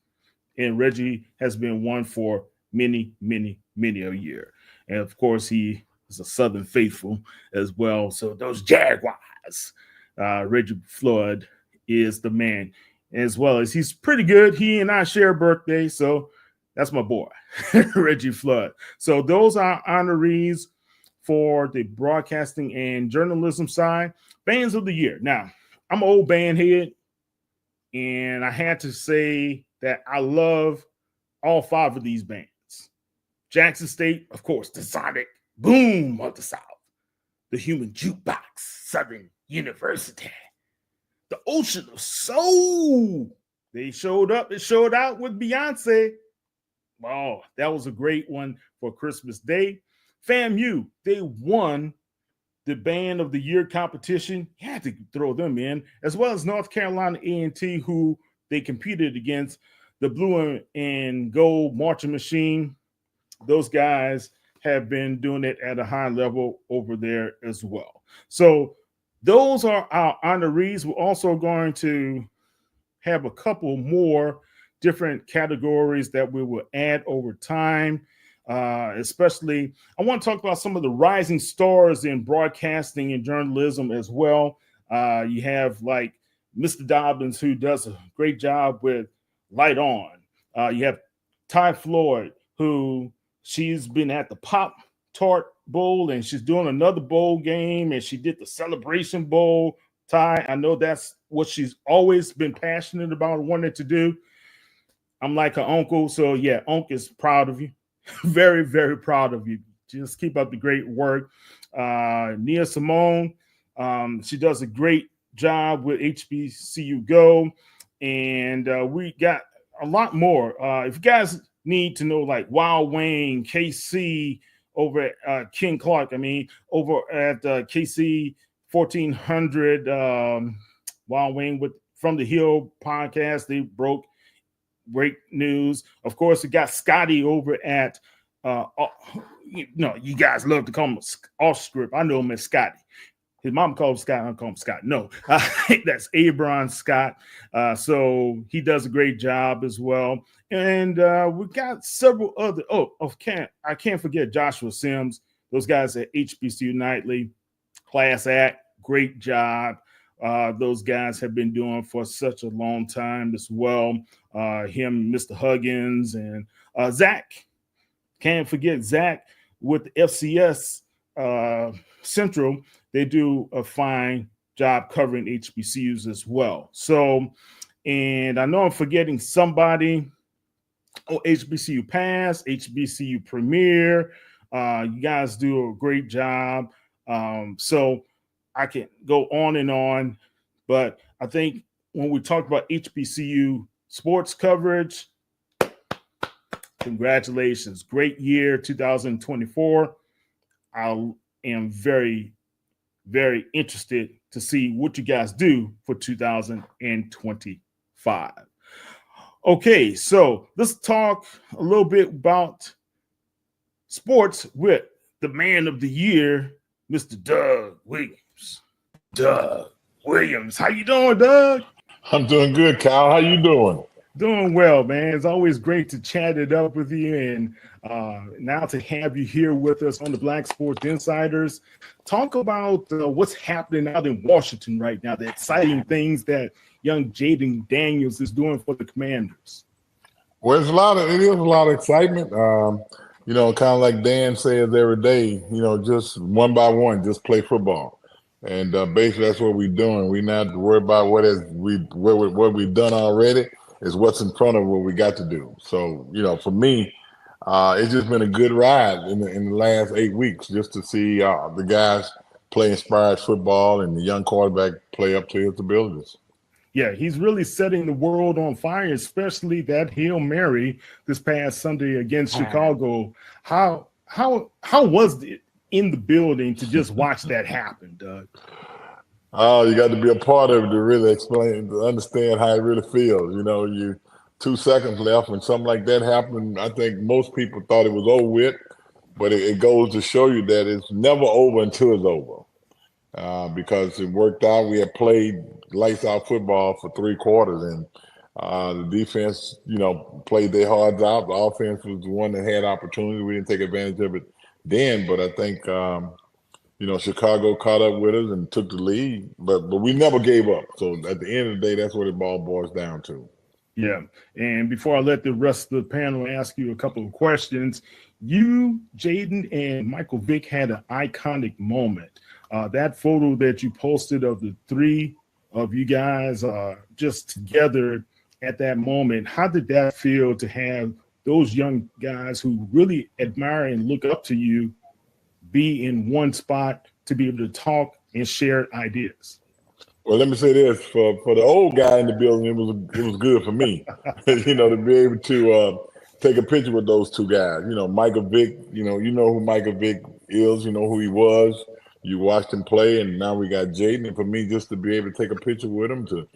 And Reggie has been one for many, many, many a year. And of course, he is a Southern faithful as well. So those Jaguars, Reggie Flood is the man, as well as he's pretty good. He and I share a birthday, so that's my boy, Reggie Flood. So those are honorees for the broadcasting and journalism side. Bands of the year. Now, I'm an old band head, and I had to say that I love all 5 of these bands. Jackson State, of course, the Sonic Boom of the South. The Human Jukebox, Southern University. The Ocean of Soul. They showed up and showed out with Beyonce. Oh, that was a great one for Christmas Day. FAMU, they won the Band of the Year competition. You had to throw them in, as well as North Carolina A&T, who they competed against, the Blue and Gold Marching Machine. Those guys have been doing it at a high level over there as well. So those are our honorees. We're also going to have a couple more different categories that we will add over time. Especially, I want to talk about some of the rising stars in broadcasting and journalism as well. You have like Mr. Dobbins, who does a great job with Light On. You have Ty Floyd, who she's been at the Pop Tart Bowl, and she's doing another bowl game, and she did the Celebration Bowl. Ty, I know that's what she's always been passionate about and wanted to do. I'm like her uncle, so yeah, Unc is proud of you. Very, very proud of you. Just keep up the great work. Nia Simone, she does a great job with HBCU Go, and we got a lot more. If you guys need to know, like Wild Wayne, KC over at King Clark, over at KC 1400, Wild Wayne with From the Hill podcast, they broke great news. Of course, we got Scotty over at you guys love to call him off script. I know him as Scotty. His mom called him Scott. I call him Scott. No, that's Abron Scott. So he does a great job as well. And we got several other. I can't forget Joshua Sims. Those guys at HBCU Nightly, Class Act, great job. Those guys have been doing for such a long time as well. Him, Mr. Huggins, and Zach. Can't forget Zach with the FCS Central. They do a fine job covering HBCUs as well. So, and I know I'm forgetting somebody. HBCU Pass, HBCU Premier. You guys do a great job. So I can go on and on, but I think when we talk about HBCU sports coverage, congratulations. Great year, 2024. I am very, very interested to see what you guys do for 2025. Okay, so let's talk a little bit about sports with the man of the year, Mr. Doug Williams. Doug Williams, how you doing, Doug? I'm doing good, Kyle. How you doing? Doing well, man. It's always great to chat it up with you, and now to have you here with us on the Black Sports Insiders. Talk about what's happening out in Washington right now, the exciting things that young Jaden Daniels is doing for the Commanders. Well, it is a lot of excitement. You know, kind of like Dan says every day, you know, just one by one, just play football. And basically that's what we're doing. We're not worried about what we've done already. Is what's in front of what we got to do. So, you know, for me, it's just been a good ride in the last 8 weeks just to see the guys play inspired football and the young quarterback play up to his abilities. Yeah, he's really setting the world on fire, especially that Hail Mary this past Sunday against Chicago. How was it in the building to just watch that happen, Doug? Oh, you got to be a part of it to really explain, to understand how it really feels. You know, 2 seconds left when something like that happened. I think most people thought it was over with, but it goes to show you that it's never over until it's over. Because it worked out. We had played lights out football for 3 quarters, and the defense, you know, played their hearts out. The offense was the one that had opportunity. We didn't take advantage of it then, but I think you know, Chicago caught up with us and took the lead, but we never gave up. So at the end of the day, that's what it all boils down to. Yeah, and before I let the rest of the panel ask you a couple of questions, you, Jaden, and Michael Vick had an iconic moment. That photo that you posted of the 3 of you guys just together at that moment, how did that feel to have those young guys who really admire and look up to you be in one spot to be able to talk and share ideas? Well, let me say this: for the old guy in the building, it was good for me, you know, to be able to take a picture with those 2 guys. You know, Michael Vick. You know who Michael Vick is. You know who he was. You watched him play, and now we got Jaden. And for me, just to be able to take a picture with him to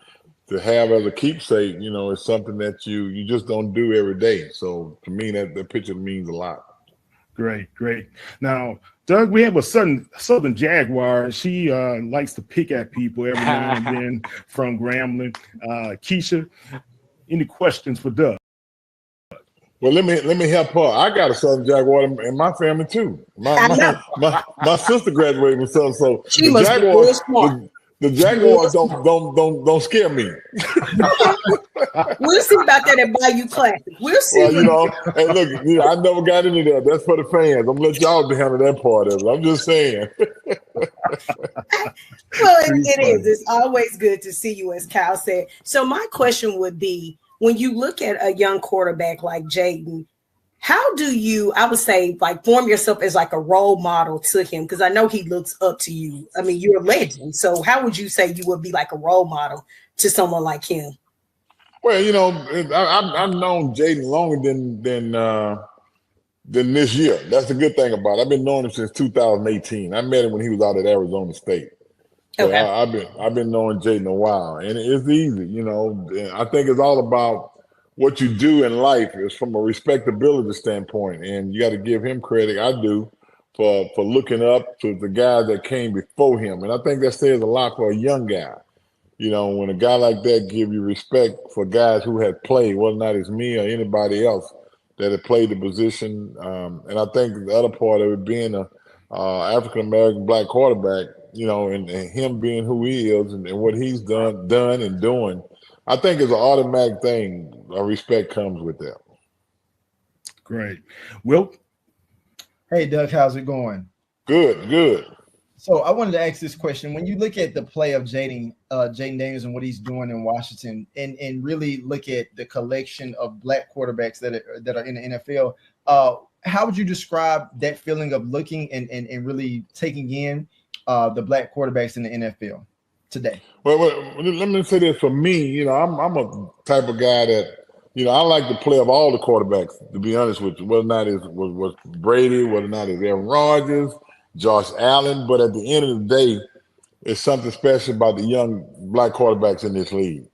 have as a keepsake, you know, is something that you just don't do every day. So to me, that picture means a lot. Great. Now, Doug, we have a Southern Jaguar. She likes to pick at people every now and then from Grambling. Keisha, any questions for Doug? Well, let me help her. I got a Southern Jaguar in my family too. My sister graduated with Southern, so she must be really smart. The Jaguars don't scare me. We'll see about that at Bayou Classic. We'll see. Well, you know, hey, look, you know, I never got into that. That's for the fans. I'm gonna let y'all handle that part of it. I'm just saying. Well, it is. It's always good to see you, as Kyle said. So my question would be, when you look at a young quarterback like Jaden, how do you, I would say, like, form yourself as like a role model to him? Because I know he looks up to you. I mean, you're a legend. So how would you say you would be like a role model to someone like him? Well, you know, I've known Jaden longer than this year. That's the good thing about it. I've been knowing him since 2018. I met him when he was out at Arizona State. So okay. I've been knowing Jaden a while, and it's easy. You know, I think it's all about what you do in life is from a respectability standpoint, and you got to give him credit. I do for looking up to the guys that came before him, and I think that says a lot for a young guy. You know, when a guy like that give you respect for guys who had played, whether or not it's me or anybody else that had played the position, and I think the other part of it being a African American black quarterback, you know, and him being who he is and what he's done and doing. I think it's an automatic thing. Respect comes with that. Great. Will? Hey, Doug, how's it going? Good. So I wanted to ask this question. When you look at the play of Jaden Daniels and what he's doing in Washington, and really look at the collection of black quarterbacks that are in the NFL, how would you describe that feeling of looking and really taking in the black quarterbacks in the NFL today? Well, let me say this. For me, you know, I'm a type of guy that, you know, I like the play of all the quarterbacks, to be honest with you, whether or not it was Brady, whether or not it's Aaron Rodgers, Josh Allen. But at the end of the day, it's something special about the young black quarterbacks in this league.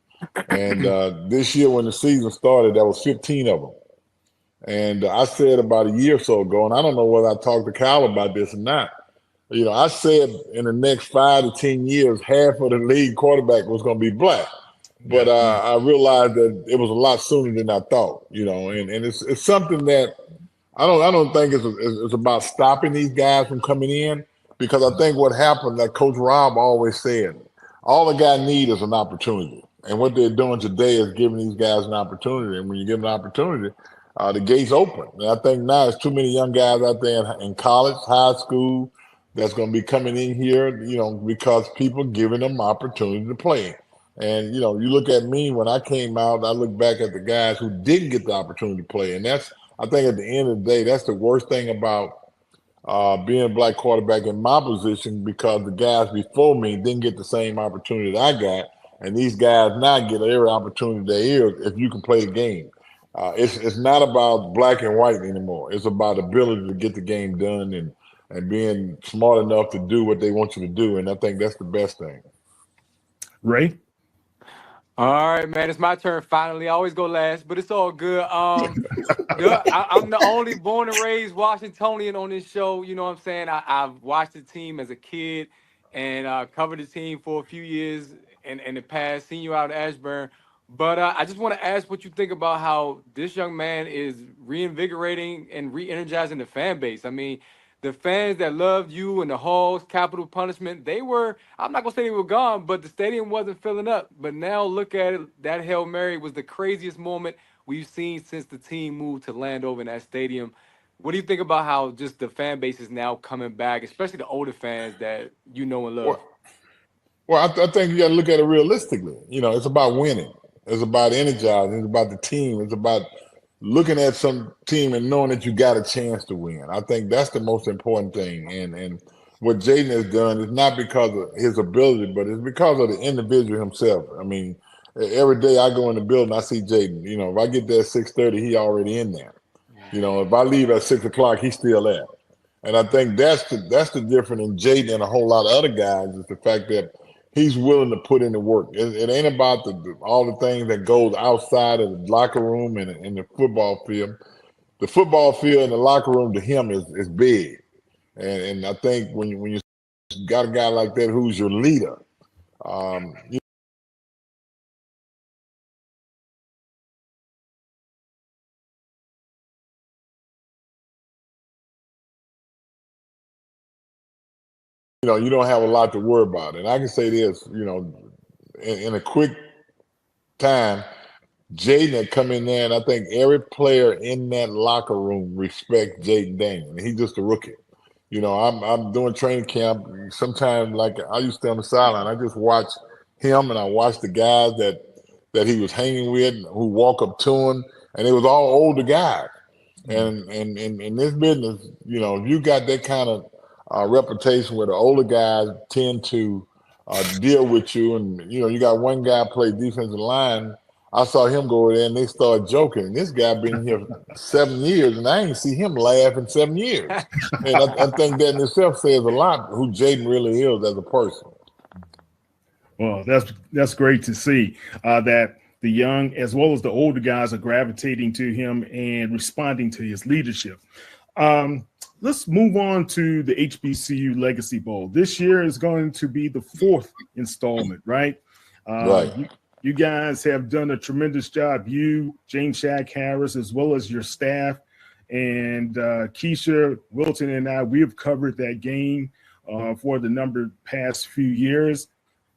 And this year, when the season started, there was 15 of them. And I said about a year or so ago, and I don't know whether I talked to Kyle about this or not. You know, I said in the next 5 to 10 years, half of the league quarterback was going to be black. But I realized that it was a lot sooner than I thought. You know, and it's something that I don't think it's about stopping these guys from coming in, because I think what happened, like Coach Rob always said, all the guy need is an opportunity. And what they're doing today is giving these guys an opportunity. And when you give them an opportunity, the gates open. And I think now there's too many young guys out there in college, high school, that's going to be coming in here, you know, because people giving them opportunity to play. And, you know, you look at me when I came out, I look back at the guys who didn't get the opportunity to play. And that's, I think at the end of the day, that's the worst thing about being a black quarterback in my position, because the guys before me didn't get the same opportunity that I got. And these guys now get every opportunity there is if you can play the game. It's not about black and white anymore. It's about ability to get the game done and being smart enough to do what they want you to do. And I think that's the best thing. Ray? All right, man, it's my turn finally. I always go last, but it's all good. I'm the only born and raised Washingtonian on this show. You know what I'm saying? I've watched the team as a kid and covered the team for a few years in the past, seen you out at Ashburn. But I just want to ask what you think about how this young man is reinvigorating and re-energizing the fan base. I mean, the fans that loved you and the Halls, Capital Punishment, they were, I'm not going to say they were gone, but the stadium wasn't filling up. But now look at it. That Hail Mary was the craziest moment we've seen since the team moved to Landover in that stadium. What do you think about how just the fan base is now coming back, especially the older fans that you know and love? Well, I think you got to look at it realistically. You know, it's about winning. It's about energizing. It's about the team. It's about looking at some team and knowing that you got a chance to win. I think that's the most important thing. And what Jaden has done is not because of his ability, but it's because of the individual himself. I mean, every day I go in the building, I see Jaden. You know, if I get there at 6:30, he already in there. You know, if I leave at 6 o'clock, he's still there. And I think that's the difference in Jaden and a whole lot of other guys, is the fact that he's willing to put in the work. It ain't about all the things that goes outside of the locker room and in the football field. The football field and the locker room to him is big. And I think when you got a guy like that who's your leader, you know, you don't have a lot to worry about. And I can say this, you know, in a quick time, Jaden had come in there, and I think every player in that locker room respects Jaden Daniel. And he's just a rookie. You know, I'm doing training camp. Sometimes, like, I used to stay on the sideline. I just watch him, and I watch the guys that he was hanging with, who walk up to him, and it was all older guys. And in this business, you know, if you got that kind of reputation where the older guys tend to deal with you, and you know, you got one guy play defensive line. I saw him go there and they started joking. And this guy been here 7 years, and I ain't see him laugh in 7 years. And I think that in itself says a lot who Jaden really is as a person. Well, that's great to see that the young as well as the older guys are gravitating to him and responding to his leadership. Let's move on to the HBCU Legacy Bowl. This year is going to be the 4th installment, right? Right. You guys have done a tremendous job. You, James Shaq Harris, as well as your staff, and Keisha, Wilton, and I, we have covered that game for the past few years.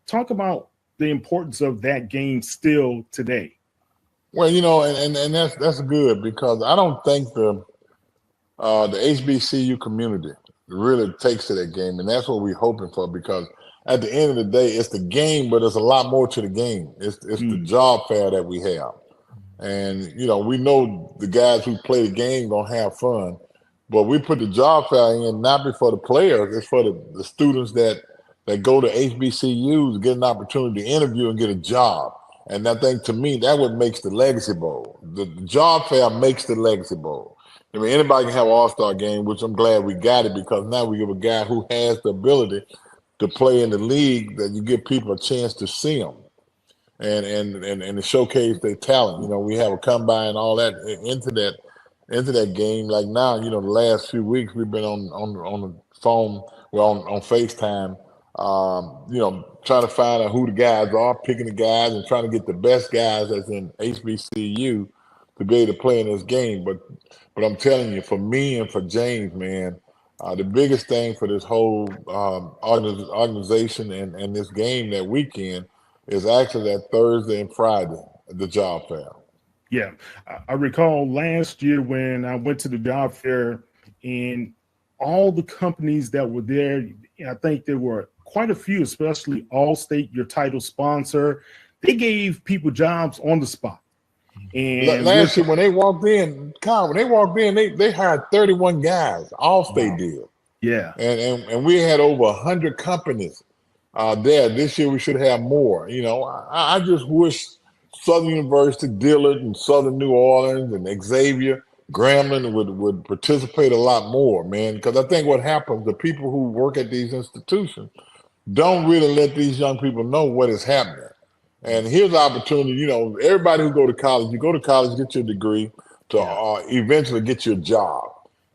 Talk about the importance of that game still today. Well, you know, and that's good, because I don't think the HBCU community really takes to that game, and that's what we're hoping for, because at the end of the day, it's the game, but there's a lot more to the game. It's the job fair that we have. And, you know, we know the guys who play the game don't have fun, but we put the job fair in not for the players, it's for the students that go to HBCUs, get an opportunity to interview and get a job. And I think, to me, that what makes the Legacy Bowl. The job fair makes the Legacy Bowl. I mean, anybody can have an all-star game, which I'm glad we got it, because now we give a guy who has the ability to play in the league that you give people a chance to see them and to showcase their talent. You know, we have a combine, all that into that game. Like now, you know, the last few weeks we've been on the phone, well, on FaceTime, you know, trying to find out who the guys are, picking the guys, and trying to get the best guys that's in HBCU to be able to play in this game. But I'm telling you, for me and for James, man, the biggest thing for this whole organization and this game that weekend is actually that Thursday and Friday, the job fair. Yeah, I recall last year when I went to the job fair and all the companies that were there, I think there were quite a few, especially Allstate, your title sponsor. They gave people jobs on the spot. And last year when they walked in, Kyle, they hired 31 guys. Allstate did. Yeah. And we had over 100 companies there. This year we should have more. You know, I just wish Southern University, Dillard, and Southern New Orleans, and Xavier, Grambling would participate a lot more, man. Because I think what happens, the people who work at these institutions don't really let these young people know what is happening. And here's the opportunity. You know, everybody who go to college, you go to college, get your degree to eventually get your job.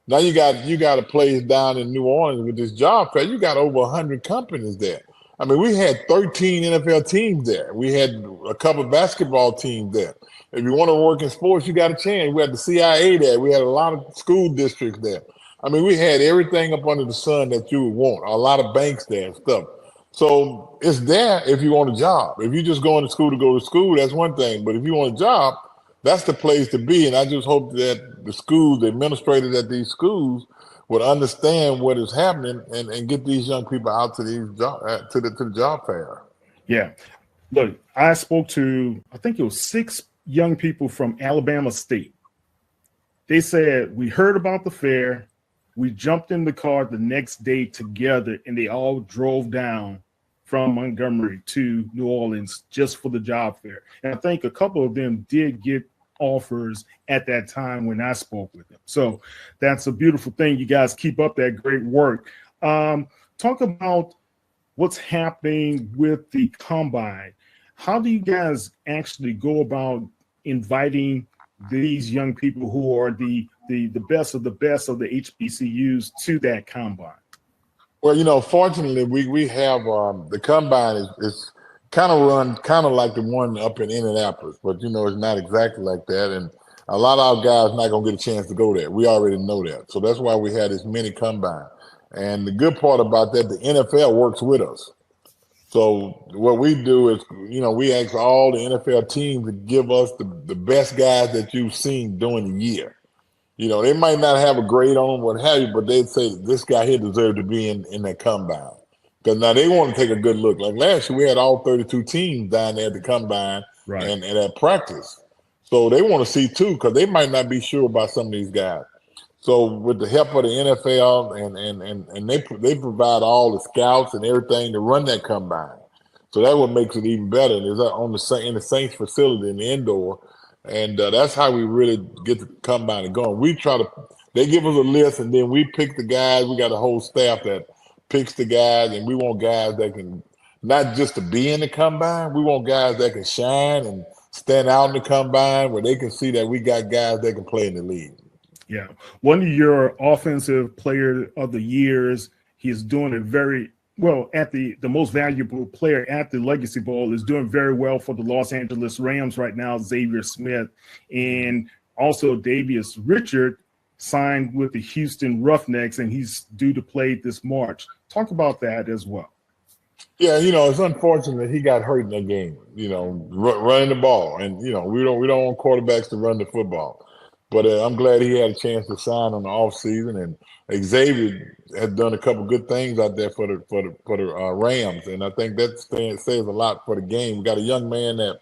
Now you got a place down in New Orleans with this job fair. You got over 100 companies there. I mean, we had 13 NFL teams there. We had a couple of basketball teams there. If you want to work in sports, you got a chance. We had the CIA there. We had a lot of school districts there. I mean, we had everything up under the sun that you would want. A lot of banks there and stuff. So it's there if you want a job. If you're just going to school, that's one thing. But if you want a job, that's the place to be. And I just hope that the schools, the administrators at these schools, would understand what is happening and get these young people out to these to the job fair. Yeah. Look, I spoke to, I think it was 6 young people from Alabama State. They said, we heard about the fair. We jumped in the car the next day together, and they all drove down from Montgomery to New Orleans just for the job fair. And I think a couple of them did get offers at that time when I spoke with them. So that's a beautiful thing. You guys keep up that great work. Talk about what's happening with the combine. How do you guys actually go about inviting these young people who are the best of the HBCUs to that combine? Well, you know, fortunately, we have the combine is kind of run kind of like the one up in Indianapolis, but you know, it's not exactly like that. And a lot of our guys not gonna get a chance to go there. We already know that. So that's why we had this mini combine. And the good part about that, the NFL works with us. So what we do is, you know, we ask all the NFL teams to give us the best guys that you've seen during the year. You know, they might not have a grade on them, what have you, but they'd say this guy here deserves to be in that combine. Because now they want to take a good look. Like last year, we had all 32 teams down there at the combine and at practice. So they want to see too, because they might not be sure about some of these guys. So with the help of the NFL and they provide all the scouts and everything to run that combine. So that what makes it even better. It's in the Saints facility in the indoor. And that's how we really get the combine going. They give us a list, and then we pick the guys. We got a whole staff that picks the guys, and we want guys that can, not just to be in the combine, we want guys that can shine and stand out in the combine where they can see that we got guys that can play in the league. Yeah. One of your offensive player of the years, he's doing it very well at the most valuable player at the Legacy Bowl is doing very well for the Los Angeles Rams right now, Xavier Smith. And also Davius Richard signed with the Houston Roughnecks, and he's due to play this March. Talk about that as well. Yeah, you know, it's unfortunate he got hurt in that game, you know, running the ball. And, you know, we don't want quarterbacks to run the football. But I'm glad he had a chance to sign on the offseason, and Xavier has done a couple good things out there for the Rams, and I think that says a lot for the game. We got a young man that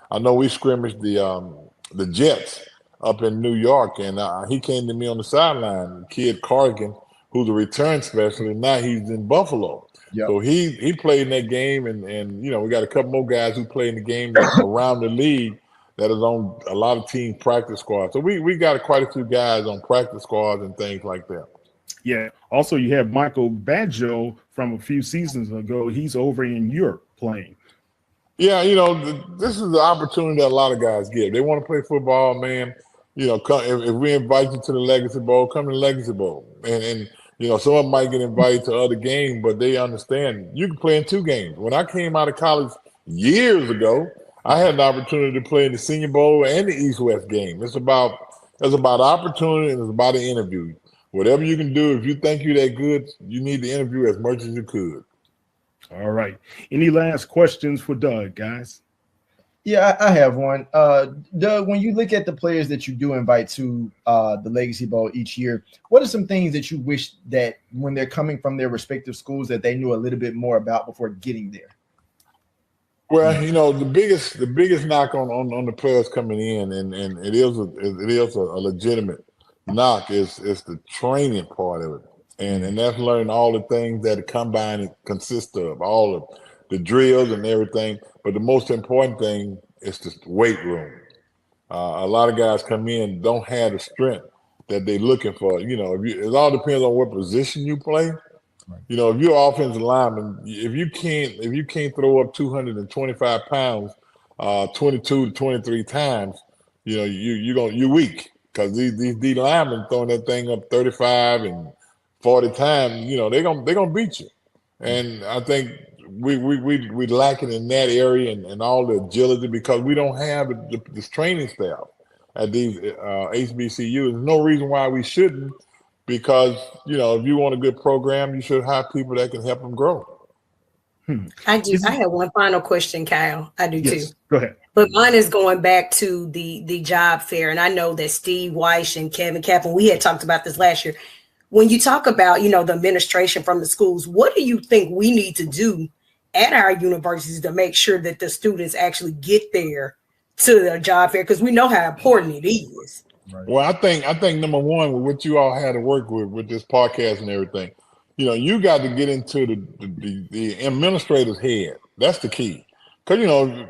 I know we scrimmaged the Jets up in New York, and he came to me on the sideline, kid Cargan, who's a return specialist. Now he's in Buffalo. Yep. So he played in that game, and you know, we got a couple more guys who play in the game around the league that is on a lot of team practice squads. So we got quite a few guys on practice squads and things like that. Yeah. Also, you have Michael Badjo from a few seasons ago. He's over in Europe playing. Yeah, this is the opportunity that a lot of guys get. They want to play football, man. Come, if we invite you to the Legacy Bowl, come to the Legacy Bowl. And some of them might get invited to other games, but they understand you can play in 2 games. When I came out of college years ago, I had an opportunity to play in the Senior Bowl and the East-West game. It's about opportunity and it's about an interview. Whatever you can do, if you think you're that good, you need to interview as much as you could. All right. Any last questions for Doug, guys? Yeah, I have one. Doug, when you look at the players that you do invite to the Legacy Bowl each year, what are some things that you wish that when they're coming from their respective schools that they knew a little bit more about before getting there? Well, the biggest knock on the players coming in, and it is a legitimate knock, is the training part of it. And that's learning all the things that a combine consists of, all of the drills and everything. But the most important thing is the weight room. A lot of guys come in don't have the strength that they're looking for. It all depends on what position you play. If you're offensive lineman, if you can't throw up 225 pounds, 22 to 23 times, you're weak, because these D linemen throwing that thing up 35 and 40 times, they're gonna beat you. And I think we lacking in that area and all the agility, because we don't have this training staff at these HBCUs. There's no reason why we shouldn't, because if you want a good program, you should have people that can help them grow. I have one final question, Kyle. I do too. Go ahead. But mine is going back to the job fair, and I know that Steve Weish and Kevin Kaplan, we had talked about this last year. When you talk about the administration from the schools, what do you think we need to do at our universities to make sure that the students actually get there to the job fair? Because we know how important it is. Right. Well, I think number one, with what you all had to work with this podcast and everything, you got to get into the administrator's head. That's the key. Because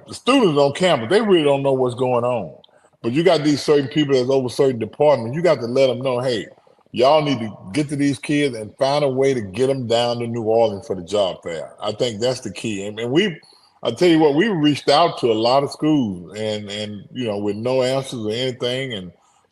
the students on campus, they really don't know what's going on. But you got these certain people that's over certain departments. You got to let them know, hey, y'all need to get to these kids and find a way to get them down to New Orleans for the job fair. I think that's the key. And I tell you what, we reached out to a lot of schools and with no answers or anything. And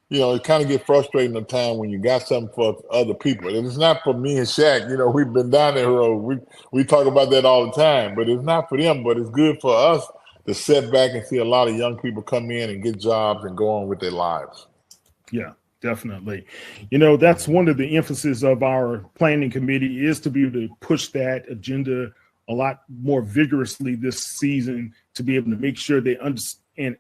it kind of gets frustrating at times when you got something for other people. And it's not for me and Shaq. We've been down that road. We talk about that all the time, but it's not for them. But it's good for us to sit back and see a lot of young people come in and get jobs and go on with their lives. Yeah, definitely. That's one of the emphasis of our planning committee, is to be able to push that agenda a lot more vigorously this season, to be able to make sure they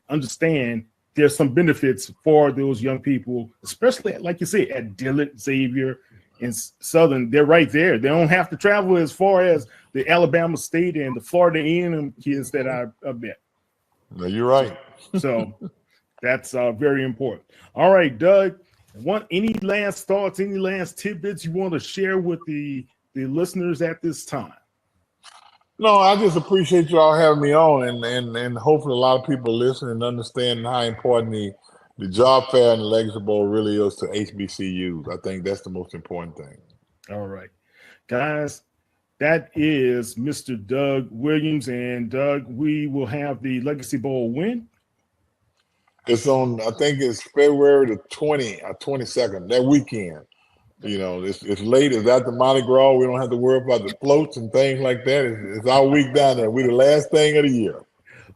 understand there's some benefits for those young people, especially, like you say, at Dillard, Xavier, and Southern. They're right there. They don't have to travel as far as the Alabama State and the Florida A&M kids that I met. No, you're right. So that's very important. All right, Doug, any last thoughts, any last tidbits you want to share with the listeners at this time? No, I just appreciate you all having me on, and hopefully a lot of people listen and understand how important the job fair and the Legacy Bowl really is to HBCUs. I think that's the most important thing. All right, guys, that is Mr. Doug Williams. And Doug, we will have the Legacy Bowl when? It's on, I think it's February the 20th or 22nd, that weekend. It's late. It's after Mardi Gras. We don't have to worry about the floats and things like that. It's our week down there. We're the last thing of the year.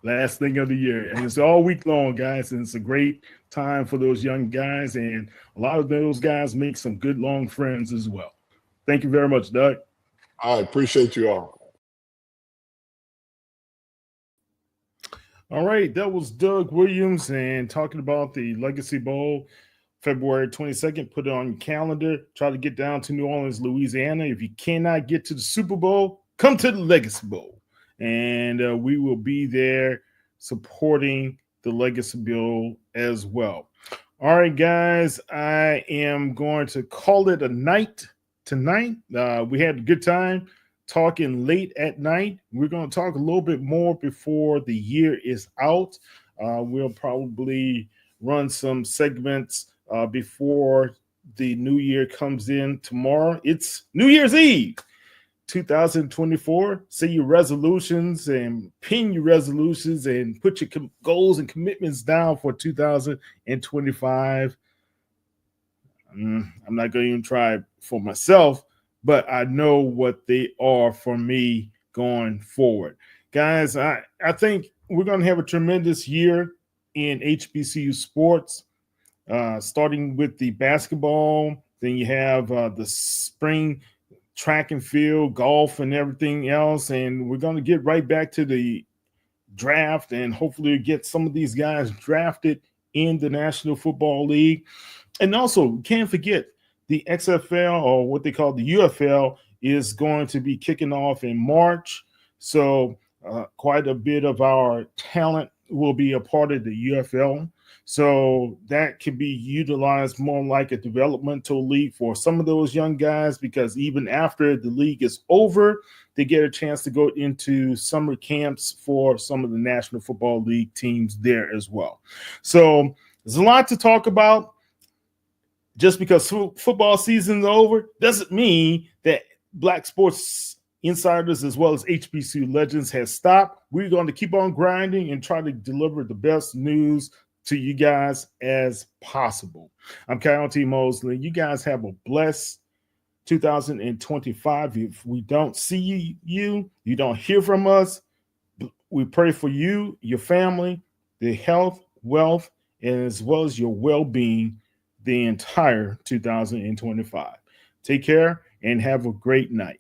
Last thing of the year. And it's all week long, guys. And it's a great time for those young guys. And a lot of those guys make some good long friends as well. Thank you very much, Doug. I appreciate you all. All right. That was Doug Williams, and talking about the Legacy Bowl. February 22nd, put it on your calendar. Try to get down to New Orleans, Louisiana. If you cannot get to the Super Bowl, come to the Legacy Bowl. And we will be there supporting the Legacy Bowl as well. All right, guys, I am going to call it a night tonight. We had a good time talking late at night. We're going to talk a little bit more before the year is out. We'll probably run some segments before the new year comes in tomorrow. It's New Year's Eve 2024. Say your resolutions and pin your resolutions and put your goals and commitments down for 2025. I'm not going to even try it for myself, but I know what they are for me going forward. Guys, I think we're going to have a tremendous year in HBCU sports, starting with the basketball. Then you have the spring track and field, golf, and everything else. And we're going to get right back to the draft and hopefully get some of these guys drafted in the National Football League. And also, can't forget the XFL, or what they call the UFL, is going to be kicking off in March. So quite a bit of our talent will be a part of the UFL. So that can be utilized more like a developmental league for some of those young guys, because even after the league is over, they get a chance to go into summer camps for some of the National Football League teams there as well. So there's a lot to talk about. Just because football season is over doesn't mean that Black sports insiders as well as HBCU legends has stopped. We're going to keep on grinding and try to deliver the best news to you guys as possible. I'm Kyle T. Mosley. You guys have a blessed 2025. If we don't see you don't hear from us, we pray for you, your family, the health, wealth, and as well as your well-being the entire 2025. Take care and have a great night.